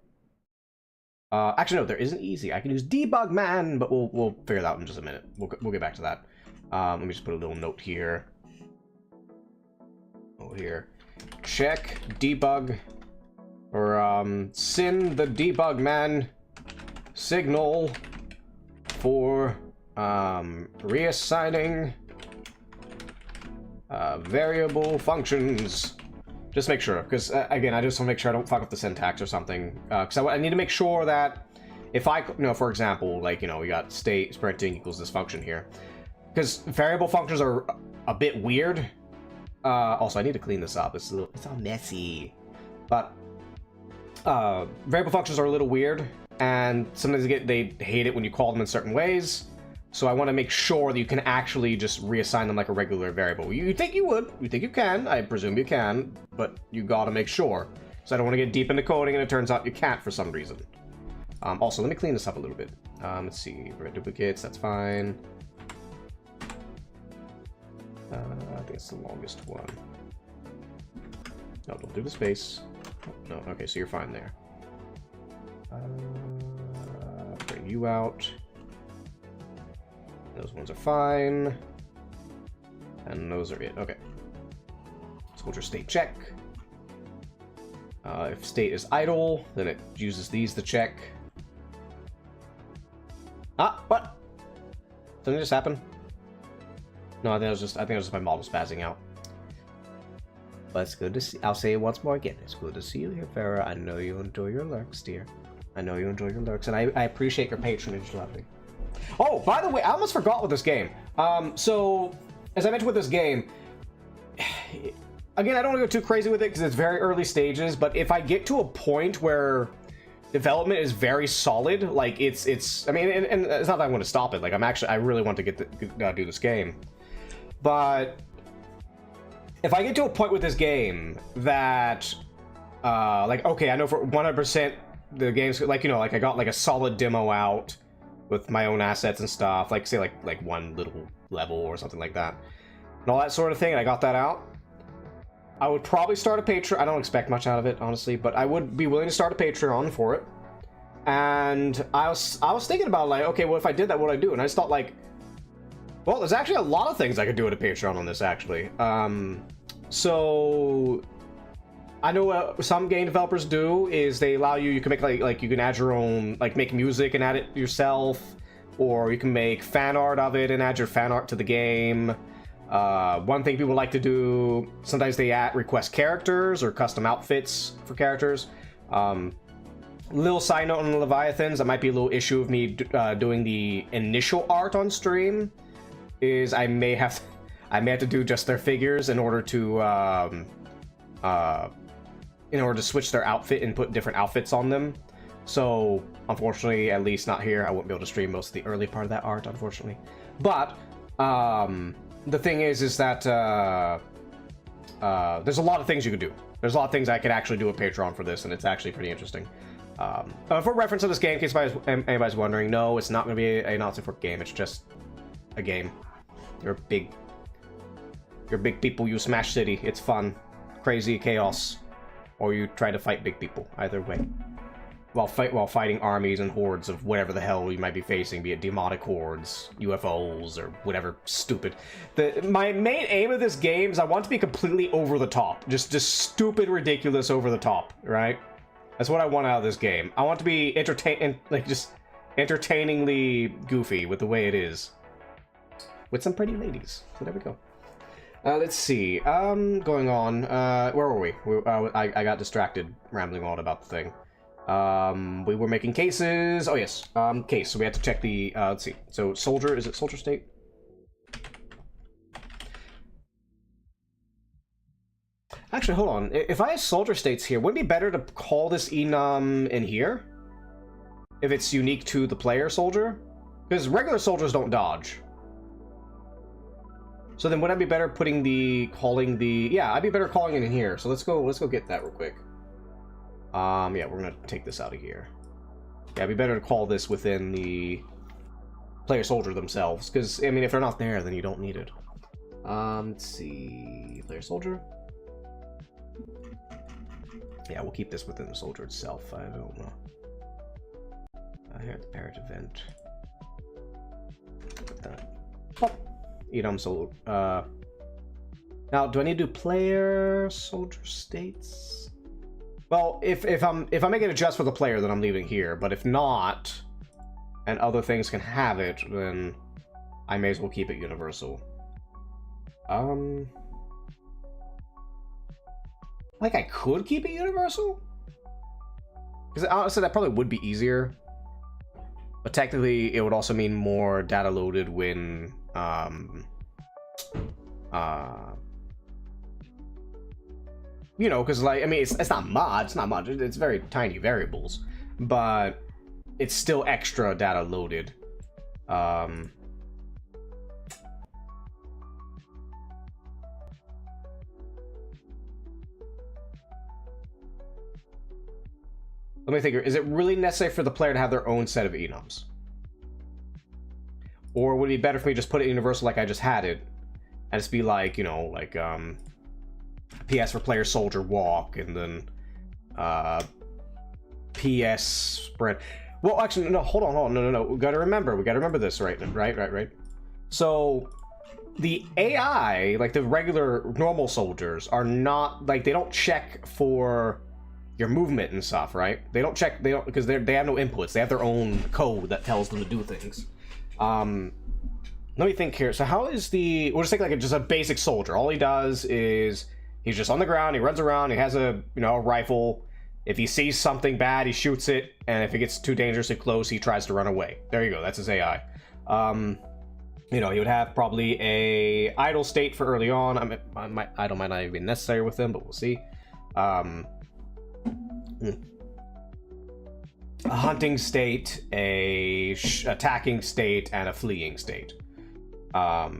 Actually, no, there isn't easy. I can use debug man, but we'll figure it out in just a minute. We'll get back to that. Let me just put a little note here. Over here. Check debug, or send the debug man signal for reassigning variable functions. Just make sure, because again, I just want to make sure I don't fuck up the syntax or something. Because I need to make sure that if I, for example, like, we got state sprinting equals this function here. Because variable functions are a bit weird. Also, I need to clean this up. It's all messy. But variable functions are a little weird, and sometimes they hate it when you call them in certain ways. So I want to make sure that you can actually just reassign them like a regular variable. You think you would. You think you can. I presume you can. But you gotta make sure. So I don't want to get deep into coding and it turns out you can't for some reason. Also, let me clean this up a little bit. Let's see. Red duplicates, that's fine. I think it's the longest one. No, don't do the space. No, okay, so you're fine there. Bring you out. Those ones are fine. And those are it. Okay. Soldier state check. If state is idle, then it uses these to check. Ah, what? Didn't it just happen? No, I think it was just my model spazzing out. But it's good to see. I'll say it once more again. It's good to see you here, Farah. I know you enjoy your lurks, dear. I know you enjoy your lurks, and I appreciate your patronage, lovely. Oh, by the way, I almost forgot with this game. So, as I mentioned with this game, again, I don't want to go too crazy with it because it's very early stages, but if I get to a point where development is very solid, like I mean, and it's not that I want to stop it, like I really want to do this game. But if I get to a point with this game that, like, okay, I know for 100% the game's, like, like I got like a solid demo out with my own assets and stuff, like say like one little level or something like that, and all that sort of thing, and I got that out, I would probably start a Patreon. I don't expect much out of it, honestly, but I would be willing to start a Patreon for it. And I was thinking about, like, okay, well, if I did that, what would I do? And I just thought, like, well, there's actually a lot of things I could do with a Patreon on this, actually. So I know what some game developers do is they allow you can make like you can add your own, like, make music and add it yourself, or you can make fan art of it and add your fan art to the game. One thing people like to do, sometimes they request characters or custom outfits for characters. Little side note on the Leviathans, that might be a little issue of me doing the initial art on stream, is I may have to do just their figures in order to switch their outfit and put different outfits on them. So unfortunately, at least not here, I won't be able to stream most of the early part of that art, unfortunately. But the thing is that there's a lot of things you could do. There's a lot of things I could actually do a Patreon for this, and it's actually pretty interesting. For reference to this game, in case anybody's wondering, no, it's not going to be a Nazi for game. It's just a game. You're big people. You smash city. It's fun, crazy chaos, or you try to fight big people. Either way, while fighting armies and hordes of whatever the hell you might be facing, be it demonic hordes, UFOs, or whatever stupid. My main aim of this game is I want to be completely over the top, just stupid, ridiculous, over the top. Right? That's what I want out of this game. I want to be entertainingly goofy with the way it is, with some pretty ladies. So there we go. Let's see. Going on. Where were we? I got distracted rambling on about the thing. We were making cases. Oh yes. Case. So we had to check the. Let's see. So soldier. Is it soldier state? Actually, hold on. If I have soldier states here, wouldn't it be better to call this enum in here? If it's unique to the player soldier? Because regular soldiers don't dodge. So then would I be better putting yeah, I'd be better calling it in here. So let's go get that real quick. Yeah, we're gonna take this out of here. Yeah, it'd be better to call this within the player soldier themselves, because I mean if they're not there then you don't need it. Let's see, player soldier. Yeah, we'll keep this within the soldier itself. I don't know. Here at the parent event. Put that. Oh. Edom soldier. Now, do I need to do player soldier states? Well, if I make it just for the player, then I'm leaving it here. But if not, and other things can have it, then I may as well keep it universal. Like, I could keep it universal? Because honestly, that probably would be easier. But technically, it would also mean more data loaded when, you know, because, like, I mean, it's not much, it's very tiny variables. But it's still extra data loaded. Let me think here. Is it really necessary for the player to have their own set of enums? Or would it be better for me to just put it universal like I just had it? And just be like, you know, like, PS for player soldier walk, and then, PS spread. Well, actually, no, hold on, no. We gotta remember this, right? So, the AI, like the regular, normal soldiers, are not, like, they don't check for your movement and stuff, right? They don't, because they have no inputs. They have their own code that tells them to do things. Let me think here. So how is we'll just take like just a basic soldier. All he does is he's just on the ground, he runs around, he has a, you know, a rifle. If he sees something bad, he shoots it, and if it gets too dangerously close, he tries to run away. There you go, that's his AI. You know, he would have probably a idle state for early on. Idle might not even be necessary with him, but we'll see. A hunting state, a attacking state, and a fleeing state. Let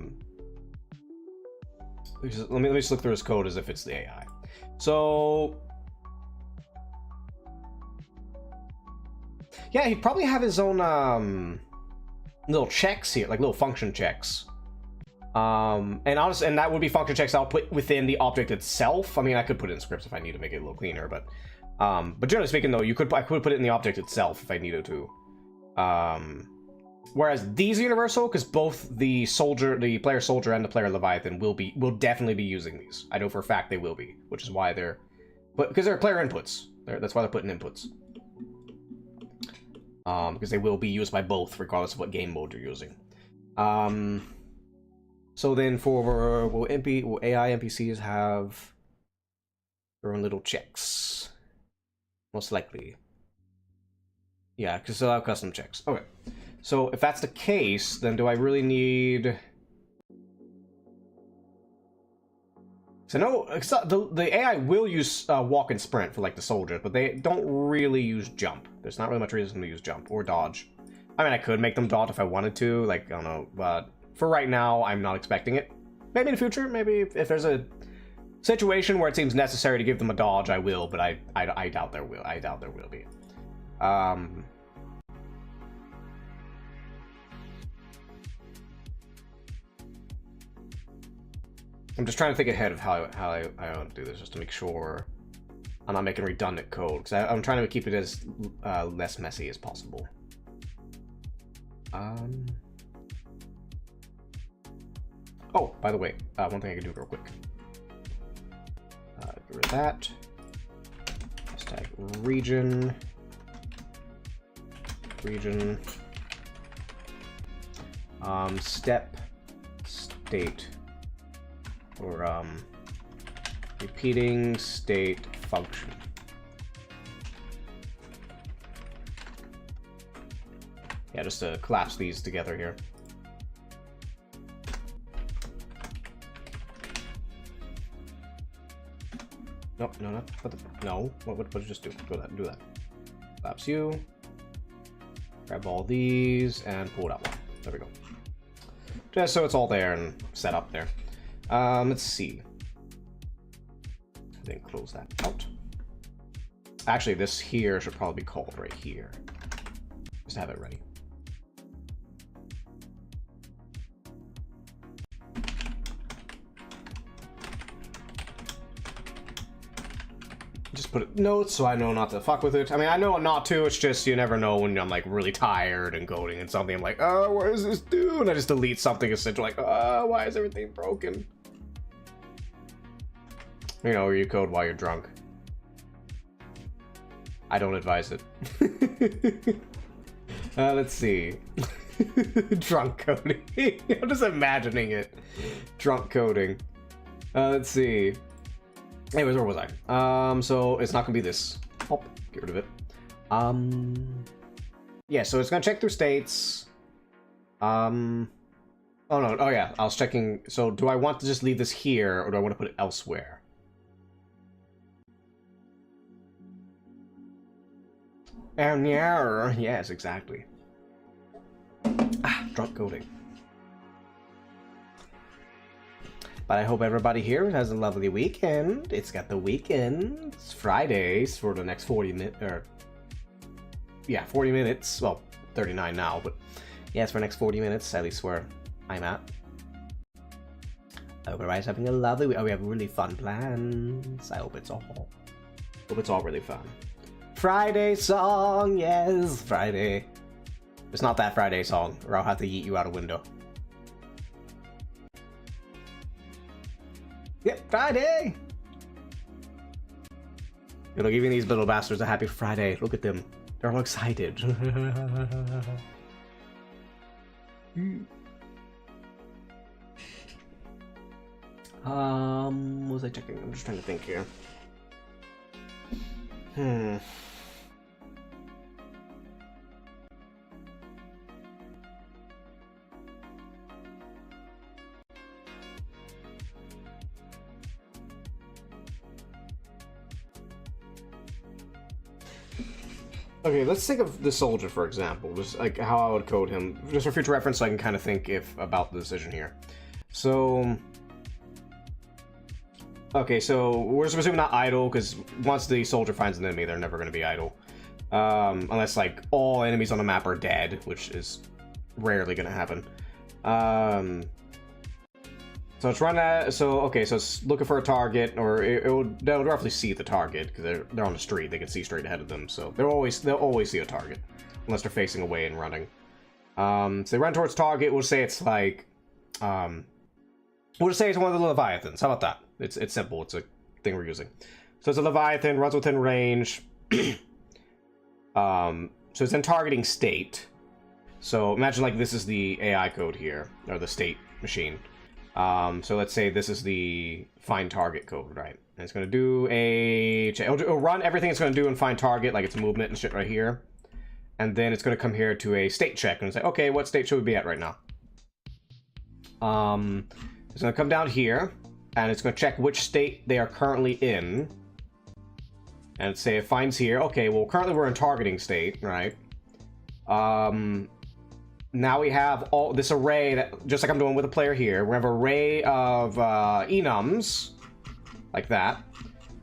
me just look through his code as if it's the AI. So yeah, he'd probably have his own little checks here, like little function checks. And honestly, and that would be function checks I'll put within the object itself. I mean, I could put it in scripts if I need to make it a little cleaner, but generally speaking, though, I could put it in the object itself if I needed to. Whereas these are universal, because both the player soldier and the player leviathan will definitely be using these. I know for a fact they will be, which is why because they're player inputs. That's why they're putting inputs. Because they will be used by both, regardless of what game mode you're using. So then will AI NPCs have their own little checks? Most likely. Yeah, because they'll have custom checks. Okay. So if that's the case, then do I really need... So no, the AI will use walk and sprint for like the soldiers, but they don't really use jump. There's not really much reason to use jump or dodge. I mean, I could make them dodge if I wanted to, like, I don't know, but for right now, I'm not expecting it. Maybe in the future, maybe if there's a situation where it seems necessary to give them a dodge, I will, but I doubt there will. I doubt there will be. I'm just trying to think ahead of how I want to do this, just to make sure I'm not making redundant code, because I'm trying to keep it as less messy as possible. Oh, by the way, one thing I can do real quick. Get rid of that. Let's tag region. Step state, or repeating state function. Yeah, just to collapse these together here. Nope, no. What did you just do? Do that. Collapse you. Grab all these and pull it out one. There we go. Just so it's all there and set up there. Let's see. Then close that out. Actually, this here should probably be called right here. Just have it ready. Just put it notes so I know not to fuck with it. I mean, I know not to, it's just you never know when I'm like really tired and coding and something. I'm like, oh, what does this do? And I just delete something essential like, oh, why is everything broken? You know, you code while you're drunk. I don't advise it. Let's see. Drunk coding. I'm just imagining it. Drunk coding. Let's see. Anyways, where was I? So it's not gonna be this. Oh, get rid of it. Yeah, so it's gonna check through states. Oh no, oh yeah, I was checking. So do I want to just leave this here, or do I want to put it elsewhere? And yeah, yes, exactly. Drunk coding. But I hope everybody here has a lovely weekend. It's got the weekend. It's Fridays for the next 40 minutes, or yeah, 40 minutes. Well, 39 now, but yeah, it's for the next 40 minutes, at least where I'm at. I hope everybody's having a lovely week. Oh, we have really fun plans. I hope it's all really fun. Friday song, yes, Friday. It's not that Friday song, or I'll have to yeet you out a window. Yep, Friday! Look, giving these little bastards a happy Friday. Look at them. They're all excited. What was I checking? I'm just trying to think here. Okay, let's think of the soldier, for example, just like how I would code him, just for future reference so I can kind of think about the decision here. So, okay, so we're assuming not idle, because once the soldier finds an enemy, they're never going to be idle. Unless, like, all enemies on the map are dead, which is rarely going to happen. So it's run at, so, okay, so it's looking for a target, or they'll roughly see the target, because they're on the street, they can see straight ahead of them, so they'll always see a target, unless they're facing away and running. So they run towards target, we'll say it's like, we'll just say it's one of the Leviathans, how about that? It's simple, it's a thing we're using. So it's a Leviathan, runs within range, so it's in targeting state. So imagine like this is the AI code here, or the state machine. So let's say this is the find target code, right? And it's going to do it'll run everything it's going to do and find target, like its movement and shit right here. And then it's going to come here to a state check and say, okay, what state should we be at right now? It's going to come down here and it's going to check which state they are currently in. And say it finds here, okay, well, currently we're in targeting state, right? Now we have all this array that, just like I'm doing with a player here, we have an array of enums, like that,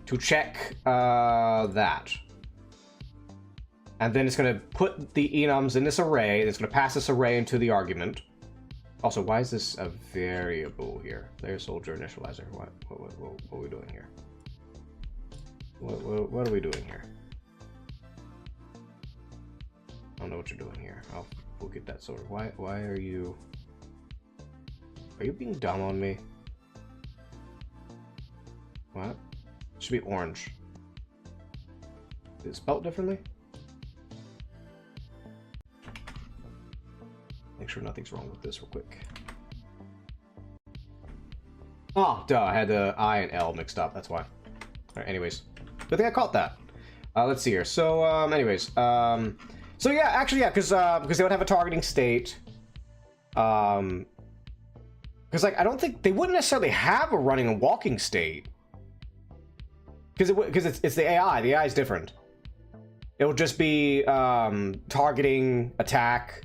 to check that. And then it's going to put the enums in this array, and it's going to pass this array into the argument. Also, why is this a variable here? Player soldier initializer. What are we doing here? What are we doing here? I don't know what you're doing here. We'll get that sorted. Why are you being dumb on me? What? It should be orange. Is it spelled differently? Make sure nothing's wrong with this real quick. Oh, duh, I had the I and L mixed up, that's why. Alright, anyways. Good thing I caught that. Let's see here. So, so yeah, actually, yeah, because they would have a targeting state. Because like I don't think they wouldn't necessarily have a running and walking state. Because it's the AI. The AI is different. It will just be targeting, attack,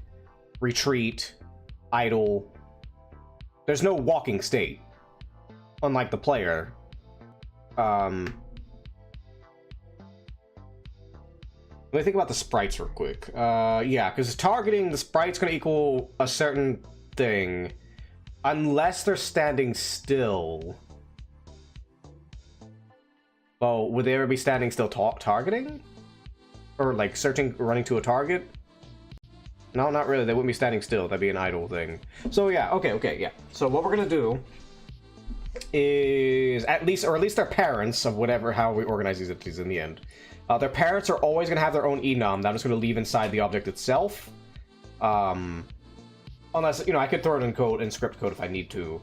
retreat, idle. There's no walking state. unlike the player. Let me think about the sprites real quick. Yeah, because targeting the sprite's gonna equal a certain thing. Unless they're standing still. Oh, would they ever be standing still targeting? Or like searching, running to a target? No, not really. They wouldn't be standing still. That'd be an idle thing. So yeah, okay, yeah. So what we're gonna do is at least their parents of whatever, how we organize these entities in the end. Their parents are always gonna have their own enum that I'm just gonna leave inside the object itself. Unless, you know, I could throw it in code, in script code if I need to,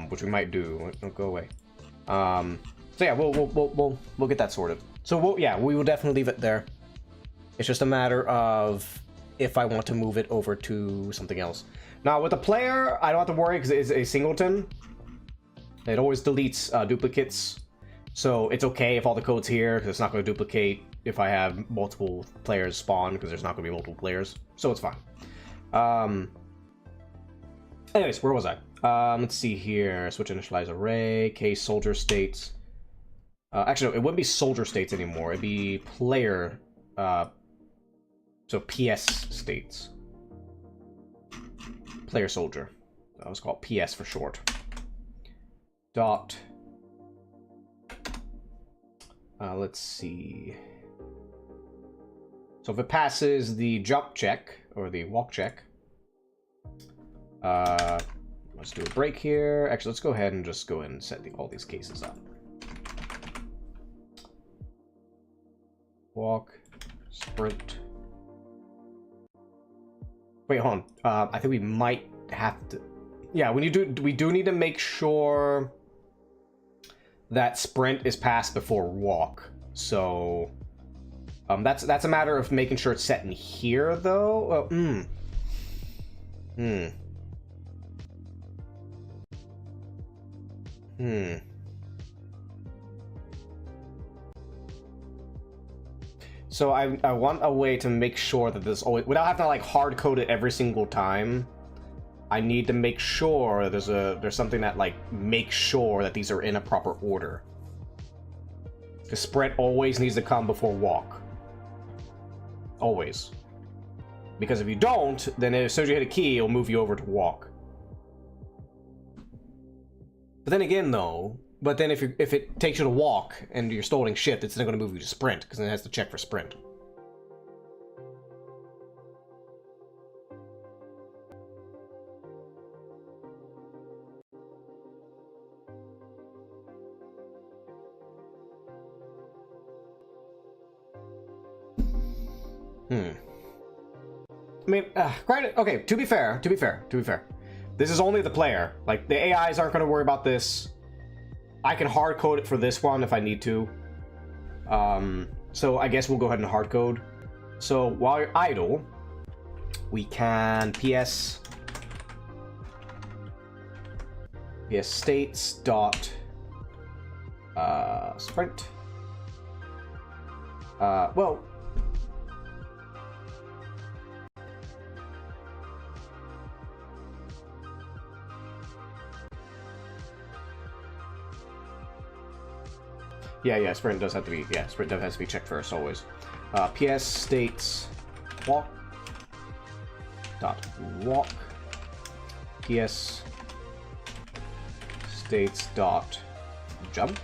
which we might do. Don't go away. So yeah, we'll get that sorted. So we will definitely leave it there. It's just a matter of if I want to move it over to something else. Now with the player, I don't have to worry because it's a singleton. It always deletes duplicates, so it's okay if all the code's here because it's not going to duplicate if I have multiple players spawn because there's not going to be multiple players, so it's fine. Anyways, where was I? Let's see here. Switch initialize array, case soldier states. Actually, no, it wouldn't be soldier states anymore. It'd be player, so PS states. Player soldier. That was called PS for short. Dot. Let's see. So if it passes the jump check, or the walk check, let's do a break here. Actually, let's go ahead and just go and set all these cases up. Walk, sprint. Wait, hold on. I think we might have to. Yeah, we do need to make sure that sprint is passed before walk. So that's a matter of making sure it's set in here, though. So I want a way to make sure that this always, without having to like hard code it every single time. I need to make sure there's something that like makes sure that these are in a proper order. Because sprint always needs to come before walk. Always. Because if you don't, then as soon as you hit a key, it'll move you over to walk. But then again, though, if it takes you to walk and you're still holding shift, it's not going to move you to sprint because it has to check for sprint. I mean, granted, okay, to be fair, this is only the player. Like, the AIs aren't going to worry about this. I can hard code it for this one if I need to. So I guess we'll go ahead and hard code. So while you're idle, we can PS states dot sprint. Well. Yeah, sprint does have to be, sprint has to be checked first, always. PS states walk, dot walk, PS states dot jump,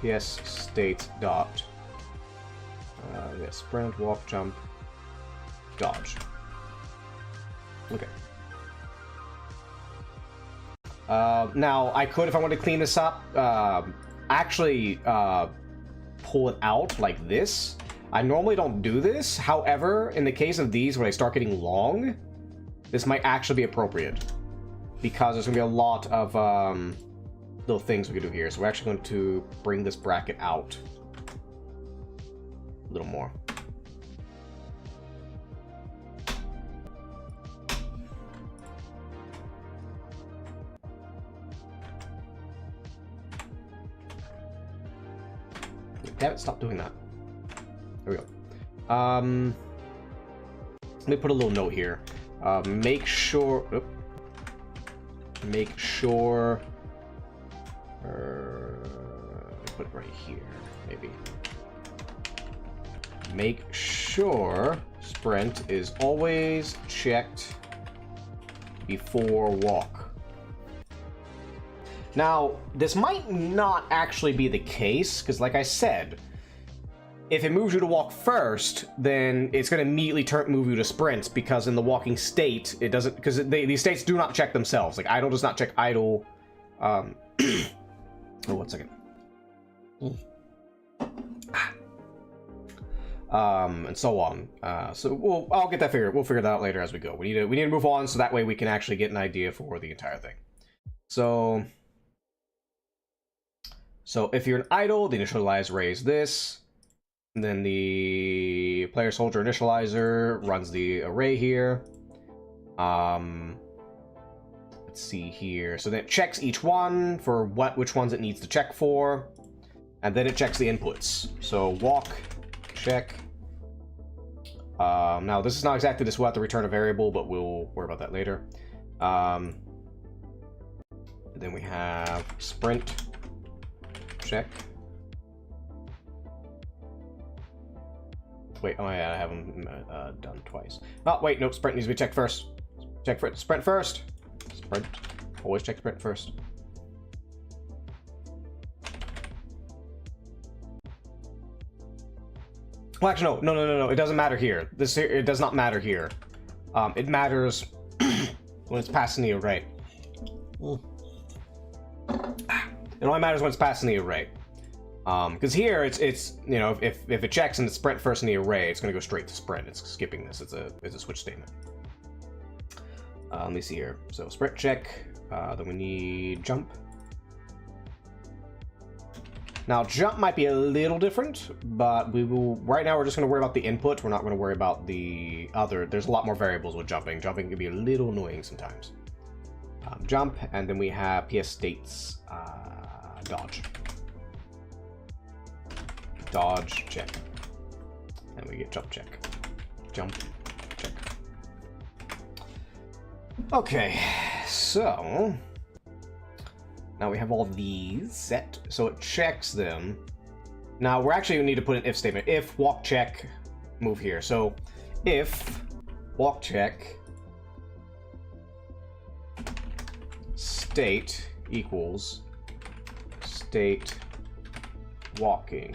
PS states dot, sprint, walk, jump, dodge. Okay. Now, I could, if I wanted to clean this up, actually pull it out like this. I normally don't do this. However, in the case of these, when they start getting long, this might actually be appropriate because there's gonna be a lot of little things we can do here. So we're actually going to bring this bracket out a little more. Damn it, stop doing that. There we go. Let me put a little note here. Make sure Put it right here, maybe. Make sure sprint is always checked before walk. Now, this might not actually be the case, because like I said, if it moves you to walk first, then it's going to immediately move you to sprint, because in the walking state, it doesn't, because these states do not check themselves. Like, idle does not check idle. Oh, 1 second. And so on. So I'll get that figured. We'll figure that out later as we go. We need to move on, so that way we can actually get an idea for the entire thing. So if you're an idle, the initialize array is this. And then the player soldier initializer runs the array here. Let's see here. So then it checks each one for which ones it needs to check for, and then it checks the inputs. So walk, check. Now this is not exactly this. We'll have to return a variable, but we'll worry about that later. And then we have sprint, check. Wait, oh yeah, I have them done twice. Oh wait, no, sprint needs to be checked first. Check for sprint first. Sprint. Always check sprint first. Well, actually, no. It doesn't matter here. It does not matter here. It matters when it's passing the array. It only matters when it's passing the array. Because here it's you know, if it checks and it's sprint first in the array, it's going to go straight to sprint. It's skipping this. It's a switch statement. Let me see here. So sprint check. Then we need jump. Now jump might be a little different, but we will. Right now we're just going to worry about the input. We're not going to worry about the other. There's a lot more variables with jumping. Jumping can be a little annoying sometimes. Jump, and then we have PS states dodge. Dodge check, and we get jump check. Jump check. Okay, so now we have all these set, so it checks them. Now we're actually going to need to put an if statement. If walk check, move here. So if walk check state equals state walking.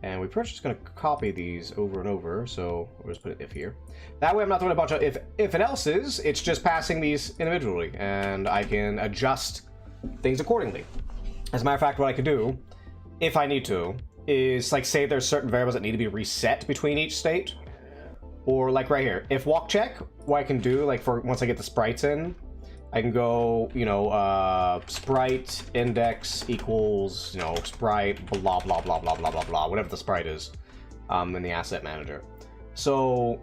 And we're pretty just going to copy these over and over, so we'll just put an if here. That way I'm not doing a bunch of if and else's, it's just passing these individually, and I can adjust things accordingly. As a matter of fact, what I could do, if I need to, is like say there's certain variables that need to be reset between each state, or like right here, if walk check, what I can do, like for once I get the sprites in, I can go, you know, sprite index equals, you know, sprite blah blah blah blah blah blah blah, whatever the sprite is, in the asset manager. So,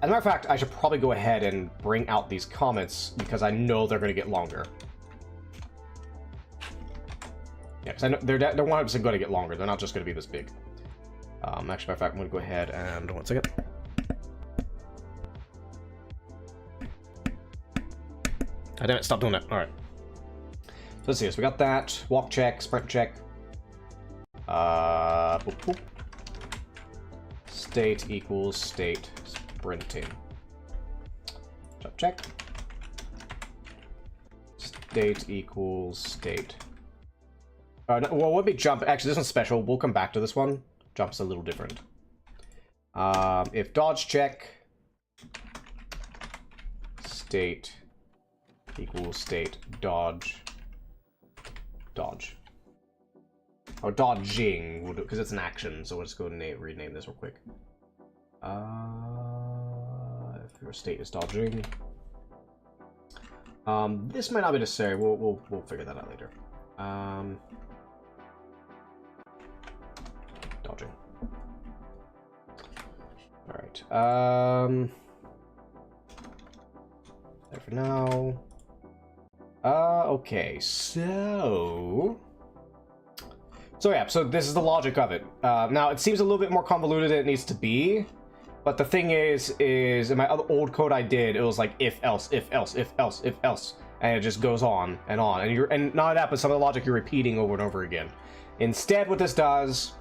as a matter of fact, I should probably go ahead and bring out these comments because I know they're going to get longer. Yeah, because I know they're 100% going to get longer. They're not just going to be this big. Actually, matter of fact, I'm going to go ahead and 1 second. Oh, damn it, stop doing that. Alright. So let's see. So we got that. Walk check, sprint check. Boop, boop. State equals state sprinting. Jump check. State equals state. No, well, what would be jump? Actually, this one's special. We'll come back to this one. Jump's a little different. If dodge check state equals state dodge or dodging, because it's an action, so we'll just go and rename this real quick. If your state is dodging, this might not be necessary. We'll figure that out later. Dodging. All right. There for now. Okay, so yeah, so this is the logic of it. Now, it seems a little bit more convoluted than it needs to be, but the thing is in my other old code I did, it was like if else, if else, if else, if else. and it just goes on, and not only that, but some of the logic you're repeating over and over again. Instead, what this does,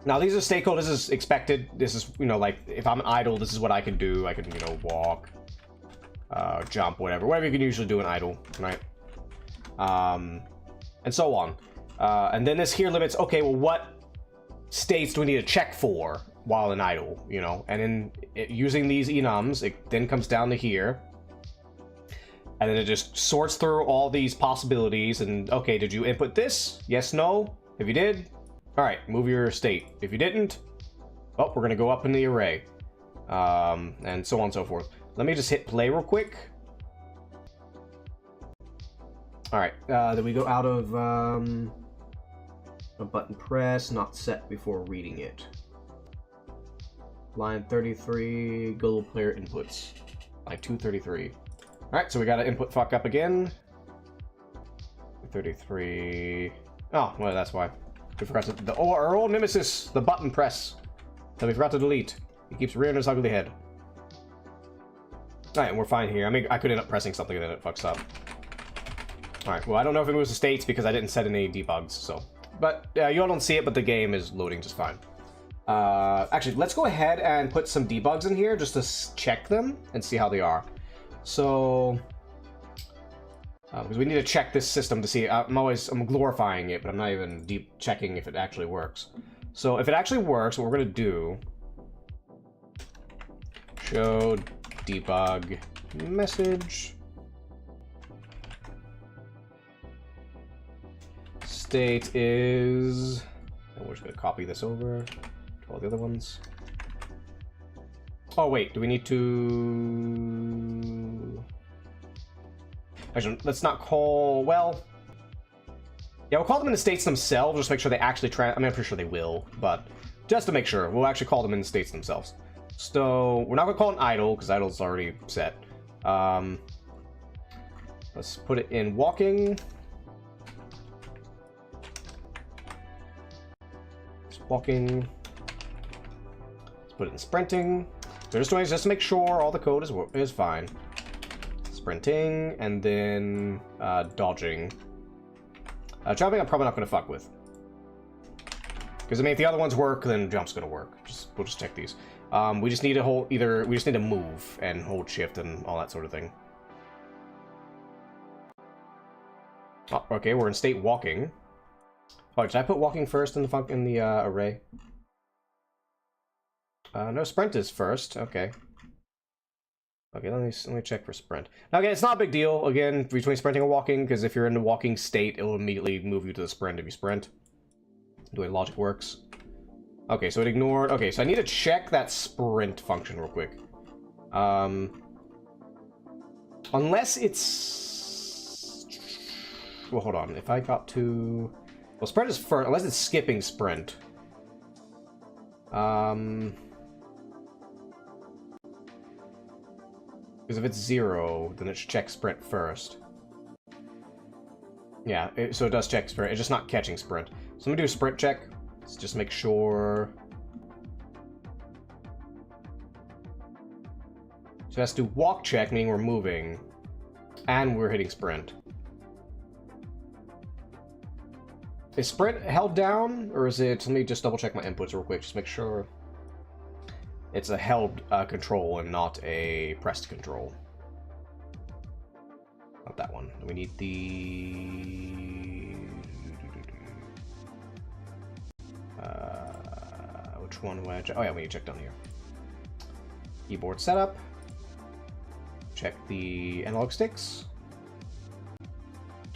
now these are state code, this is expected, this is, you know, like, if I'm idle, this is what I can do. I can, you know, walk, jump, whatever you can usually do in idle, right? And so on. And then this here limits, okay, well, what states do we need to check for while in idle, you know? And then using these enums, it then comes down to here. And then it just sorts through all these possibilities and, okay, did you input this? Yes, no? If you did, all right, move your state. If you didn't, oh, we're gonna go up in the array. And so on and so forth. Let me just hit play real quick. All right, then we go out of a button press, not set before reading it. Line 33, global player inputs. Line 233. All right, so we got to input fuck up again. 33. Oh, well, that's why. We forgot to, our old nemesis, the button press, that we forgot to delete. He keeps rearing his ugly head. All right, we're fine here. I mean, I could end up pressing something and then it fucks up. All right, well, I don't know if it moves the states because I didn't set any debugs, so. But you all don't see it, but the game is loading just fine. Actually, let's go ahead and put some debugs in here just to check them and see how they are. So, because we need to check this system to see. I'm glorifying it, but I'm not even deep checking if it actually works. So if it actually works, what we're gonna do, show debug message. State is, and we're just gonna copy this over to all the other ones. Oh wait, do we need to? Actually, let's not call. Well, yeah, we'll call them in the states themselves. Just make sure they actually I mean, I'm pretty sure they will, but just to make sure, we'll actually call them in the states themselves. So we're not gonna call it idle because idle's already set. Let's put it in walking. Walking. Let's put it in sprinting. So just to make sure all the code is fine. Sprinting, and then dodging. Jumping I'm probably not going to fuck with. Because, I mean, if the other ones work, then jump's going to work. We'll just check these. We just need to hold we just need to move and hold shift and all that sort of thing. Oh, okay, we're in state walking. Oh, did I put walking first in the array? No, sprint is first. Okay. Okay, let me check for sprint. Now, again, it's not a big deal, again, between sprinting and walking, because if you're in the walking state, it will immediately move you to the sprint if you sprint. The way logic works. Okay, so it ignored... Okay, so I need to check that sprint function real quick. Unless it's... Well, hold on. If I got to... Well, sprint is first, unless it's skipping sprint. Because if it's 0, then it should check sprint first. Yeah, so it does check sprint. It's just not catching sprint. So let me do a sprint check. Let's just make sure. So it has to do walk check, meaning we're moving. And we're hitting sprint. Is sprint held down? Or is it... Let me just double check my inputs real quick. Just make sure it's a held control and not a pressed control. Not that one. We need the... which one would I check? Oh yeah, we need to check down here. Keyboard setup. Check the analog sticks.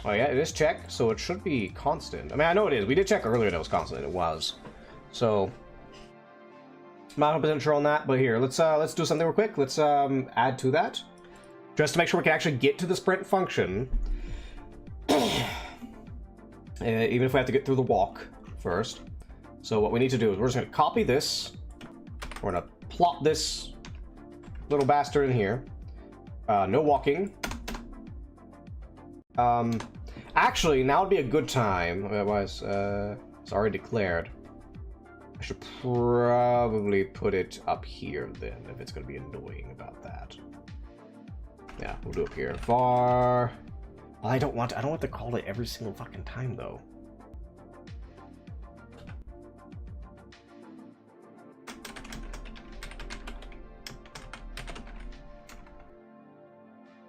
Oh yeah, it is check, so it should be constant. I mean, I know it is. We did check earlier that it was constant, and it was. So, I'm not 100% sure on that, but here, let's do something real quick. Let's add to that, just to make sure we can actually get to the sprint function. Even if we have to get through the walk first. So what we need to do is we're just going to copy this. We're going to plop this little bastard in here. No walking. Actually, now would be a good time. Otherwise, it's already declared. I should probably put it up here then, if it's going to be annoying about that. Yeah, we'll do it here. Var Well, I don't want to call it every single fucking time though.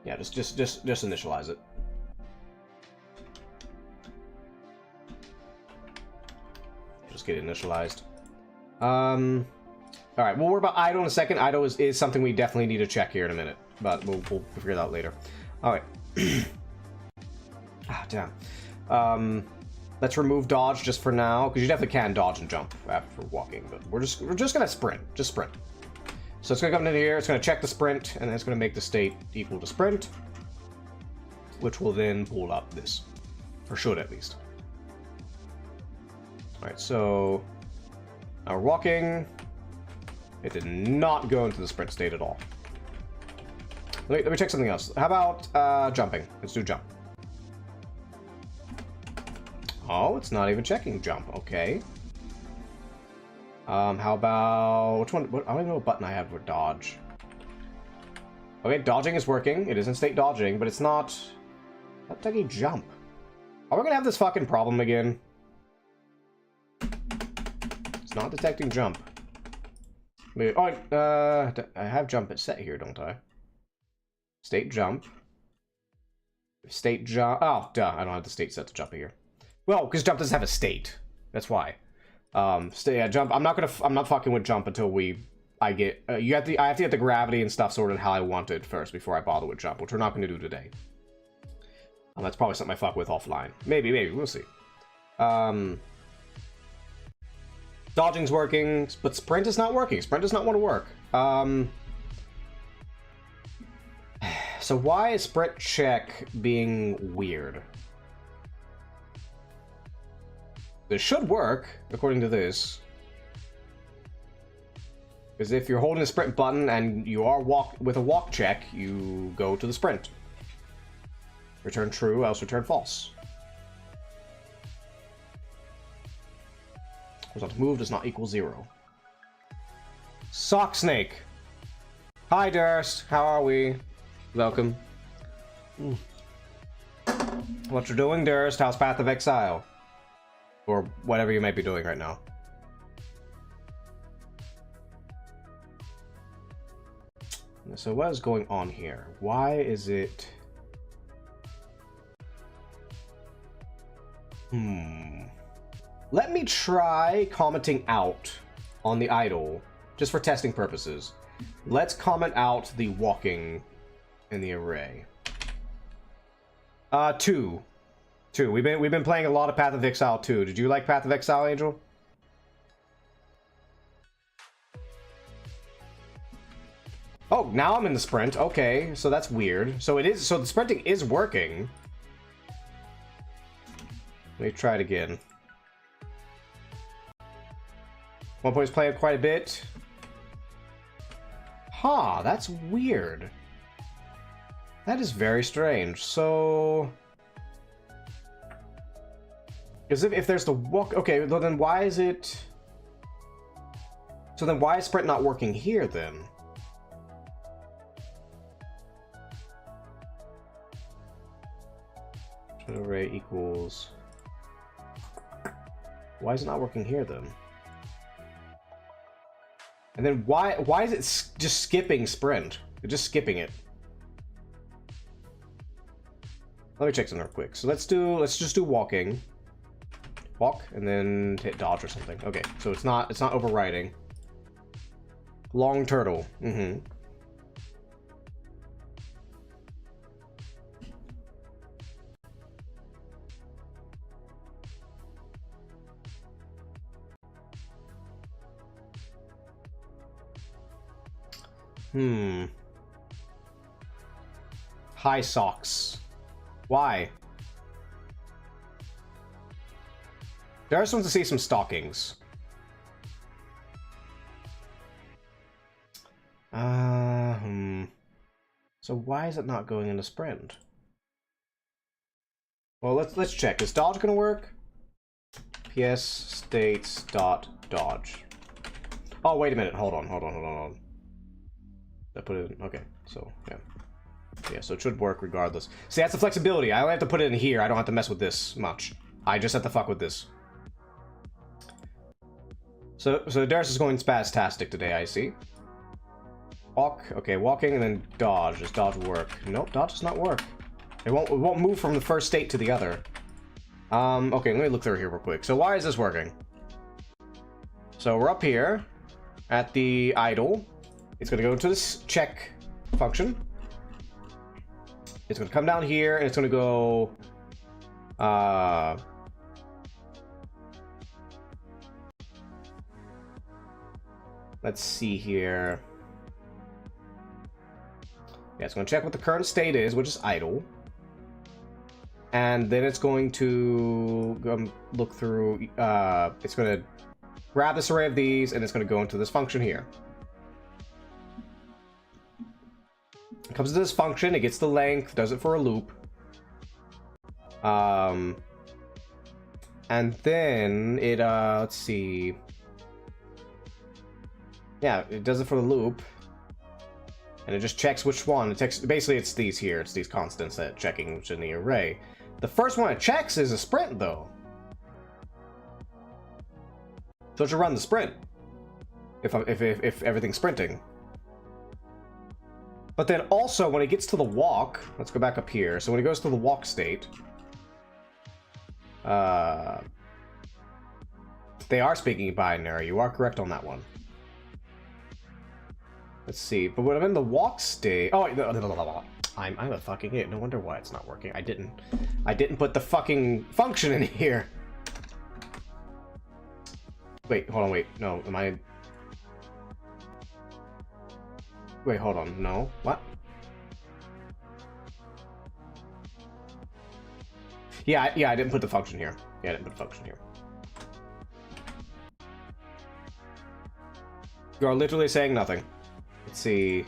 Yeah, just initialize it. Just get it initialized. All right, we'll worry about idle in a second. Idle is something we definitely need to check here in a minute, but we'll figure it out later. All right. Ah, damn. Let's remove dodge just for now, because you definitely can dodge and jump after walking, but we're just gonna sprint. Just sprint. So it's gonna come in here, it's gonna check the sprint, and then it's gonna make the state equal to sprint, which will then pull up this. Or should at least. Alright, so now we're walking. It did not go into the sprint state at all. Let me check something else. How about jumping? Let's do jump. Oh, it's not even checking jump. Okay. How about which one? I don't even know what button I have for dodge. Okay, dodging is working. It is in state dodging, but it's not taking jump. Are we gonna have this fucking problem again? It's not detecting jump. Maybe, oh, I have jump set here, don't I? State jump. State jump. Oh, duh! I don't have the state set to jump here. Well, because jump doesn't have a state. That's why. Yeah, jump. I'm not fucking with jump until I have to get the gravity and stuff sorted how I want it first before I bother with jump, which we're not going to do today. That's probably something I fuck with offline. Maybe, we'll see. Dodging's working, but sprint is not working. Sprint does not want to work. So why is sprint check being weird? This should work, according to this. Because if you're holding the sprint button and you are with a walk check, you go to the sprint. Return true, else return false. Result move does not equal 0. Sock Snake. Hi Durst, how are we? Welcome. What you're doing, Durst? How's Path of Exile? Or whatever you might be doing right now. So what is going on here? Why is it... Let me try commenting out on the idle, just for testing purposes. Let's comment out the walking in the array. 2. We've been playing a lot of Path of Exile 2. Did you like Path of Exile, Angel? Oh, now I'm in the sprint. Okay, so that's weird. So the sprinting is working. Let me try it again. One point is playing quite a bit. Huh, that's weird. That is very strange. So... Because if there's the walk... Okay, well then why is it... So then why is sprint not working here, then? Array equals... Why is it not working here, then? And then why is it just skipping sprint? It's just skipping it. Let me check something real quick. So let's just do walking. Walk and then hit dodge or something. Okay, so it's not overriding. Long turtle. High socks. Why? I just want to see some stockings. So why is it not going into sprint? Well, let's check. Is dodge gonna work? PS states dot dodge. Oh, wait a minute. Hold on. I put it in. Okay, so yeah. Yeah, so it should work regardless. See, that's the flexibility. I only have to put it in here. I don't have to mess with this much. I just have to fuck with this. So Darius is going spastastic today, I see. Walk. Okay, walking and then dodge. Does dodge work? Nope, dodge does not work. It won't move from the first state to the other. Okay, let me look through here real quick. So why is this working? So we're up here at the idle. It's going to go into this check function. It's going to come down here, and it's going to go... let's see here. Yeah, it's going to check what the current state is, which is idle. And then it's going to look through... it's going to grab this array of these, and it's going to go into this function here. It comes to this function, it gets the length, does it for a loop. And then it, let's see. Yeah, it does it for the loop. And it just checks which one. It takes, basically, it's these here. It's these constants that checking which in the array. The first one it checks is a sprint, though. So it should run the sprint. If everything's sprinting. But then also, when it gets to the walk, let's go back up here. So when it goes to the walk state, they are speaking in binary. You are correct on that one. Let's see. But when I'm in the walk state, oh, I'm a fucking idiot. No wonder why it's not working. I didn't put the fucking function in here. Wait, hold on. Wait, no, am I? Wait, hold on. No. What? Yeah, I didn't put the function here. Yeah, I didn't put the function here. You're literally saying nothing. Let's see.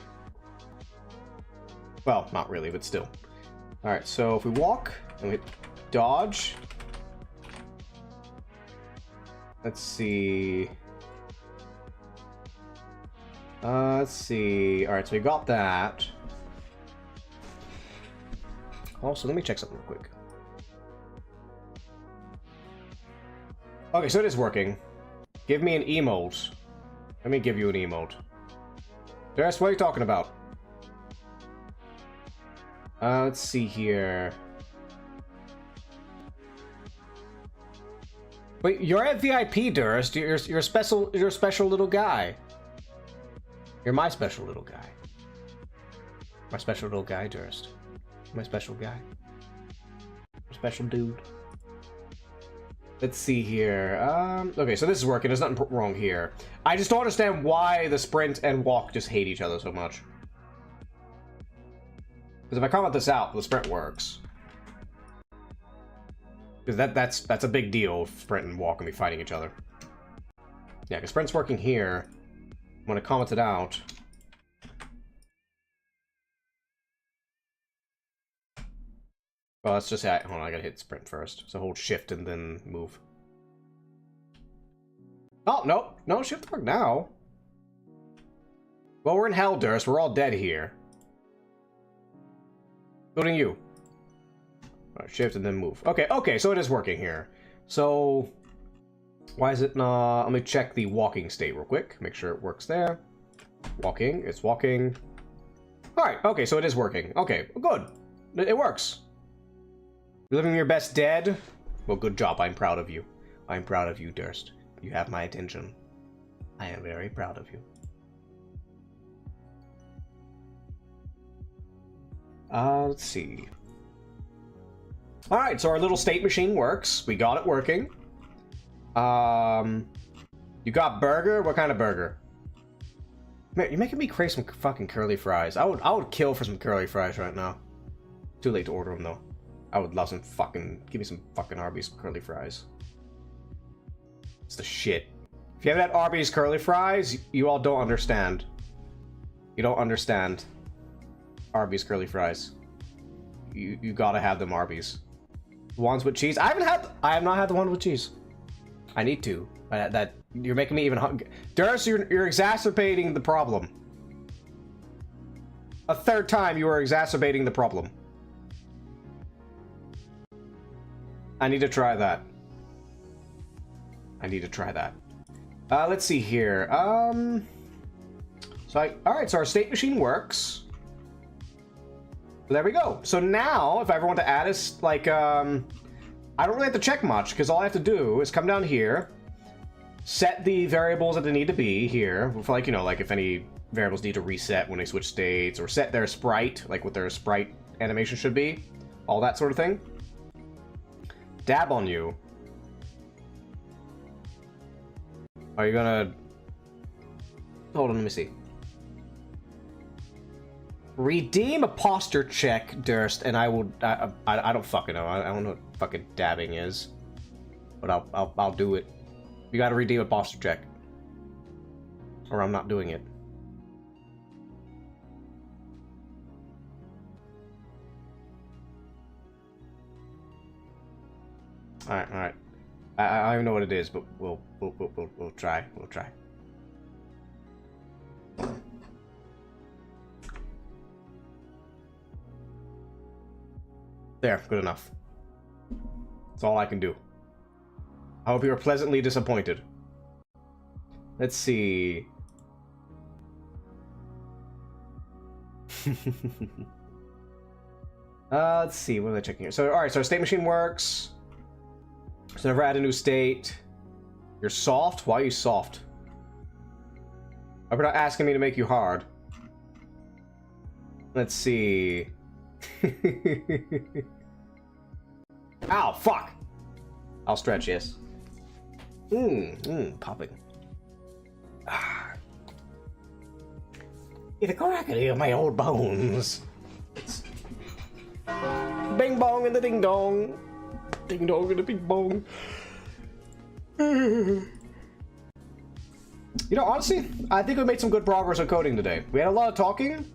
Well, not really, but still. Alright, so if we walk and we hit dodge. Let's see. Let's see. Alright, so we got that. Also, let me check something real quick. Okay, so it is working. Give me an emote. Let me give you an emote. Darius, what are you talking about? Let's see here. Wait, you're at VIP, Durst. You're a special little guy. You're my special little guy. My special little guy, Durst. My special guy. Special dude. Let's see here. Okay, so this is working. There's nothing wrong here. I just don't understand why the sprint and walk just hate each other so much. Because if I comment this out, the sprint works. Because that's a big deal. Sprint and walk can be fighting each other. Yeah, because sprint's working here. When I comment it out. Well, let's just say, hold on, I gotta hit sprint first. So hold shift and then move. Oh, no. No, shift work now. Well, we're in hell, Durst. We're all dead here. Including you. All right, shift and then move. Okay, so it is working here. So, why is it not... Let me check the walking state real quick. Make sure it works there. Walking. It's walking. Alright, okay, so it is working. Okay, good. It works. You're living your best dead? Well, good job. I'm proud of you. I'm proud of you, Durst. You have my attention. I am very proud of you. Let's see. Alright, so our little state machine works. We got it working. You got burger? What kind of burger? Man, you're making me crave some fucking curly fries. I would kill for some curly fries right now. Too late to order them though. I would love some fucking... Give me some fucking Arby's curly fries. It's the shit. If you haven't had Arby's curly fries, you all don't understand. You don't understand. Arby's curly fries. You gotta have them Arby's. The ones with cheese. I have not had the one with cheese. I need to. That you're making me even hungry. Darius, you're exacerbating the problem. A third time you are exacerbating the problem. I need to try that. I need to try that. Let's see here. Alright, so our state machine works. There we go. So now, if I ever want to add us, like, I don't really have to check much, because all I have to do is come down here, set the variables that they need to be here, for, like, you know, like if any variables need to reset when they switch states, or set their sprite, like what their sprite animation should be, all that sort of thing. Dab on you. Are you gonna... Hold on, let me see. Redeem a posture check, Durst, and I will... I don't fucking know. I don't know what fucking dabbing is. But I'll do it. You gotta redeem a posture check. Or I'm not doing it. Alright. I don't even know what it is, but we'll try. We'll try. There, good enough. That's all I can do. I hope you are pleasantly disappointed. Let's see. Let's see, what am I checking here? So, alright, so our state machine works. So never add a new state. You're soft? Why are you soft? I hope you're not asking me to make you hard. Let's see. Ow, fuck! I'll stretch, yes. Popping. Get a crackety of my old bones. Bing bong and the ding dong. Ding dong and the bing bong. You know, honestly, I think we made some good progress on coding today. We had a lot of talking,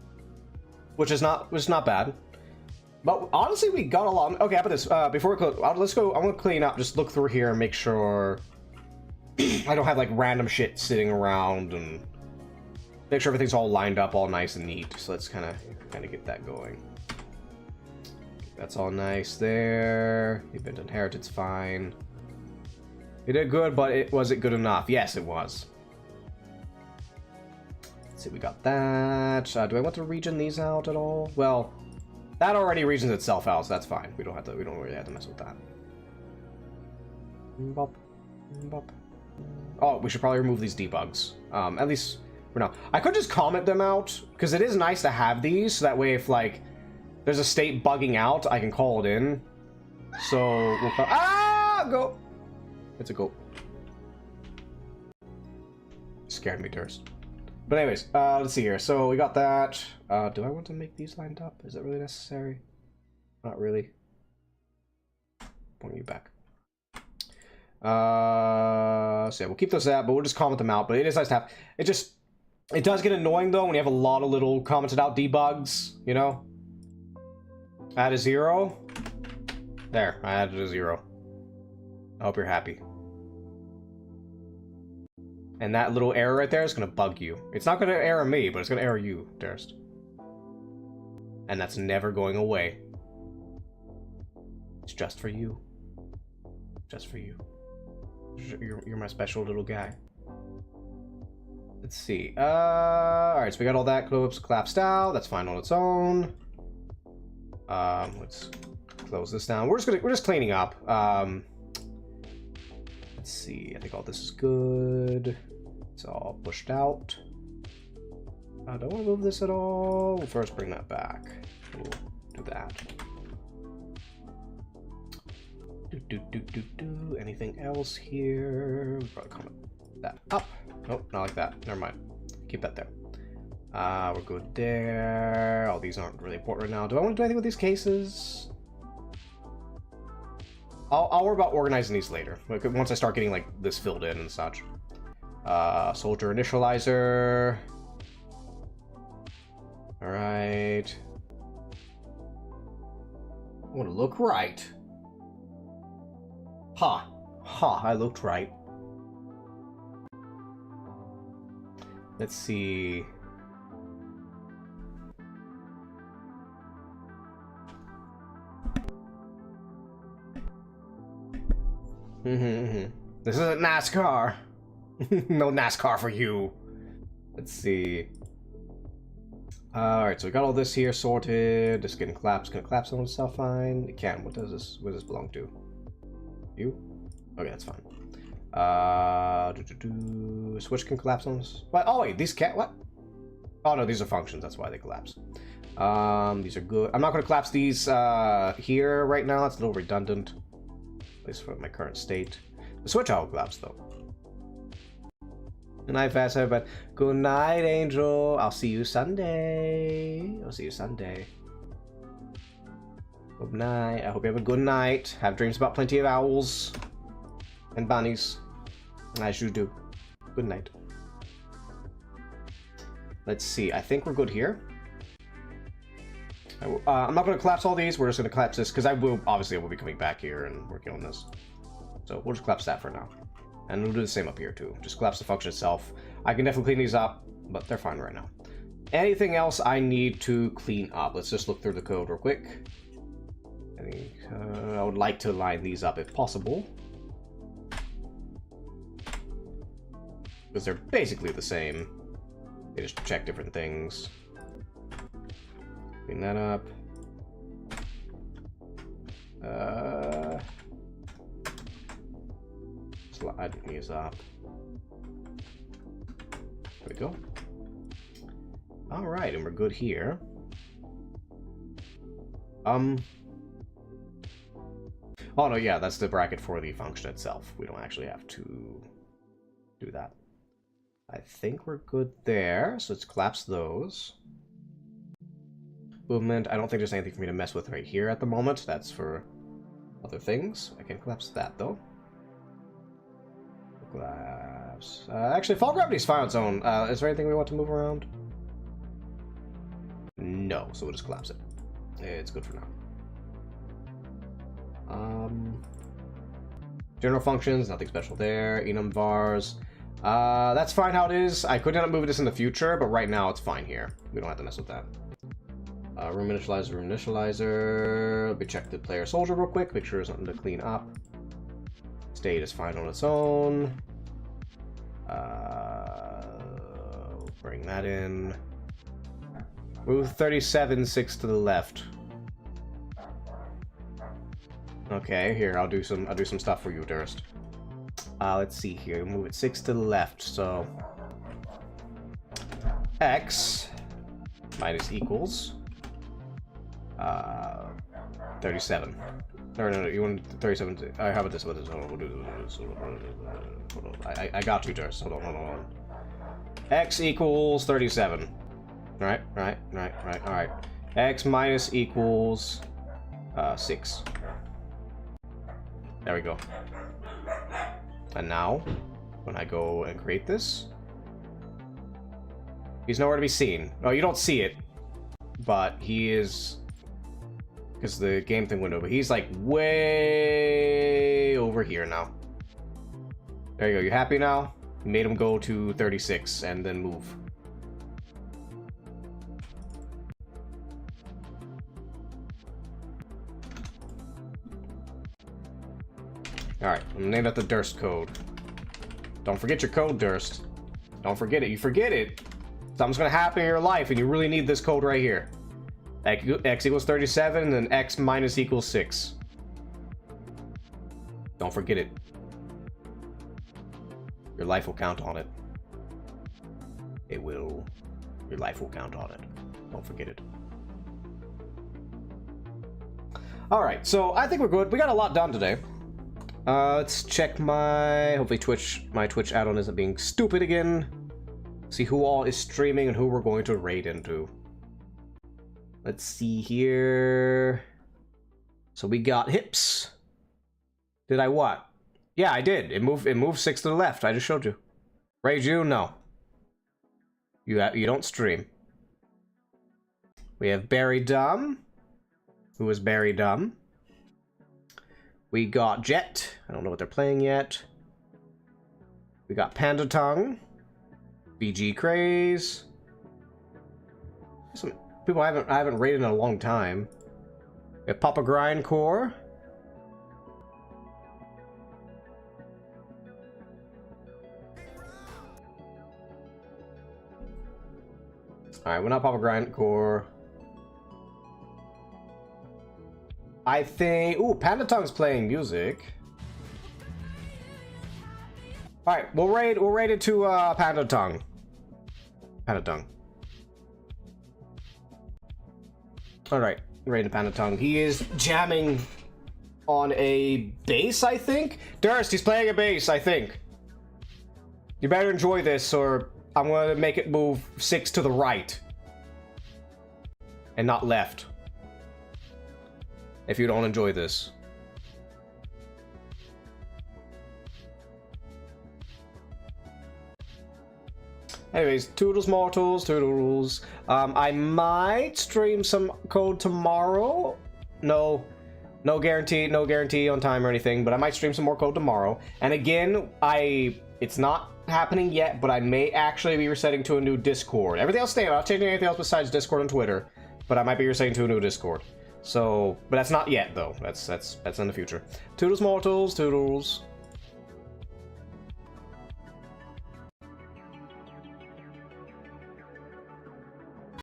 which is not bad. But honestly, we got a lot. Okay, how about this? Before we close, let's go. I want to clean up. Just look through here and make sure I don't have like random shit sitting around, and make sure everything's all lined up, all nice and neat. So let's kind of get that going. That's all nice there. Event inheritance, fine. You did good, but was it good enough? Yes, it was. Let's see, we got that. Do I want to region these out at all? Well, that already regions itself out, so that's fine. We don't really have to mess with that. Bop, bop. Oh, we should probably remove these debugs. At least for now. I could just comment them out, because it is nice to have these, so that way if, like, there's a state bugging out, I can call it in. So, we'll call... Ah! Go! It's a go. Scared me, Durst. But anyways, let's see here. So, we got that. Do I want to make these lined up? Is it really necessary? Not really. Point you back. So yeah, we'll keep those out, but we'll just comment them out. But it is nice to have. It does get annoying though when you have a lot of little commented out debugs, you know? Add a 0. There, I added a 0. I hope you're happy. And that little error right there is gonna bug you. It's not gonna error me, but it's gonna error you, Durst. And that's never going away. It's just for you. Just for you. You're my special little guy. Let's see. Alright, so we got all that collapsed out. That's fine on its own. Let's close this down. We're just cleaning up. Let's see. I think all this is good. It's all pushed out. Don't want to move this at all. We'll first bring that back. We'll do that. Anything else here? We'll probably comment that up. Nope, not like that. Never mind. Keep that there. We're good there. All these aren't really important right now. Do I want to do anything with these cases? I'll worry about organizing these later. Like, once I start getting like this filled in and such. Soldier initializer. Alright. I want to look right. Ha! Ha, I looked right. Let's see. This isn't NASCAR. No NASCAR for you. Let's see. Alright, so we got all this here sorted. Just getting collapsed. Can it collapse on itself fine? It can. What does this belong to? You? Okay, that's fine. Switch can collapse on this. What? Oh wait, these can't. What? Oh no, these are functions. That's why they collapse. These are good. I'm not going to collapse these here right now. That's a little redundant, at least for my current state. The switch I'll collapse though. Good night, fast everybody. Good night, Angel. I'll see you Sunday. I'll see you Sunday. Good night. I hope you have a good night. Have dreams about plenty of owls and bunnies, as you do. Good night. Let's see. I think we're good here. I'm not going to collapse all these. We're just going to collapse this because I will be coming back here and working on this. So we'll just collapse that for now. And we'll do the same up here too. Just collapse the function itself. I can definitely clean these up, but they're fine right now. Anything else I need to clean up? Let's just look through the code real quick. I think I would like to line these up if possible, because they're basically the same. They just check different things. Clean that up. Slide these up. There we go. Alright, and we're good here. Oh no, yeah, that's the bracket for the function itself. We don't actually have to do that. I think we're good there, so let's collapse those. Movement, I don't think there's anything for me to mess with right here at the moment. That's for other things. I can collapse that though. Collapse. Actually, fall gravity's fine on its own. Is there anything we want to move around? No, so we'll just collapse it. It's good for now. General functions, nothing special there. Enum vars. That's fine how it is. I could end up moving this in the future, but right now it's fine here. We don't have to mess with that. Room initializer. Let me check the player soldier real quick. Make sure there's nothing to clean up. State is fine on its own. Bring that in. Move 37 6 to the left. Okay, here I'll do some stuff for you, Durst. Let's see here. Move it 6 to the left. So x minus equals 37. No, you want 37. How about this? Hold on, we'll do this. Hold on. I got you, Durst. Hold on. X equals 37. Right. Alright. X minus equals 6. There we go. And now, when I go and create this, he's nowhere to be seen. Oh, you don't see it, but he is, because the game thing went over. He's like way over here now. There you go. You happy now? You made him go to 36 and then move. Alright, I'm gonna name that the Durst code. Don't forget your code, Durst. Don't forget it. You forget it, something's gonna happen in your life and you really need this code right here. X equals 37 and then X minus equals 6. Don't forget it. Your life will count on it. It will. Your life will count on it. Don't forget it. Alright, so I think we're good. We got a lot done today. Let's check hopefully my Twitch add-on isn't being stupid again. See who all is streaming and who we're going to raid into. Let's see here. So we got hips. Did I what? Yeah, I did. It moved 6 to the left. I just showed you. Raid you? No. You don't stream. We have Barry Dumb. Who is Barry Dumb? We got Jet. I don't know what they're playing yet. We got Panda Tongue. BG Craze. Some people I haven't rated in a long time. We have Papa Grindcore. Alright, we're not Papa Grindcore. I think... Ooh, Panda Tongue's playing music. Alright, we'll raid it to Panda Tongue. Panda Tongue. Alright, raid to Panda Tongue. He is jamming on a bass, I think? Durst, he's playing a bass, I think. You better enjoy this, or I'm gonna make it move 6 to the right. And not left. If you don't enjoy this. Anyways, toodles mortals, toodles. I might stream some code tomorrow. No guarantee on time or anything, but I might stream some more code tomorrow. And again, it's not happening yet, but I may actually be resetting to a new Discord. Everything else staying. I'm not changing anything else besides Discord and Twitter, but I might be resetting to a new Discord. So, but that's not yet though. That's in the future. Toodles mortals, toodles.